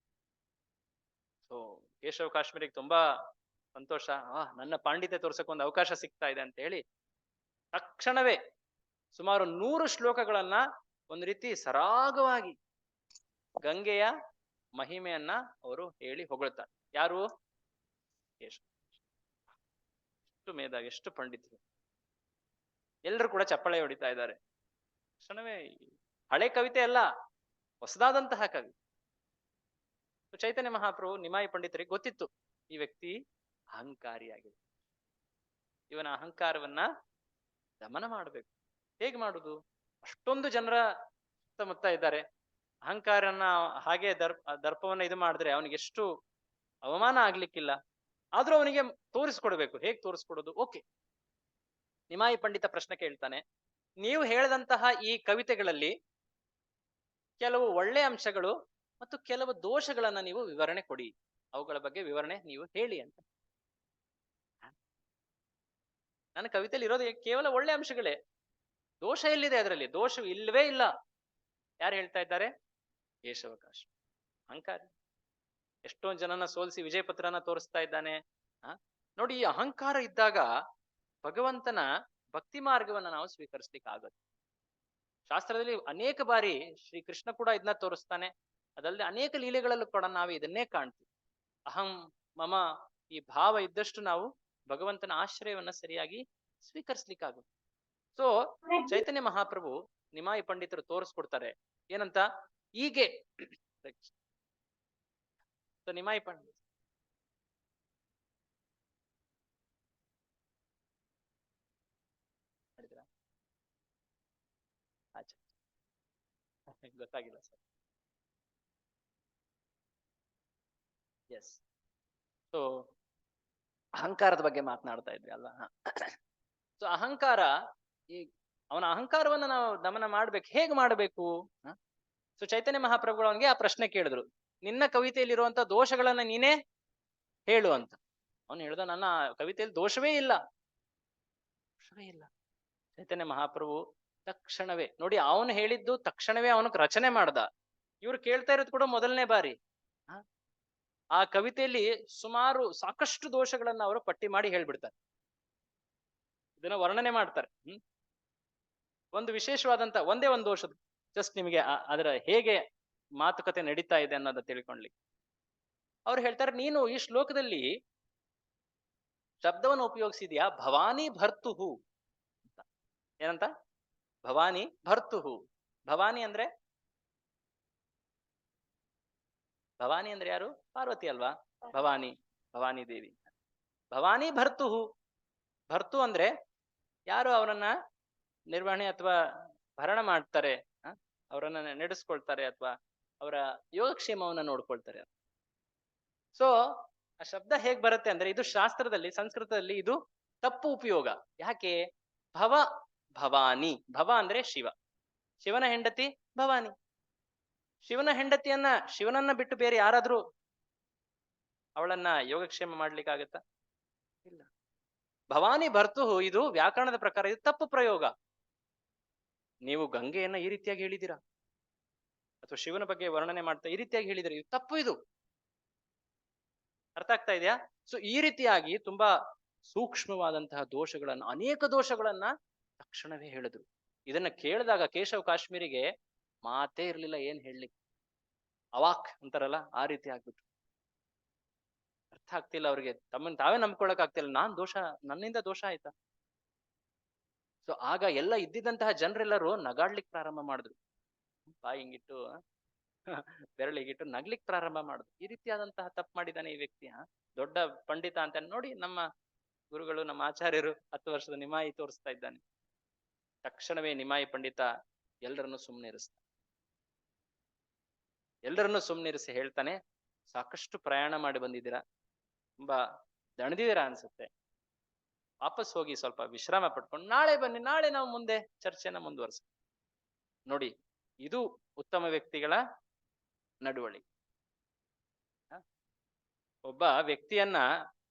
[SPEAKER 1] ಸೊ ಕೇಶವ ಕಾಶ್ಮೀರಿಗೆ ತುಂಬಾ ಸಂತೋಷ, ನನ್ನ ಪಾಂಡಿತ್ಯ ತೋರ್ಸಕ್ ಒಂದು ಅವಕಾಶ ಸಿಗ್ತಾ ಇದೆ ಅಂತ ಹೇಳಿ ತಕ್ಷಣವೇ ಸುಮಾರು 100 ಶ್ಲೋಕಗಳನ್ನ ಒಂದು ರೀತಿ ಸರಾಗವಾಗಿ ಗಂಗೆಯ ಮಹಿಮೆಯನ್ನ ಅವರು ಹೇಳಿ ಹೊಗಳ್ತಾರೆ. ಯಾರು? ಕೇಶವ. ಎಷ್ಟು ಮೇಧಾವಿ, ಎಷ್ಟು ಪಂಡಿತರು, ಎಲ್ಲರೂ ಕೂಡ ಚಪ್ಪಾಳೆ ಹೊಡಿತಾ ಇದ್ದಾರೆ. ತಕ್ಷಣವೇ ಹಳೆ ಕವಿತೆ ಅಲ್ಲ, ಹೊಸದಾದಂತಹ ಕವಿ. ಚೈತನ್ಯ ಮಹಾಪ್ರಭು ನಿಮಾಯಿ ಪಂಡಿತರಿಗೆ ಗೊತ್ತಿತ್ತು ಈ ವ್ಯಕ್ತಿ ಅಹಂಕಾರಿಯಾಗಿದೆ, ಇವನ ಅಹಂಕಾರವನ್ನ ದಮನ ಮಾಡಬೇಕು. ಹೇಗೆ ಮಾಡುದು? ಅಷ್ಟೊಂದು ಜನರ ಸುತ್ತಮುತ್ತ ಇದ್ದಾರೆ, ಅಹಂಕಾರನ ಹಾಗೆ ದರ್ಪವನ್ನ ಇದು ಮಾಡಿದ್ರೆ ಅವನಿಗೆ ಎಷ್ಟು ಅವಮಾನ ಆಗ್ಲಿಕ್ಕಿಲ್ಲ. ಆದ್ರೂ ಅವನಿಗೆ ತೋರಿಸ್ಕೊಡ್ಬೇಕು. ಹೇಗೆ ತೋರಿಸ್ಕೊಡೋದು? ಓಕೆ, ನಿಮಾಯಿ ಪಂಡಿತ ಪ್ರಶ್ನೆ ಕೇಳ್ತಾನೆ, ನೀವು ಹೇಳಿದಂತಹ ಈ ಕವಿತೆಗಳಲ್ಲಿ ಕೆಲವು ಒಳ್ಳೆ ಅಂಶಗಳು ಮತ್ತು ಕೆಲವು ದೋಷಗಳನ್ನ ನೀವು ವಿವರಣೆ ಕೊಡಿ, ಅವುಗಳ ಬಗ್ಗೆ ವಿವರಣೆ ನೀವು ಹೇಳಿ ಅಂತ. ನನ್ನ ಕವಿತೆಯಲ್ಲಿ ಇರೋದು ಕೇವಲ ಒಳ್ಳೆ ಅಂಶಗಳೇ, ದೋಷ ಎಲ್ಲಿದೆ? ಅದರಲ್ಲಿ ದೋಷ ಇಲ್ಲವೇ ಇಲ್ಲ. ಯಾರು ಹೇಳ್ತಾ ಇದ್ದಾರೆ? ಕೇಶವ ಕಾಶ್ಮೀರಿ. ಅಹಂಕಾರಿ, ಎಷ್ಟೊಂದು ಜನನ ಸೋಲಿಸಿ ವಿಜಯ ಪತ್ರನ ತೋರಿಸ್ತಾ ಇದ್ದಾನೆ. ನೋಡಿ, ಈ ಅಹಂಕಾರ ಇದ್ದಾಗ ಭಗವಂತನ ಭಕ್ತಿ ಮಾರ್ಗವನ್ನ ನಾವು ಸ್ವೀಕರಿಸ್ಲಿಕ್ಕೆ ಆಗತ್ತೆ. ಶಾಸ್ತ್ರದಲ್ಲಿ ಅನೇಕ ಬಾರಿ ಶ್ರೀಕೃಷ್ಣ ಕೂಡ ಇದನ್ನ ತೋರಿಸ್ತಾನೆ. ಅದಲ್ಲದೆ ಅನೇಕ ಲೀಲೆಗಳಲ್ಲೂ ಕೂಡ ನಾವು ಇದನ್ನೇ ಕಾಣ್ತೀವಿ. ಅಹಂ ಮಮ ಈ ಭಾವ ಇದ್ದಷ್ಟು ನಾವು ಭಗವಂತನ ಆಶ್ರಯವನ್ನ ಸರಿಯಾಗಿ ಸ್ವೀಕರಿಸ್ಲಿಕ್ಕಾಗುತ್ತೆ. ಸೊ ಚೈತನ್ಯ ಮಹಾಪ್ರಭು ನಿಮಾಯಿ ಪಂಡಿತರು ತೋರಿಸ್ಕೊಡ್ತಾರೆ ಏನಂತ, ಹೀಗೆ ನಿಮಾಯಿ ಪಂಡಿತ ಗೊತ್ತಾಗಿಲ್ಲ ಸರ್. ಎಸ್, ಸೊ ಅಹಂಕಾರದ ಬಗ್ಗೆ ಮಾತನಾಡ್ತಾ ಇದ್ವಿ ಅಲ್ಲ. ಸೊ ಅಹಂಕಾರ, ಈ ಅವನ ಅಹಂಕಾರವನ್ನ ನಾವು ದಮನ ಮಾಡ್ಬೇಕು. ಹೇಗೆ ಮಾಡಬೇಕು? ಸೊ ಚೈತನ್ಯ ಮಹಾಪ್ರಭುಗಳು ಅವನಿಗೆ ಆ ಪ್ರಶ್ನೆ ಕೇಳಿದ್ರು, ನಿನ್ನ ಕವಿತೆಯಲ್ಲಿರುವಂತ ದೋಷಗಳನ್ನ ನೀನೇ ಹೇಳು ಅಂತ. ಅವನು ಹೇಳ್ದ, ನನ್ನ ಕವಿತೆಯಲ್ಲಿ ದೋಷವೇ ಇಲ್ಲ. ಚೈತನ್ಯ ಮಹಾಪ್ರಭು ತಕ್ಷಣವೇ ನೋಡಿ, ಅವನು ಹೇಳಿದ್ದು ತಕ್ಷಣವೇ ಅವನಕ್ಕೆ ರಚನೆ ಮಾಡ್ದ. ಇವ್ರು ಕೇಳ್ತಾ ಇರೋದು ಕೂಡ ಮೊದಲನೇ ಬಾರಿ. ಆ ಕವಿತೆಯಲ್ಲಿ ಸಾಕಷ್ಟು ದೋಷಗಳನ್ನ ಅವರು ಪಟ್ಟಿ ಮಾಡಿ ಹೇಳ್ಬಿಡ್ತಾರೆ, ಇದನ್ನ ವರ್ಣನೆ ಮಾಡ್ತಾರೆ. ಒಂದು ವಿಶೇಷವಾದಂತ ಒಂದೇ ಒಂದು ದೋಷದ ಜಸ್ಟ್ ನಿಮಗೆ ಅದರ ಹೇಗೆ ಮಾತುಕತೆ ನಡೀತಾ ಇದೆ ಅನ್ನೋದ ತಿಳ್ಕೊಂಡ್ಲಿ. ಅವ್ರು ಹೇಳ್ತಾರೆ, ನೀನು ಈ ಶ್ಲೋಕದಲ್ಲಿ ಶಬ್ದವನ್ನು ಉಪಯೋಗಿಸಿದ್ಯಾ, ಭವಾನಿ ಭರ್ತುಹು ಅಂತ. ಏನಂತ? ಭವಾನಿ ಭರ್ತುಹು. ಭವಾನಿ ಅಂದ್ರೆ ಯಾರು? ಪಾರ್ವತಿ ಅಲ್ವಾ? ಭವಾನಿ ದೇವಿ. ಭವಾನಿ ಭರ್ತುಹು. ಭರ್ತು ಅಂದ್ರೆ ಯಾರು ಅವರನ್ನ ನಿರ್ವಹಣೆ ಅಥವಾ ಭರಣ ಮಾಡ್ತಾರೆ, ಅವರನ್ನ ನಡೆಸ್ಕೊಳ್ತಾರೆ ಅಥವಾ ಅವರ ಯೋಗಕ್ಷೇಮವನ್ನ ನೋಡ್ಕೊಳ್ತಾರೆ. ಸೊ ಆ ಶಬ್ದ ಹೇಗ್ ಬರುತ್ತೆ ಅಂದ್ರೆ, ಇದು ಶಾಸ್ತ್ರದಲ್ಲಿ, ಸಂಸ್ಕೃತದಲ್ಲಿ ಇದು ತಪ್ಪು ಉಪಯೋಗ. ಯಾಕೆ? ಭವಾನಿ. ಭವ ಅಂದ್ರೆ ಶಿವ, ಶಿವನ ಹೆಂಡತಿ ಭವಾನಿ. ಶಿವನನ್ನ ಬಿಟ್ಟು ಬೇರೆ ಯಾರಾದ್ರೂ ಅವಳನ್ನ ಯೋಗಕ್ಷೇಮ ಮಾಡ್ಲಿಕ್ಕಾಗತ್ತಾ? ಇಲ್ಲ. ಭವಾನಿ ಭರ್ತುಹು, ಇದು ವ್ಯಾಕರಣದ ಪ್ರಕಾರ ಇದು ತಪ್ಪು ಪ್ರಯೋಗ. ನೀವು ಗಂಗೆಯನ್ನ ಈ ರೀತಿಯಾಗಿ ಹೇಳಿದಿರಾ, ಅಥವಾ ಶಿವನ ಬಗ್ಗೆ ವರ್ಣನೆ ಮಾಡ್ತಾ ಈ ರೀತಿಯಾಗಿ ಹೇಳಿದಿರಾ, ಇದು ತಪ್ಪು. ಇದು ಅರ್ಥ ಆಗ್ತಾ ಇದೆಯಾ? ಸೊ ಈ ರೀತಿಯಾಗಿ ತುಂಬಾ ಸೂಕ್ಷ್ಮವಾದಂತಹ ದೋಷಗಳನ್ನ, ಅನೇಕ ದೋಷಗಳನ್ನ ತಕ್ಷಣವೇ ಹೇಳಿದ್ರು. ಇದನ್ನ ಕೇಳಿದಾಗ ಕೇಶವ ಕಾಶ್ಮೀರಿಗೆ ಮಾತೇ ಇರ್ಲಿಲ್ಲ, ಏನ್ ಹೇಳಲಿಕ್ಕೆ. ಅವಾಕ್ ಅಂತಾರಲ್ಲ, ಆ ರೀತಿ ಆಗ್ಬಿಟ್ರು. ಅರ್ಥ ಆಗ್ತಿಲ್ಲ ಅವ್ರಿಗೆ, ತಮ್ಮನ್ ತಾವೇ ನಂಬ್ಕೊಳಕ್ ಆಗ್ತಿಲ್ಲ. ನನ್ನಿಂದ ದೋಷ ಆಯ್ತಾ? ಸೊ ಆಗ ಎಲ್ಲ ಇದ್ದಿದ್ದಂತಹ ಜನರೆಲ್ಲರೂ ನಗಾಡ್ಲಿಕ್ಕೆ ಪ್ರಾರಂಭ ಮಾಡಿದ್ರು. ಬಾಯಿ ಹಿಂಗಿಟ್ಟು ಬೆರಳಿಗಿಟ್ಟು ನಗ್ಲಿಕ್ಕೆ ಪ್ರಾರಂಭ ಮಾಡಿದ್ರು. ಈ ರೀತಿಯಾದಂತಹ ತಪ್ಪು ಮಾಡಿದ್ದಾನೆ ಈ ವ್ಯಕ್ತಿ. ದೊಡ್ಡ ಪಂಡಿತ ಅಂತ ನೋಡಿ ನಮ್ಮ ಗುರುಗಳು, ನಮ್ಮ ಆಚಾರ್ಯರು 10 ವರ್ಷದ ನಿಮಾಯಿ ತೋರಿಸ್ತಾ ಇದ್ದಾನೆ. ತಕ್ಷಣವೇ ನಿಮಾಯಿ ಪಂಡಿತ ಎಲ್ಲರನ್ನು ಸುಮ್ಮನಿರಿಸ್ತಾನೆ. ಎಲ್ಲರನ್ನು ಸುಮ್ಮನಿರಿಸಿ ಹೇಳ್ತಾನೆ, ಸಾಕಷ್ಟು ಪ್ರಯಾಣ ಮಾಡಿ ಬಂದಿದ್ದೀರಾ, ತುಂಬಾ ದಣದಿದ್ದೀರಾ ಅನ್ಸುತ್ತೆ, ವಾಪಸ್ ಹೋಗಿ ಸ್ವಲ್ಪ ವಿಶ್ರಾಮ ಪಡ್ಕೊಂಡು ನಾಳೆ ಬನ್ನಿ, ನಾಳೆ ನಾವು ಮುಂದೆ ಚರ್ಚೆನ ಮುಂದುವರಿಸ. ನೋಡಿ, ಇದು ಉತ್ತಮ ವ್ಯಕ್ತಿಗಳ ನಡವಳಿಕೆ. ಒಬ್ಬ ವ್ಯಕ್ತಿಯನ್ನ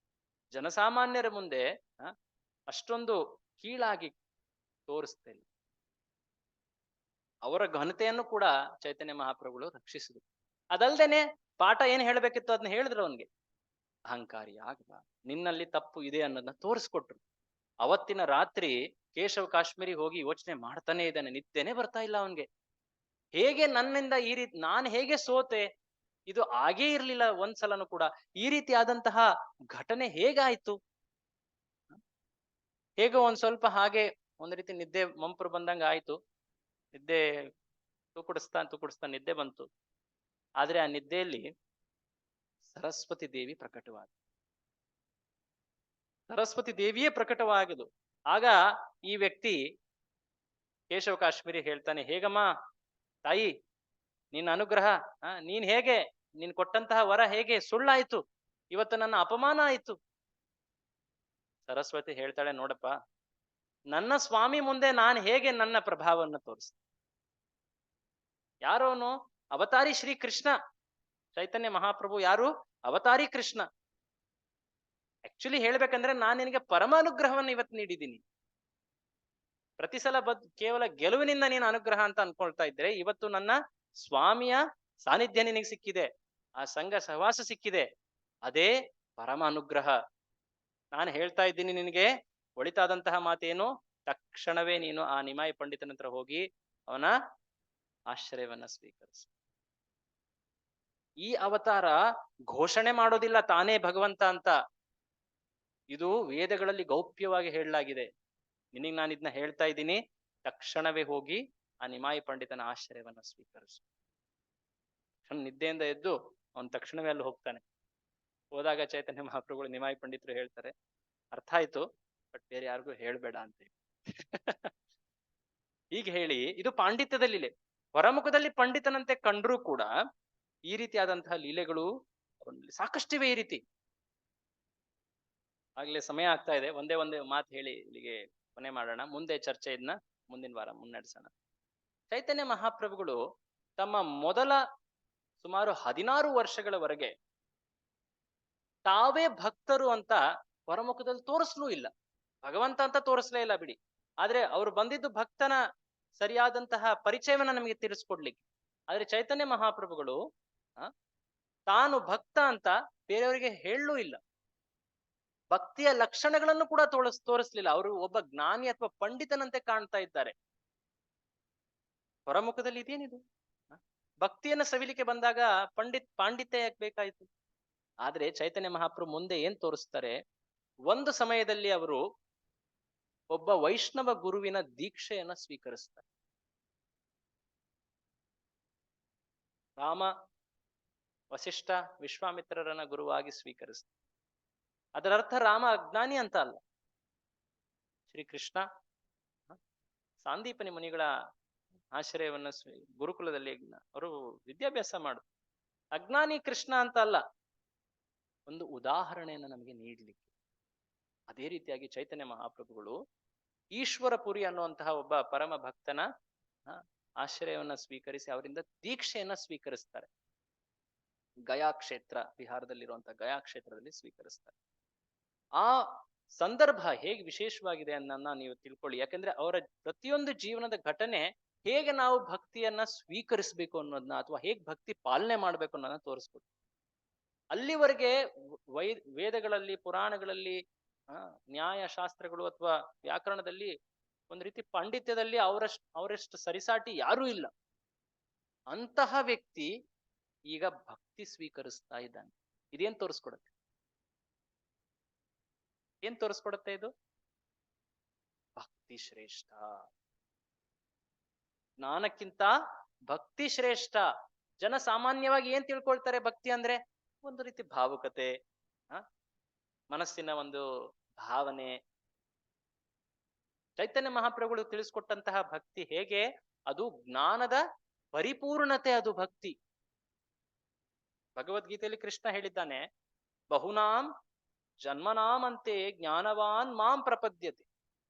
[SPEAKER 1] ಜನಸಾಮಾನ್ಯರ ಮುಂದೆ ಅಷ್ಟೊಂದು ಕೀಳಾಗಿ ತೋರಿಸ್ತೇನೆ. ಅವರ ಘನತೆಯನ್ನು ಕೂಡ ಚೈತನ್ಯ ಮಹಾಪ್ರಭುಗಳು ರಕ್ಷಿಸಿದ್ರು. ಅದಲ್ದೇನೆ ಪಾಠ ಏನ್ ಹೇಳ್ಬೇಕಿತ್ತು ಅದನ್ನ ಹೇಳಿದ್ರು. ಅವನ್ಗೆ ಅಹಂಕಾರಿ ಆಗಬಾ, ನಿನ್ನಲ್ಲಿ ತಪ್ಪು ಇದೆ ಅನ್ನೋದನ್ನ ತೋರಿಸ್ಕೊಟ್ರು. ಅವತ್ತಿನ ರಾತ್ರಿ ಕೇಶವ್ ಕಾಶ್ಮೀರಿ ಹೋಗಿ ಯೋಚನೆ ಮಾಡ್ತಾನೆ ಇದ್ದಾನೆ, ನಿದ್ದೆನೆ ಬರ್ತಾ ಇಲ್ಲ ಅವನ್ಗೆ. ಹೇಗೆ ನನ್ನಿಂದ ಈ ರೀತಿ, ನಾನು ಹೇಗೆ ಸೋತೆ, ಇದು ಆಗೇ ಇರ್ಲಿಲ್ಲ ಒಂದ್ಸಲನು ಕೂಡ. ಈ ರೀತಿ ಆದಂತಹ ಘಟನೆ ಹೇಗಾಯ್ತು? ಹೇಗೋ ಒಂದ್ ಸ್ವಲ್ಪ ಹಾಗೆ ಒಂದ್ ರೀತಿ ನಿದ್ದೆ ಮಂಪರು ಬಂದಂಗ ಆಯ್ತು. ನಿದ್ದೆ ತೂಕುಡಿಸ್ತಾ ನಿದ್ದೆ ಬಂತು. ಆದ್ರೆ ಆ ನಿದ್ದೆಯಲ್ಲಿ ಸರಸ್ವತಿ ದೇವಿ ಪ್ರಕಟವಾದ. ಸರಸ್ವತಿ ದೇವಿಯೇ ಪ್ರಕಟವಾಗದು. ಆಗ ಈ ವ್ಯಕ್ತಿ ಕೇಶವ ಕಾಶ್ಮೀರಿ ಹೇಳ್ತಾನೆ, ಹೇಗಮ್ಮ ತಾಯಿ, ನಿನ್ನ ಅನುಗ್ರಹ, ನೀನ್ ಹೇಗೆ, ನೀನ್ ಕೊಟ್ಟಂತಹ ವರ ಹೇಗೆ ಸುಳ್ಳಾಯ್ತು, ಇವತ್ತು ನನ್ನ ಅಪಮಾನ ಆಯ್ತು. ಸರಸ್ವತಿ ಹೇಳ್ತಾಳೆ, ನೋಡಪ್ಪ, ನನ್ನ ಸ್ವಾಮಿ ಮುಂದೆ ನಾನು ಹೇಗೆ ನನ್ನ ಪ್ರಭಾವವನ್ನು ತೋರಿಸ್ತೆ? ಯಾರೋನು? ಅವತಾರಿ ಶ್ರೀ ಕೃಷ್ಣ. ಚೈತನ್ಯ ಮಹಾಪ್ರಭು ಯಾರು? ಅವತಾರಿ ಕೃಷ್ಣ. ಆಕ್ಚುಲಿ ಹೇಳ್ಬೇಕಂದ್ರೆ ನಾನು ನಿನಗೆ ಪರಮ ಅನುಗ್ರಹವನ್ನು ಇವತ್ತು ನೀಡಿದ್ದೀನಿ. ಪ್ರತಿ ಸಲ ಕೇವಲ ಗೆಲುವಿನಿಂದ ನೀನು ಅನುಗ್ರಹ ಅಂತ ಅನ್ಕೊಳ್ತಾ ಇದ್ರೆ, ಇವತ್ತು ನನ್ನ ಸ್ವಾಮಿಯ ಸಾನ್ನಿಧ್ಯ ನಿನಗೆ ಸಿಕ್ಕಿದೆ, ಆ ಸಂಘ ಸಹವಾಸ ಸಿಕ್ಕಿದೆ, ಅದೇ ಪರಮ ಅನುಗ್ರಹ. ನಾನು ಹೇಳ್ತಾ ಇದ್ದೀನಿ ನಿನಗೆ ಒಳಿತಾದಂತಹ ಮಾತೇನು, ತಕ್ಷಣವೇ ನೀನು ಆ ನಿಮಾಯಿ ಪಂಡಿತನ ಹತ್ರ ಹೋಗಿ ಅವನ ಆಶ್ರಯವನ್ನ ಸ್ವೀಕರಿಸು. ಈ ಅವತಾರ ಘೋಷಣೆ ಮಾಡೋದಿಲ್ಲ ತಾನೇ ಭಗವಂತ ಅಂತ. ಇದು ವೇದಗಳಲ್ಲಿ ಗೌಪ್ಯವಾಗಿ ಹೇಳಲಾಗಿದೆ. ನಿನಗೆ ನಾನು ಇದನ್ನ ಹೇಳ್ತಾ ಇದ್ದೀನಿ, ತಕ್ಷಣವೇ ಹೋಗಿ ಆ ನಿಮಾಯಿ ಪಂಡಿತನ ಆಶ್ರಯವನ್ನ ಸ್ವೀಕರಿಸು. ನಿದ್ದೆಯಿಂದ ಎದ್ದು ಅವನು ತಕ್ಷಣವೇ ಅಲ್ಲಿ ಹೋಗ್ತಾನೆ. ಹೋದಾಗ ಚೈತನ್ಯ ಮಹಾಪ್ರಭುಗಳು ನಿಮಾಯಿ ಪಂಡಿತರು ಹೇಳ್ತಾರೆ, ಅರ್ಥ ಆಯ್ತು, ಬಟ್ ಬೇರೆ ಯಾರಿಗೂ ಹೇಳ್ಬೇಡ ಅಂತ ಹೇಳಿ. ಹೀಗೆ ಹೇಳಿ, ಇದು ಪಾಂಡಿತ್ಯದ ಲೀಲೆ. ಹೊರಮುಖದಲ್ಲಿ ಪಂಡಿತನಂತೆ ಕಂಡ್ರೂ ಕೂಡ ಈ ರೀತಿಯಾದಂತಹ ಲೀಲೆಗಳು ಸಾಕಷ್ಟಿವೆ. ಈ ರೀತಿ ಆಗ್ಲೇ ಸಮಯ ಆಗ್ತಾ ಇದೆ. ಒಂದೇ ಮಾತು ಹೇಳಿ ಇಲ್ಲಿಗೆ ಕೊನೆ ಮಾಡೋಣ. ಮುಂದೆ ಚರ್ಚೆ ಇದನ್ನ ಮುಂದಿನ ವಾರ ಮುನ್ನಡೆಸೋಣ. ಚೈತನ್ಯ ಮಹಾಪ್ರಭುಗಳು ತಮ್ಮ ಮೊದಲ ಸುಮಾರು 16 ವರ್ಷಗಳವರೆಗೆ ತಾವೇ ಭಕ್ತರು ಅಂತ ಹೊರಮುಖದಲ್ಲಿ ತೋರಿಸ್ಲೂ ಇಲ್ಲ. ಭಗವಂತ ಅಂತ ತೋರಿಸ್ಲೇ ಇಲ್ಲ ಬಿಡಿ. ಆದ್ರೆ ಅವ್ರು ಬಂದಿದ್ದು ಭಕ್ತನ ಸರಿಯಾದಂತಹ ಪರಿಚಯವನ್ನ ನಮಗೆ ತಿಳಿಸ್ಕೊಡ್ಲಿಕ್ಕೆ. ಆದ್ರೆ ಚೈತನ್ಯ ಮಹಾಪ್ರಭುಗಳು ತಾನು ಭಕ್ತ ಅಂತ ಬೇರೆಯವರಿಗೆ ಹೇಳಲೂ ಇಲ್ಲ. ಭಕ್ತಿಯ ಲಕ್ಷಣಗಳನ್ನು ಕೂಡ ತೋರಿಸ್ಲಿಲ್ಲ. ಅವರು ಒಬ್ಬ ಜ್ಞಾನಿ ಅಥವಾ ಪಂಡಿತನಂತೆ ಕಾಣ್ತಾ ಇದ್ದಾರೆ. ಹೊರಮುಖದಲ್ಲಿ ಇದೇನಿದು? ಭಕ್ತಿಯನ್ನ ಸವಿಲಿಕ್ಕೆ ಬಂದಾಗ ಪಾಂಡಿತ್ಯ ಯಾಕೆ ಬೇಕಾಯ್ತು? ಆದ್ರೆ ಚೈತನ್ಯ ಮಹಾಪ್ರಭು ಮುಂದೆ ಏನ್ ತೋರಿಸ್ತಾರೆ, ಒಂದು ಸಮಯದಲ್ಲಿ ಅವರು ಒಬ್ಬ ವೈಷ್ಣವ ಗುರುವಿನ ದೀಕ್ಷೆಯನ್ನ ಸ್ವೀಕರಿಸ್ತಾರೆ. ರಾಮ, ವಸಿಷ್ಠ, ವಿಶ್ವಾಮಿತ್ರರನ್ನ ಗುರುವಾಗಿ ಸ್ವೀಕರಿಸ್ತಾರೆ. ಅದರ ಅರ್ಥ ರಾಮ ಅಜ್ಞಾನಿ ಅಂತ ಅಲ್ಲ. ಶ್ರೀಕೃಷ್ಣ ಸಾಂದೀಪನಿ ಮುನಿಗಳ ಆಶ್ರಯವನ್ನ ಗುರುಕುಲದಲ್ಲಿ ಅವರು ವಿದ್ಯಾಭ್ಯಾಸ ಮಾಡು. ಅಜ್ಞಾನಿ ಕೃಷ್ಣ ಅಂತ ಅಲ್ಲ, ಒಂದು ಉದಾಹರಣೆಯನ್ನು ನಮಗೆ ನೀಡಲಿಕ್ಕೆ. ಅದೇ ರೀತಿಯಾಗಿ ಚೈತನ್ಯ ಮಹಾಪ್ರಭುಗಳು ಈಶ್ವರಪುರಿ ಅನ್ನುವಂತಹ ಒಬ್ಬ ಪರಮ ಭಕ್ತನ ಆಶ್ರಯವನ್ನ ಸ್ವೀಕರಿಸಿ ಅವರಿಂದ ದೀಕ್ಷೆಯನ್ನ ಸ್ವೀಕರಿಸ್ತಾರೆ. ಗಯಾ ಕ್ಷೇತ್ರ, ಬಿಹಾರದಲ್ಲಿರುವಂತಹ ಗಯಾ ಕ್ಷೇತ್ರದಲ್ಲಿ ಸ್ವೀಕರಿಸ್ತಾರೆ. ಆ ಸಂದರ್ಭ ಹೇಗೆ ವಿಶೇಷವಾಗಿದೆ ಅನ್ನೋದನ್ನ ನೀವು ತಿಳ್ಕೊಳ್ಳಿ. ಯಾಕಂದ್ರೆ ಅವರ ಪ್ರತಿಯೊಂದು ಜೀವನದ ಘಟನೆ ಹೇಗೆ ನಾವು ಭಕ್ತಿಯನ್ನ ಸ್ವೀಕರಿಸಬೇಕು ಅನ್ನೋದನ್ನ, ಅಥವಾ ಹೇಗೆ ಭಕ್ತಿ ಪಾಲನೆ ಮಾಡ್ಬೇಕು ಅನ್ನೋದನ್ನ ತೋರಿಸ್ಕೊಡು. ಅಲ್ಲಿವರೆಗೆ ವೇದಗಳಲ್ಲಿ, ಪುರಾಣಗಳಲ್ಲಿ, ನ್ಯಾಯಶಾಸ್ತ್ರಗಳು ಅಥವಾ ವ್ಯಾಕರಣದಲ್ಲಿ ಒಂದು ರೀತಿ ಪಾಂಡಿತ್ಯದಲ್ಲಿ ಅವರಷ್ಟು ಸರಿಸಾಟಿ ಯಾರೂ ಇಲ್ಲ. ಅಂತಹ ವ್ಯಕ್ತಿ ಈಗ ಭಕ್ತಿ ಸ್ವೀಕರಿಸ್ತಾ ಇದ್ದಾನೆ. ಇದೇನ್ ತೋರಿಸ್ಕೊಡುತ್ತೆ? ಏನ್ ತೋರಿಸ್ಕೊಡುತ್ತೆ ಇದು? ಭಕ್ತಿ ಭಕ್ತಿ ಶ್ರೇಷ್ಠ. ಜ್ಞಾನಕ್ಕಿಂತ ಭಕ್ತಿ ಶ್ರೇಷ್ಠ. ಜನ ಸಾಮಾನ್ಯವಾಗಿ ಏನ್ ತಿಳ್ಕೊಳ್ತಾರೆ ಭಕ್ತಿ ಅಂದ್ರೆ? ಒಂದು ರೀತಿ ಭಾವುಕತೆ, ಮನಸ್ಸಿನ ಒಂದು ಭಾವನೆ. ಚೈತನ್ಯ ಮಹಾಪ್ರಭುಗಳು ತಿಳಿಸ್ಕೊಟ್ಟಂತಹ ಭಕ್ತಿ ಹೇಗೆ? ಅದು ಜ್ಞಾನದ ಪರಿಪೂರ್ಣತೆ, ಅದು ಭಕ್ತಿ. ಭಗವದ್ಗೀತೆಯಲ್ಲಿ ಕೃಷ್ಣ ಹೇಳಿದ್ದಾನೆ, ಬಹುನಾಂ ಜನ್ಮನಾಮಂತೆ ಜ್ಞಾನವಾನ್ ಮಾಂ ಪ್ರಪದ್ಯತೆ.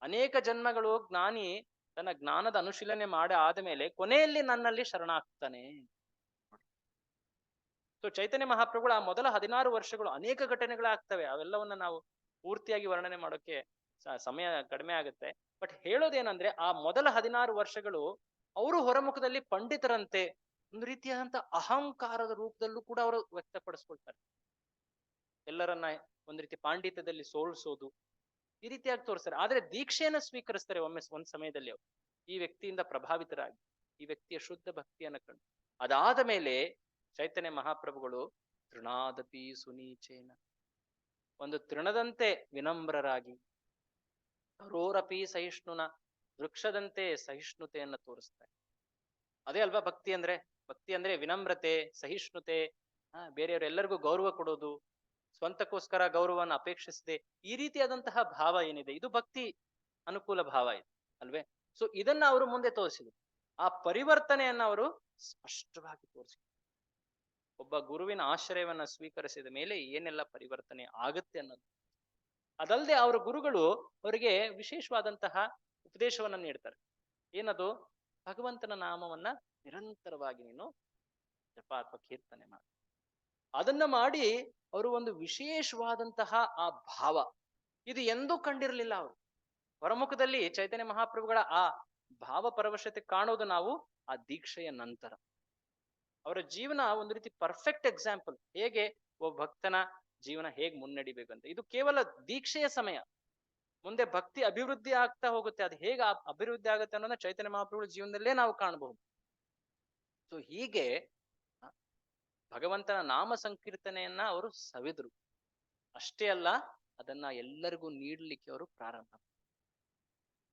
[SPEAKER 1] ಅನೇಕ ಜನ್ಮಗಳು ಜ್ಞಾನಿ ತನ್ನ ಜ್ಞಾನದ ಅನುಶೀಲನೆ ಮಾಡಿ ಆದಮೇಲೆ ಕೊನೆಯಲ್ಲಿ ನನ್ನಲ್ಲಿ ಶರಣಾಗ್ತಾನೆ. ಸೊ ಚೈತನ್ಯ ಮಹಾಪ್ರಭುಗಳು ಆ ಮೊದಲ 16 ವರ್ಷಗಳು ಅನೇಕ ಘಟನೆಗಳಾಗ್ತವೆ. ಅವೆಲ್ಲವನ್ನ ನಾವು ಪೂರ್ತಿಯಾಗಿ ವರ್ಣನೆ ಮಾಡೋಕೆ ಸಮಯ ಕಡಿಮೆ ಆಗುತ್ತೆ. ಬಟ್ ಹೇಳೋದೇನಂದ್ರೆ, ಆ ಮೊದಲ 16 ವರ್ಷಗಳು ಅವರು ಹೊರಮುಖದಲ್ಲಿ ಪಂಡಿತರಂತೆ, ಒಂದು ರೀತಿಯಾದಂತ ಅಹಂಕಾರದ ರೂಪದಲ್ಲೂ ಕೂಡ ಅವರು ವ್ಯಕ್ತಪಡಿಸ್ಕೊಳ್ತಾರೆ. ಎಲ್ಲರನ್ನ ಒಂದು ರೀತಿ ಪಾಂಡಿತ್ಯದಲ್ಲಿ ಸೋಲ್ಸೋದು, ಈ ರೀತಿಯಾಗಿ ತೋರಿಸ್ತಾರೆ. ಆದ್ರೆ ದೀಕ್ಷೆಯನ್ನ ಸ್ವೀಕರಿಸ್ತಾರೆ ಒಂದ್ ಸಮಯದಲ್ಲಿ ಅವರು, ಈ ವ್ಯಕ್ತಿಯಿಂದ ಪ್ರಭಾವಿತರಾಗಿ, ಈ ವ್ಯಕ್ತಿಯ ಶುದ್ಧ ಭಕ್ತಿಯನ್ನ ಕಂಡು. ಅದಾದ ಮೇಲೆ ಚೈತನ್ಯ ಮಹಾಪ್ರಭುಗಳು ತೃಣಾದಪಿ ಸುನೀಚೇನ, ಒಂದು ತೃಣದಂತೆ ವಿನಮ್ರರಾಗಿ, ರೋರಪಿ ಸಹಿಷ್ಣುನ, ವೃಕ್ಷದಂತೆ ಸಹಿಷ್ಣುತೆಯನ್ನ ತೋರಿಸ್ತಾರೆ. ಅದೇ ಅಲ್ವಾ ಭಕ್ತಿ ಅಂದ್ರೆ? ಭಕ್ತಿ ಅಂದ್ರೆ ವಿನಮ್ರತೆ, ಸಹಿಷ್ಣುತೆ, ಬೇರೆಯವರೆಲ್ಲರಿಗೂ ಗೌರವ ಕೊಡೋದು, ಸ್ವಂತಕ್ಕೋಸ್ಕರ ಗೌರವವನ್ನು ಅಪೇಕ್ಷಿಸದೆ, ಈ ರೀತಿಯಾದಂತಹ ಭಾವ ಏನಿದೆ, ಇದು ಭಕ್ತಿ ಅನುಕೂಲ ಭಾವ ಇದೆ ಅಲ್ವೇ? ಸೊ ಇದನ್ನ ಅವರು ಮುಂದೆ ತೋರಿಸಿದ್ರು. ಆ ಪರಿವರ್ತನೆಯನ್ನ ಅವರು ಸ್ಪಷ್ಟವಾಗಿ ತೋರಿಸಿದ್ರು. ಒಬ್ಬ ಗುರುವಿನ ಆಶ್ರಯವನ್ನ ಸ್ವೀಕರಿಸಿದ ಮೇಲೆ ಏನೆಲ್ಲ ಪರಿವರ್ತನೆ ಆಗುತ್ತೆ ಅನ್ನೋದು. ಅದಲ್ಲದೆ ಅವರ ಗುರುಗಳು ಅವರಿಗೆ ವಿಶೇಷವಾದಂತಹ ಉಪದೇಶವನ್ನ ನೀಡ್ತಾರೆ. ಏನದು? ಭಗವಂತನ ನಾಮವನ್ನ ನಿರಂತರವಾಗಿ ನೀನು ಜಪ ಅಥವಾ ಕೀರ್ತನೆ ಮಾಡಿ. ಅದನ್ನ ಮಾಡಿ ಅವರು ಒಂದು ವಿಶೇಷವಾದಂತಹ ಆ ಭಾವ, ಇದು ಎಂದೂ ಕಂಡಿರಲಿಲ್ಲ ಅವರು. ಹೊರಮುಖದಲ್ಲಿ ಚೈತನ್ಯ ಮಹಾಪ್ರಭುಗಳ ಆ ಭಾವ ಪರವಶತೆ ಕಾಣೋದು ನಾವು ಆ ದೀಕ್ಷೆಯ ನಂತರ. ಅವರ ಜೀವನ ಒಂದು ರೀತಿ ಪರ್ಫೆಕ್ಟ್ ಎಕ್ಸಾಂಪಲ್, ಹೇಗೆ ಒಬ್ಬ ಭಕ್ತನ ಜೀವನ ಹೇಗೆ ಮುನ್ನಡಿಬೇಕಂತ. ಇದು ಕೇವಲ ದೀಕ್ಷೆಯ ಸಮಯ. ಮುಂದೆ ಭಕ್ತಿ ಅಭಿವೃದ್ಧಿ ಆಗ್ತಾ ಹೋಗುತ್ತೆ. ಅದು ಹೇಗೆ ಅಭಿವೃದ್ಧಿ ಆಗುತ್ತೆ ಅನ್ನೋದನ್ನ ಚೈತನ್ಯ ಮಹಾಪ್ರಭುಗಳ ಜೀವನದಲ್ಲೇ ನಾವು ಕಾಣಬಹುದು. ಸೊ ಹೀಗೆ ಭಗವಂತನ ನಾಮ ಸಂಕೀರ್ತನೆಯನ್ನ ಅವರು ಸವಿದ್ರು. ಅಷ್ಟೇ ಅಲ್ಲ, ಅದನ್ನ ಎಲ್ಲರಿಗೂ ನೀಡಲಿಕ್ಕೆ ಅವರು ಪ್ರಾರಂಭ.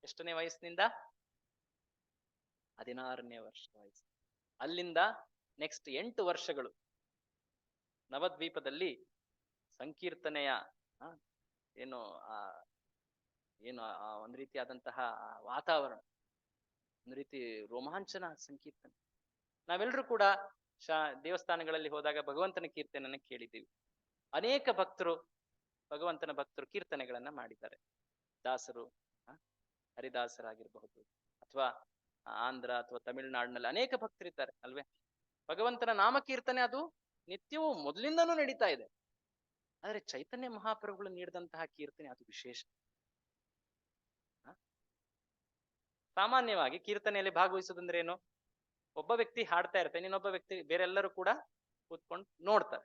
[SPEAKER 1] ಎಷ್ಟನೇ ವಯಸ್ಸಿನಿಂದ? 16ನೇ ವರ್ಷ ವಯಸ್ಸು. ಅಲ್ಲಿಂದ ನೆಕ್ಸ್ಟ್ 8 ವರ್ಷಗಳು ನವದ್ವೀಪದಲ್ಲಿ ಸಂಕೀರ್ತನೆಯ ಏನು ಒಂದು ರೀತಿಯಾದಂತಹ ವಾತಾವರಣ, ಒಂದು ರೀತಿ ರೋಮಾಂಚನ ಸಂಕೀರ್ತನೆ. ನಾವೆಲ್ಲರೂ ಕೂಡ ದೇವಸ್ಥಾನಗಳಲ್ಲಿ ಹೋದಾಗ ಭಗವಂತನ ಕೀರ್ತನೆಯನ್ನ ಕೇಳಿದ್ದೀವಿ. ಅನೇಕ ಭಕ್ತರು, ಭಗವಂತನ ಭಕ್ತರು ಕೀರ್ತನೆಗಳನ್ನ ಮಾಡಿದ್ದಾರೆ. ದಾಸರು, ಹರಿದಾಸರಾಗಿರಬಹುದು, ಅಥವಾ ಆಂಧ್ರ ಅಥವಾ ತಮಿಳುನಾಡಿನಲ್ಲಿ ಅನೇಕ ಭಕ್ತರಿದ್ದಾರೆ ಅಲ್ವೇ? ಭಗವಂತನ ನಾಮ ಕೀರ್ತನೆ ಅದು ನಿತ್ಯವೂ ಮೊದಲಿಂದನೂ ನಡೀತಾ ಇದೆ. ಆದ್ರೆ ಚೈತನ್ಯ ಮಹಾಪ್ರಭುಗಳು ನೀಡಿದಂತಹ ಕೀರ್ತನೆ ಅದು ವಿಶೇಷ. ಸಾಮಾನ್ಯವಾಗಿ ಕೀರ್ತನೆಯಲ್ಲಿ ಭಾಗವಹಿಸೋದಂದ್ರೆ ಏನು? ಒಬ್ಬ ವ್ಯಕ್ತಿ ಹಾಡ್ತಾ ಇರ್ತಾನೆ, ಇನ್ನೊಬ್ಬ ವ್ಯಕ್ತಿ, ಬೇರೆಲ್ಲರೂ ಕೂಡ ಕೂತ್ಕೊಂಡು ನೋಡ್ತಾರೆ.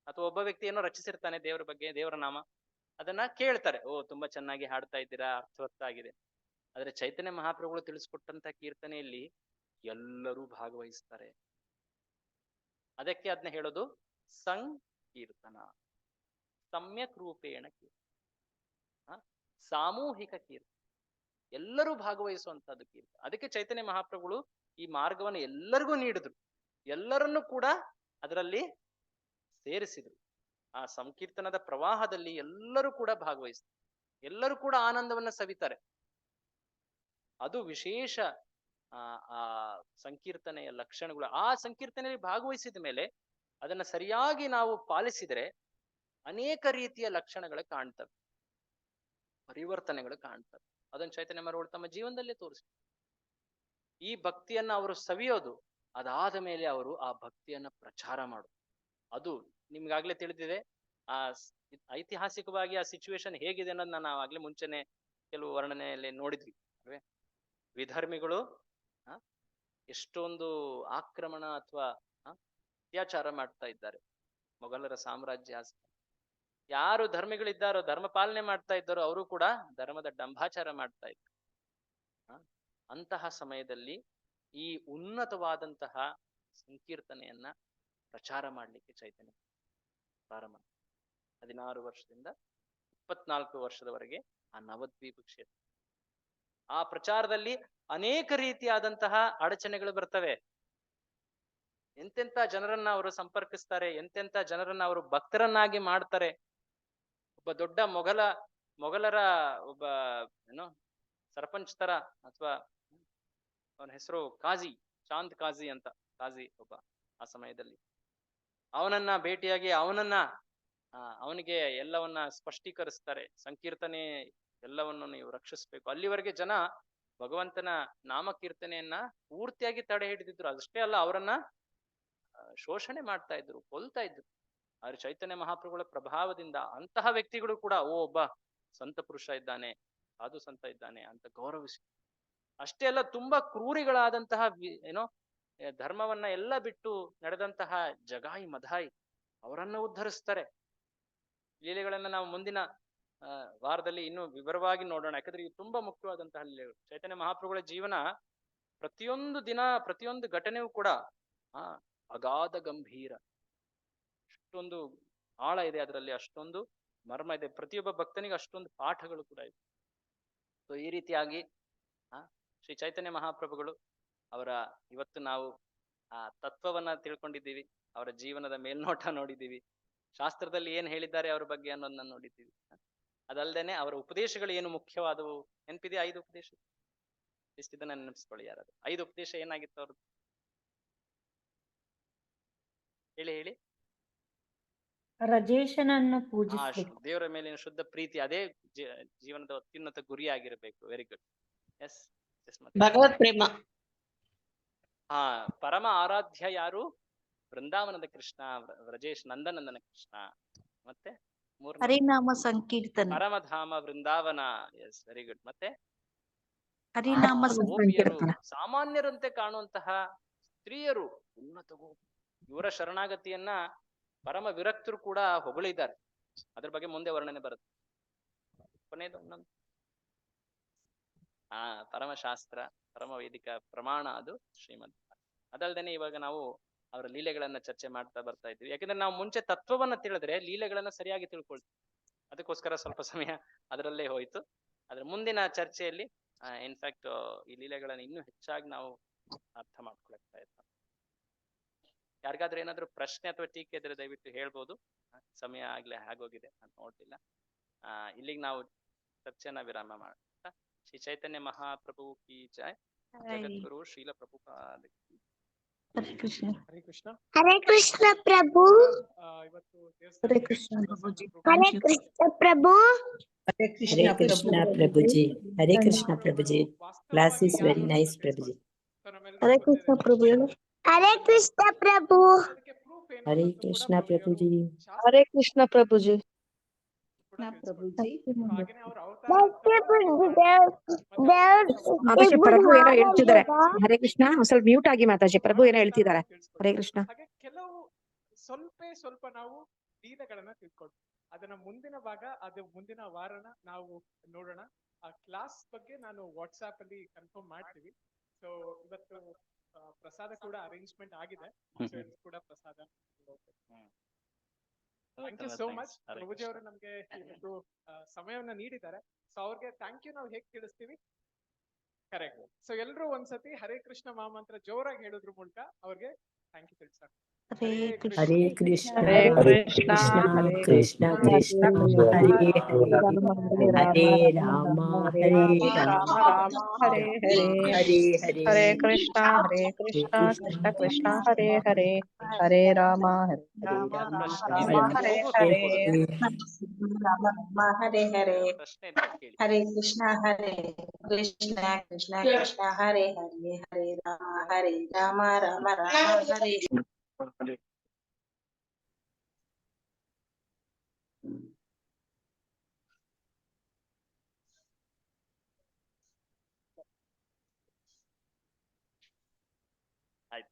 [SPEAKER 1] ಅಥವಾ ಒಬ್ಬ ವ್ಯಕ್ತಿ ಏನೋ ರಚಿಸಿರ್ತಾನೆ ದೇವರ ಬಗ್ಗೆ, ದೇವರ ನಾಮ, ಅದನ್ನ ಕೇಳ್ತಾರೆ. ಓ, ತುಂಬಾ ಚೆನ್ನಾಗಿ ಹಾಡ್ತಾ ಇದ್ದೀರಾ, ಅರ್ಥವತ್ತಾಗಿದೆ. ಆದ್ರೆ ಚೈತನ್ಯ ಮಹಾಪ್ರಭುಗಳು ತಿಳಿಸ್ಕೊಟ್ಟಂತ ಕೀರ್ತನೆಯಲ್ಲಿ ಎಲ್ಲರೂ ಭಾಗವಹಿಸ್ತಾರೆ. ಅದಕ್ಕೆ ಅದನ್ನ ಹೇಳೋದು ಸಂಕೀರ್ತನ, ಸಮ್ಯಕ್ ರೂಪೇಣ ಕೀರ್ತನ, ಸಾಮೂಹಿಕ ಕೀರ್ತನೆ, ಎಲ್ಲರೂ ಭಾಗವಹಿಸುವಂತಹದ್ದು ಕೀರ್ತನೆ. ಅದಕ್ಕೆ ಚೈತನ್ಯ ಮಹಾಪ್ರಭುಗಳು ಈ ಮಾರ್ಗವನ್ನು ಎಲ್ಲರಿಗೂ ನೀಡಿದ್ರು, ಎಲ್ಲರನ್ನೂ ಕೂಡ ಅದರಲ್ಲಿ ಸೇರಿಸಿದ್ರು. ಆ ಸಂಕೀರ್ತನದ ಪ್ರವಾಹದಲ್ಲಿ ಎಲ್ಲರೂ ಕೂಡ ಭಾಗವಹಿಸ್ತಾರೆ, ಎಲ್ಲರೂ ಕೂಡ ಆನಂದವನ್ನ ಸವಿತಾರೆ. ಅದು ವಿಶೇಷ ಆ ಸಂಕೀರ್ತನೆಯ ಲಕ್ಷಣಗಳು. ಆ ಸಂಕೀರ್ತನೆಯಲ್ಲಿ ಭಾಗವಹಿಸಿದ ಮೇಲೆ ಅದನ್ನ ಸರಿಯಾಗಿ ನಾವು ಪಾಲಿಸಿದರೆ ಅನೇಕ ರೀತಿಯ ಲಕ್ಷಣಗಳು ಕಾಣ್ತವೆ, ಪರಿವರ್ತನೆಗಳು ಕಾಣ್ತವೆ. ಅದನ್ನು ಚೈತನ್ಯ ಮಹಾಪ್ರಭುಗಳು ತಮ್ಮ ಜೀವನದಲ್ಲೇ ತೋರಿಸ್ತಾರೆ. ಈ ಭಕ್ತಿಯನ್ನ ಅವರು ಸವಿಯೋದು, ಅದಾದ ಮೇಲೆ ಅವರು ಆ ಭಕ್ತಿಯನ್ನ ಪ್ರಚಾರ ಮಾಡೋದು. ಅದು ನಿಮ್ಗಾಗ್ಲೇ ತಿಳಿದಿದೆ. ಆ ಐತಿಹಾಸಿಕವಾಗಿ ಆ ಸಿಚುವೇಶನ್ ಹೇಗಿದೆ ಅನ್ನೋದನ್ನ ನಾವು ಆಗ್ಲೇ ಮುಂಚೆನೆ ಕೆಲವು ವರ್ಣನೆಯಲ್ಲಿ ನೋಡಿದ್ವಿ ಅಲ್ವೇ? ವಿಧರ್ಮಿಗಳು ಎಷ್ಟೊಂದು ಆಕ್ರಮಣ ಅಥವಾ ಅತ್ಯಾಚಾರ ಮಾಡ್ತಾ ಇದ್ದಾರೆ. ಮೊಘಲರ ಸಾಮ್ರಾಜ್ಯ, ಯಾರು ಧರ್ಮಿಗಳಿದ್ದಾರೋ, ಧರ್ಮ ಪಾಲನೆ ಮಾಡ್ತಾ ಇದ್ದಾರೋ ಅವರು ಕೂಡ ಧರ್ಮದ ಡಂಭಾಚಾರ ಮಾಡ್ತಾ ಇದ್ರು. ಅಂತಹ ಸಮಯದಲ್ಲಿ ಈ ಉನ್ನತವಾದಂತಹ ಸಂಕೀರ್ತನೆಯನ್ನ ಪ್ರಚಾರ ಮಾಡಲಿಕ್ಕೆ ಚೈತನ್ಯ ಪ್ರಾರಂಭ 16 ವರ್ಷದಿಂದ 24 ವರ್ಷದವರೆಗೆ ಆ ನವದ್ವೀಪ ಕ್ಷೇತ್ರ ಆ ಪ್ರಚಾರದಲ್ಲಿ ಅನೇಕ ರೀತಿಯಾದಂತಹ ಅಡಚಣೆಗಳು ಬರ್ತವೆ. ಎಂತೆಂತ ಜನರನ್ನ ಅವರು ಸಂಪರ್ಕಿಸ್ತಾರೆ, ಎಂತೆಂತ ಜನರನ್ನ ಅವರು ಭಕ್ತರನ್ನಾಗಿ ಮಾಡ್ತಾರೆ. ಒಬ್ಬ ದೊಡ್ಡ ಮೊಘಲರ ಒಬ್ಬ ಏನೋ ಸರ್ಪಂಚ್ ತರ, ಅಥವಾ ಅವನ ಹೆಸರು ಕಾಜಿ, ಚಾಂದ್ ಕಾಜಿ ಅಂತ, ಕಾಜಿ ಒಬ್ಬ ಆ ಸಮಯದಲ್ಲಿ. ಅವನನ್ನ ಭೇಟಿಯಾಗಿ ಅವನಿಗೆ ಎಲ್ಲವನ್ನ ಸ್ಪಷ್ಟೀಕರಿಸ್ತಾರೆ. ಸಂಕೀರ್ತನೆ ಎಲ್ಲವನ್ನು ನೀವು ರಕ್ಷಿಸ್ಬೇಕು. ಅಲ್ಲಿವರೆಗೆ ಜನ ಭಗವಂತನ ನಾಮಕೀರ್ತನೆಯನ್ನ ಪೂರ್ತಿಯಾಗಿ ತಡೆ ಹಿಡಿದಿದ್ರು. ಅಷ್ಟೇ ಅಲ್ಲ, ಅವರನ್ನ ಶೋಷಣೆ ಮಾಡ್ತಾ ಇದ್ರು, ಕೊಲ್ತಾ ಇದ್ರು. ಆದ್ರೆ ಚೈತನ್ಯ ಮಹಾಪ್ರಭುಗಳ ಪ್ರಭಾವದಿಂದ ಅಂತಹ ವ್ಯಕ್ತಿಗಳು ಕೂಡ ಒಬ್ಬ ಸಂತ ಪುರುಷ ಇದ್ದಾನೆ, ಸಾಧು ಸಂತ ಇದ್ದಾನೆ ಅಂತ ಗೌರವಿಸಿ, ಅಷ್ಟೇ ಅಲ್ಲ ತುಂಬಾ ಕ್ರೂರಿಗಳಾದಂತಹ ಧರ್ಮವನ್ನ ಎಲ್ಲ ಬಿಟ್ಟು ನಡೆದಂತಹ ಜಗಾಯಿ ಮಧಾಯಿ ಅವರನ್ನ ಉದ್ಧರಿಸ್ತಾರೆ. ಲೀಲೆಗಳನ್ನ ನಾವು ಮುಂದಿನ ವಾರದಲ್ಲಿ ಇನ್ನೂ ವಿವರವಾಗಿ ನೋಡೋಣ. ಯಾಕಂದ್ರೆ ಇವು ತುಂಬಾ ಮುಖ್ಯವಾದಂತಹ ಲೀಲೆಗಳು. ಚೈತನ್ಯ ಮಹಾಪ್ರಭುಗಳ ಜೀವನ ಪ್ರತಿಯೊಂದು ದಿನ, ಪ್ರತಿಯೊಂದು ಘಟನೆಯೂ ಕೂಡ ಅಗಾಧ ಗಂಭೀರ, ಅಷ್ಟೊಂದು ಆಳ ಇದೆ ಅದರಲ್ಲಿ, ಅಷ್ಟೊಂದು ಮರ್ಮ ಇದೆ. ಪ್ರತಿಯೊಬ್ಬ ಭಕ್ತನಿಗೆ ಅಷ್ಟೊಂದು ಪಾಠಗಳು ಕೂಡ ಇದೆ. ಸೊ ಈ ರೀತಿಯಾಗಿ ಶ್ರೀ ಚೈತನ್ಯ ಮಹಾಪ್ರಭುಗಳು ಅವರ ಇವತ್ತು ನಾವು ಆ ತತ್ವವನ್ನ ತಿಳ್ಕೊಂಡಿದ್ದೀವಿ, ಅವರ ಜೀವನದ ಮೇಲ್ನೋಟ ನೋಡಿದ್ದೀವಿ, ಶಾಸ್ತ್ರದಲ್ಲಿ ಏನ್ ಹೇಳಿದ್ದಾರೆ ಅವ್ರ ಬಗ್ಗೆ ಅನ್ನೋದನ್ನ ನೋಡಿದ್ದೀವಿ. ಅದಲ್ದೇನೆ ಅವರ ಉಪದೇಶಗಳು ಏನು ಮುಖ್ಯವಾದವು ನೆನಪಿದೆ? 5 ಉಪದೇಶ ಇಷ್ಟಿದನ್ನ ನೆನಪಿಸ್ಕೊಳ್ಳಿ. ಯಾರಾದ್ರು 5 ಉಪದೇಶ ಏನಾಗಿತ್ತು ಅವ್ರದ್ದು? ಹೇಳಿ.
[SPEAKER 7] ರಜೇಶನನ್ನು ಪೂಜಿಸಬೇಕು,
[SPEAKER 1] ದೇವರ ಮೇಲಿನ ಶುದ್ಧ ಪ್ರೀತಿ, ಅದೇ ಜೀವನದ ಅತ್ಯುನ್ನತ ಗುರಿ ಆಗಿರಬೇಕು. Very good. ಎಸ್,
[SPEAKER 8] ಭಗವತ್ ಪ್ರೇಮ.
[SPEAKER 1] ಪರಮ ಆರಾಧ್ಯ ಯಾರು? ಬೃಂದಾವನದ ಕೃಷ್ಣ, ವ್ರಜೇಶ್ ನಂದನಂದನ ಕೃಷ್ಣ. ಮತ್ತೆ
[SPEAKER 9] ಹರಿನಾಮ ಸಂಕೀರ್ತನೆ,
[SPEAKER 1] ಪರಮಧಾಮ ವೃಂದಾವನ. Yes, very good. ಮತ್ತೆ
[SPEAKER 9] ಹರಿನಾಮ
[SPEAKER 1] ಗೋಪಿಯರು, ಸಾಮಾನ್ಯರಂತೆ ಕಾಣುವಂತಹ ಸ್ತ್ರೀಯರು, ಉನ್ನತ ಗೋಪಿ. ಇವರ ಶರಣಾಗತಿಯನ್ನ ಪರಮ ವಿರಕ್ತರು ಕೂಡ ಹೊಗಳಿದ್ದಾರೆ. ಅದ್ರ ಬಗ್ಗೆ ಮುಂದೆ ವರ್ಣನೆ ಬರುತ್ತೆ. ಕೊನೆಯದು ಪರಮಶಾಸ್ತ್ರ, ಪರಮ ವೇದಿಕ ಪ್ರಮಾಣ, ಅದು ಶ್ರೀಮದ್. ಅದಲ್ದೇನೆ ಇವಾಗ ನಾವು ಅವರ ಲೀಲೆಗಳನ್ನ ಚರ್ಚೆ ಮಾಡ್ತಾ ಬರ್ತಾ ಇದ್ವಿ. ಯಾಕಂದ್ರೆ ನಾವು ಮುಂಚೆ ತತ್ವವನ್ನ ತಿಳಿದ್ರೆ ಲೀಲೆಗಳನ್ನ ಸರಿಯಾಗಿ ತಿಳ್ಕೊಳ್ತೀವಿ. ಅದಕ್ಕೋಸ್ಕರ ಸ್ವಲ್ಪ ಸಮಯ ಅದರಲ್ಲೇ ಹೋಯ್ತು. ಅದ್ರ ಮುಂದಿನ ಚರ್ಚೆಯಲ್ಲಿ ಇನ್ಫ್ಯಾಕ್ಟ್ ಈ ಲೀಲೆಗಳನ್ನ ಇನ್ನೂ ಹೆಚ್ಚಾಗಿ ನಾವು ಅರ್ಥ ಮಾಡ್ಕೊಳ್ತಾ ಇದ್ದ. ಯಾರಿಗಾದ್ರೂ ಏನಾದ್ರು ಪ್ರಶ್ನೆ ಅಥವಾ ಟೀಕೆ ಇದ್ರೆ ದಯವಿಟ್ಟು ಹೇಳ್ಬೋದು. ಸಮಯ ಆಗ್ಲೇ ಆಗೋಗಿದೆ, ನಾನು ನೋಡ್ಲಿಲ್ಲ. ಇಲ್ಲಿಗೆ ನಾವು ಚರ್ಚೆನ ವಿರಾಮ ಮಾಡೋಣ. ಶ್ರೀ ಚೈತನ್ಯ ಮಹಾಪ್ರಭು ಕಿ ಜೈ. ಜಗದ್ಗುರು ಶ್ರೀಲ ಪ್ರಭುಪಾದ ಕಿ.
[SPEAKER 9] ಹರೇ ಕೃಷ್ಣ.
[SPEAKER 2] ಹರೇ ಕೃಷ್ಣ.
[SPEAKER 10] ಹರೇ ಕೃಷ್ಣ ಪ್ರಭು.
[SPEAKER 2] ಇವತ್ತು
[SPEAKER 9] ಹರೇ ಕೃಷ್ಣ ಪ್ರಭುಜಿ.
[SPEAKER 10] ಹರೇ ಕೃಷ್ಣ ಪ್ರಭು.
[SPEAKER 4] ಹರೇ ಕೃಷ್ಣ ಪ್ರಭುಜಿ. ಹರೇ ಕೃಷ್ಣ ಪ್ರಭುಜಿ. ಕ್ಲಾಸ್ ಇಸ್ ವೆರಿ ನೈಸ್ ಪ್ರಭುಜಿ.
[SPEAKER 9] ಹರೇ ಕೃಷ್ಣ ಪ್ರಭು.
[SPEAKER 10] ಹರೇ ಕೃಷ್ಣ ಪ್ರಭು.
[SPEAKER 4] ಹರೇ ಕೃಷ್ಣ ಪ್ರಭುಜಿ.
[SPEAKER 5] ಹರೇ ಕೃಷ್ಣ ಪ್ರಭುಜಿ.
[SPEAKER 6] ಮಾತಾಜಿ ಪ್ರಭು ಏನೋ ಹೇಳ್ತಿದ್ದಾರೆ. ಹರೇ ಕೃಷ್ಣ. ಸ್ವಲ್ಪ ಮ್ಯೂಟ್ ಆಗಿ ಮಾತಾಜಿ. ಪ್ರಭು ಏನೋ ಹೇಳ್ತಿದ್ದಾರೆ. ಹರೇ ಕೃಷ್ಣ.
[SPEAKER 2] ಹಾಗೆ ಕೆಲವು ಸ್ವಲ್ಪ ನಾವು ಲೀಲೆಗಳನ್ನ ತಿಳ್ಕೊಂಡು ಅದನ್ನ ಮುಂದಿನ ಭಾಗ, ಅದು ಮುಂದಿನ ವಾರನ ನಾವು ನೋಡೋಣ. ಆ ಕ್ಲಾಸ್ ಬಗ್ಗೆ ನಾನು ವಾಟ್ಸ್ಆಪ್ ಅಲ್ಲಿ ಕನ್ಫರ್ಮ್ ಮಾಡ್ತೀವಿ. ಸೊ ಇವತ್ತು ಪ್ರಸಾದ ಕೂಡ ಅರೇಂಜ್ಮೆಂಟ್ ಆಗಿದೆ. ಕೂಡ ಪ್ರಸಾದ. Thank you so much. ಪ್ರಭುಜಿ ಅವರು ನಮ್ಗೆ ಇವತ್ತು ಸಮಯವನ್ನ ನೀಡಿದ್ದಾರೆ. ಸೊ ಅವ್ರಿಗೆ ಥ್ಯಾಂಕ್ ಯು ನಾವು ಹೇಗೆ ತಿಳಿಸ್ತೀವಿ? ಕರೆಕ್ಟ್. ಸೊ ಎಲ್ರು ಒಂದ್ಸತಿ ಹರೇ ಕೃಷ್ಣ ಮಹಾಮಂತ್ರ ಜೋರಾಗಿ ಹೇಳೋದ್ರ ಮೂಲಕ ಅವ್ರಿಗೆ ಥ್ಯಾಂಕ್ ಯು ತಿಳಿಸ್ತಾರೆ.
[SPEAKER 4] ಹರೇ ಕೃಷ್ಣ
[SPEAKER 5] ಹರೇ ಕೃಷ್ಣ
[SPEAKER 4] ಕೃಷ್ಣ ಕೃಷ್ಣ ಹರೇ ಹರೇ ಹರೇ ರಾಮ ಹರೇ ರಾಮ
[SPEAKER 5] ಹರೇ ಹರೇ
[SPEAKER 4] ಹರೇ ಹರೇ
[SPEAKER 5] ಹರೇ ಕೃಷ್ಣ ಕೃಷ್ಣ ಕೃಷ್ಣ ಹರೇ ಹರೇ ಹರೇ ರಾಮ ಹರೇ ರಾಮ ಹರೇ ಹರೇ.
[SPEAKER 2] ರಾಮ ಹರೇ ಹರೇ.
[SPEAKER 1] ಪ್ರಶ್ನೆ ಇದ್ರೆ ಕೇಳಿ.
[SPEAKER 2] ಹರೇ ಕೃಷ್ಣ ಕೃಷ್ಣ ಕೃಷ್ಣ ಹರೇ ಹರೇ ಹರೇ ರಾಮ ರಾಮ ಹರೇ.
[SPEAKER 1] ಆಯ್ತು.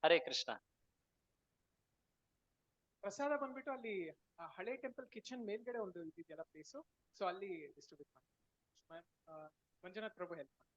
[SPEAKER 1] ಹರೇ ಕೃಷ್ಣ.
[SPEAKER 2] ಪ್ರಸಾದ ಬಂದ್ಬಿಟ್ಟು ಅಲ್ಲಿ ಹಳೆ ಟೆಂಪಲ್ ಕಿಚನ್ ಮೇಲ್ಗಡೆ ಒಂದು ಇದೆಯಲ್ಲ ಪ್ಲೇಸು, ಸೊ ಅಲ್ಲಿ ಡಿಸ್ಟ್ರಿಬ್ಯೂಟ್ ಮಾಡಿ. ಮಂಜುನಾಥ್ ಪ್ರಭು ಹೆಲ್ಪ್ ಮಾಡಿ.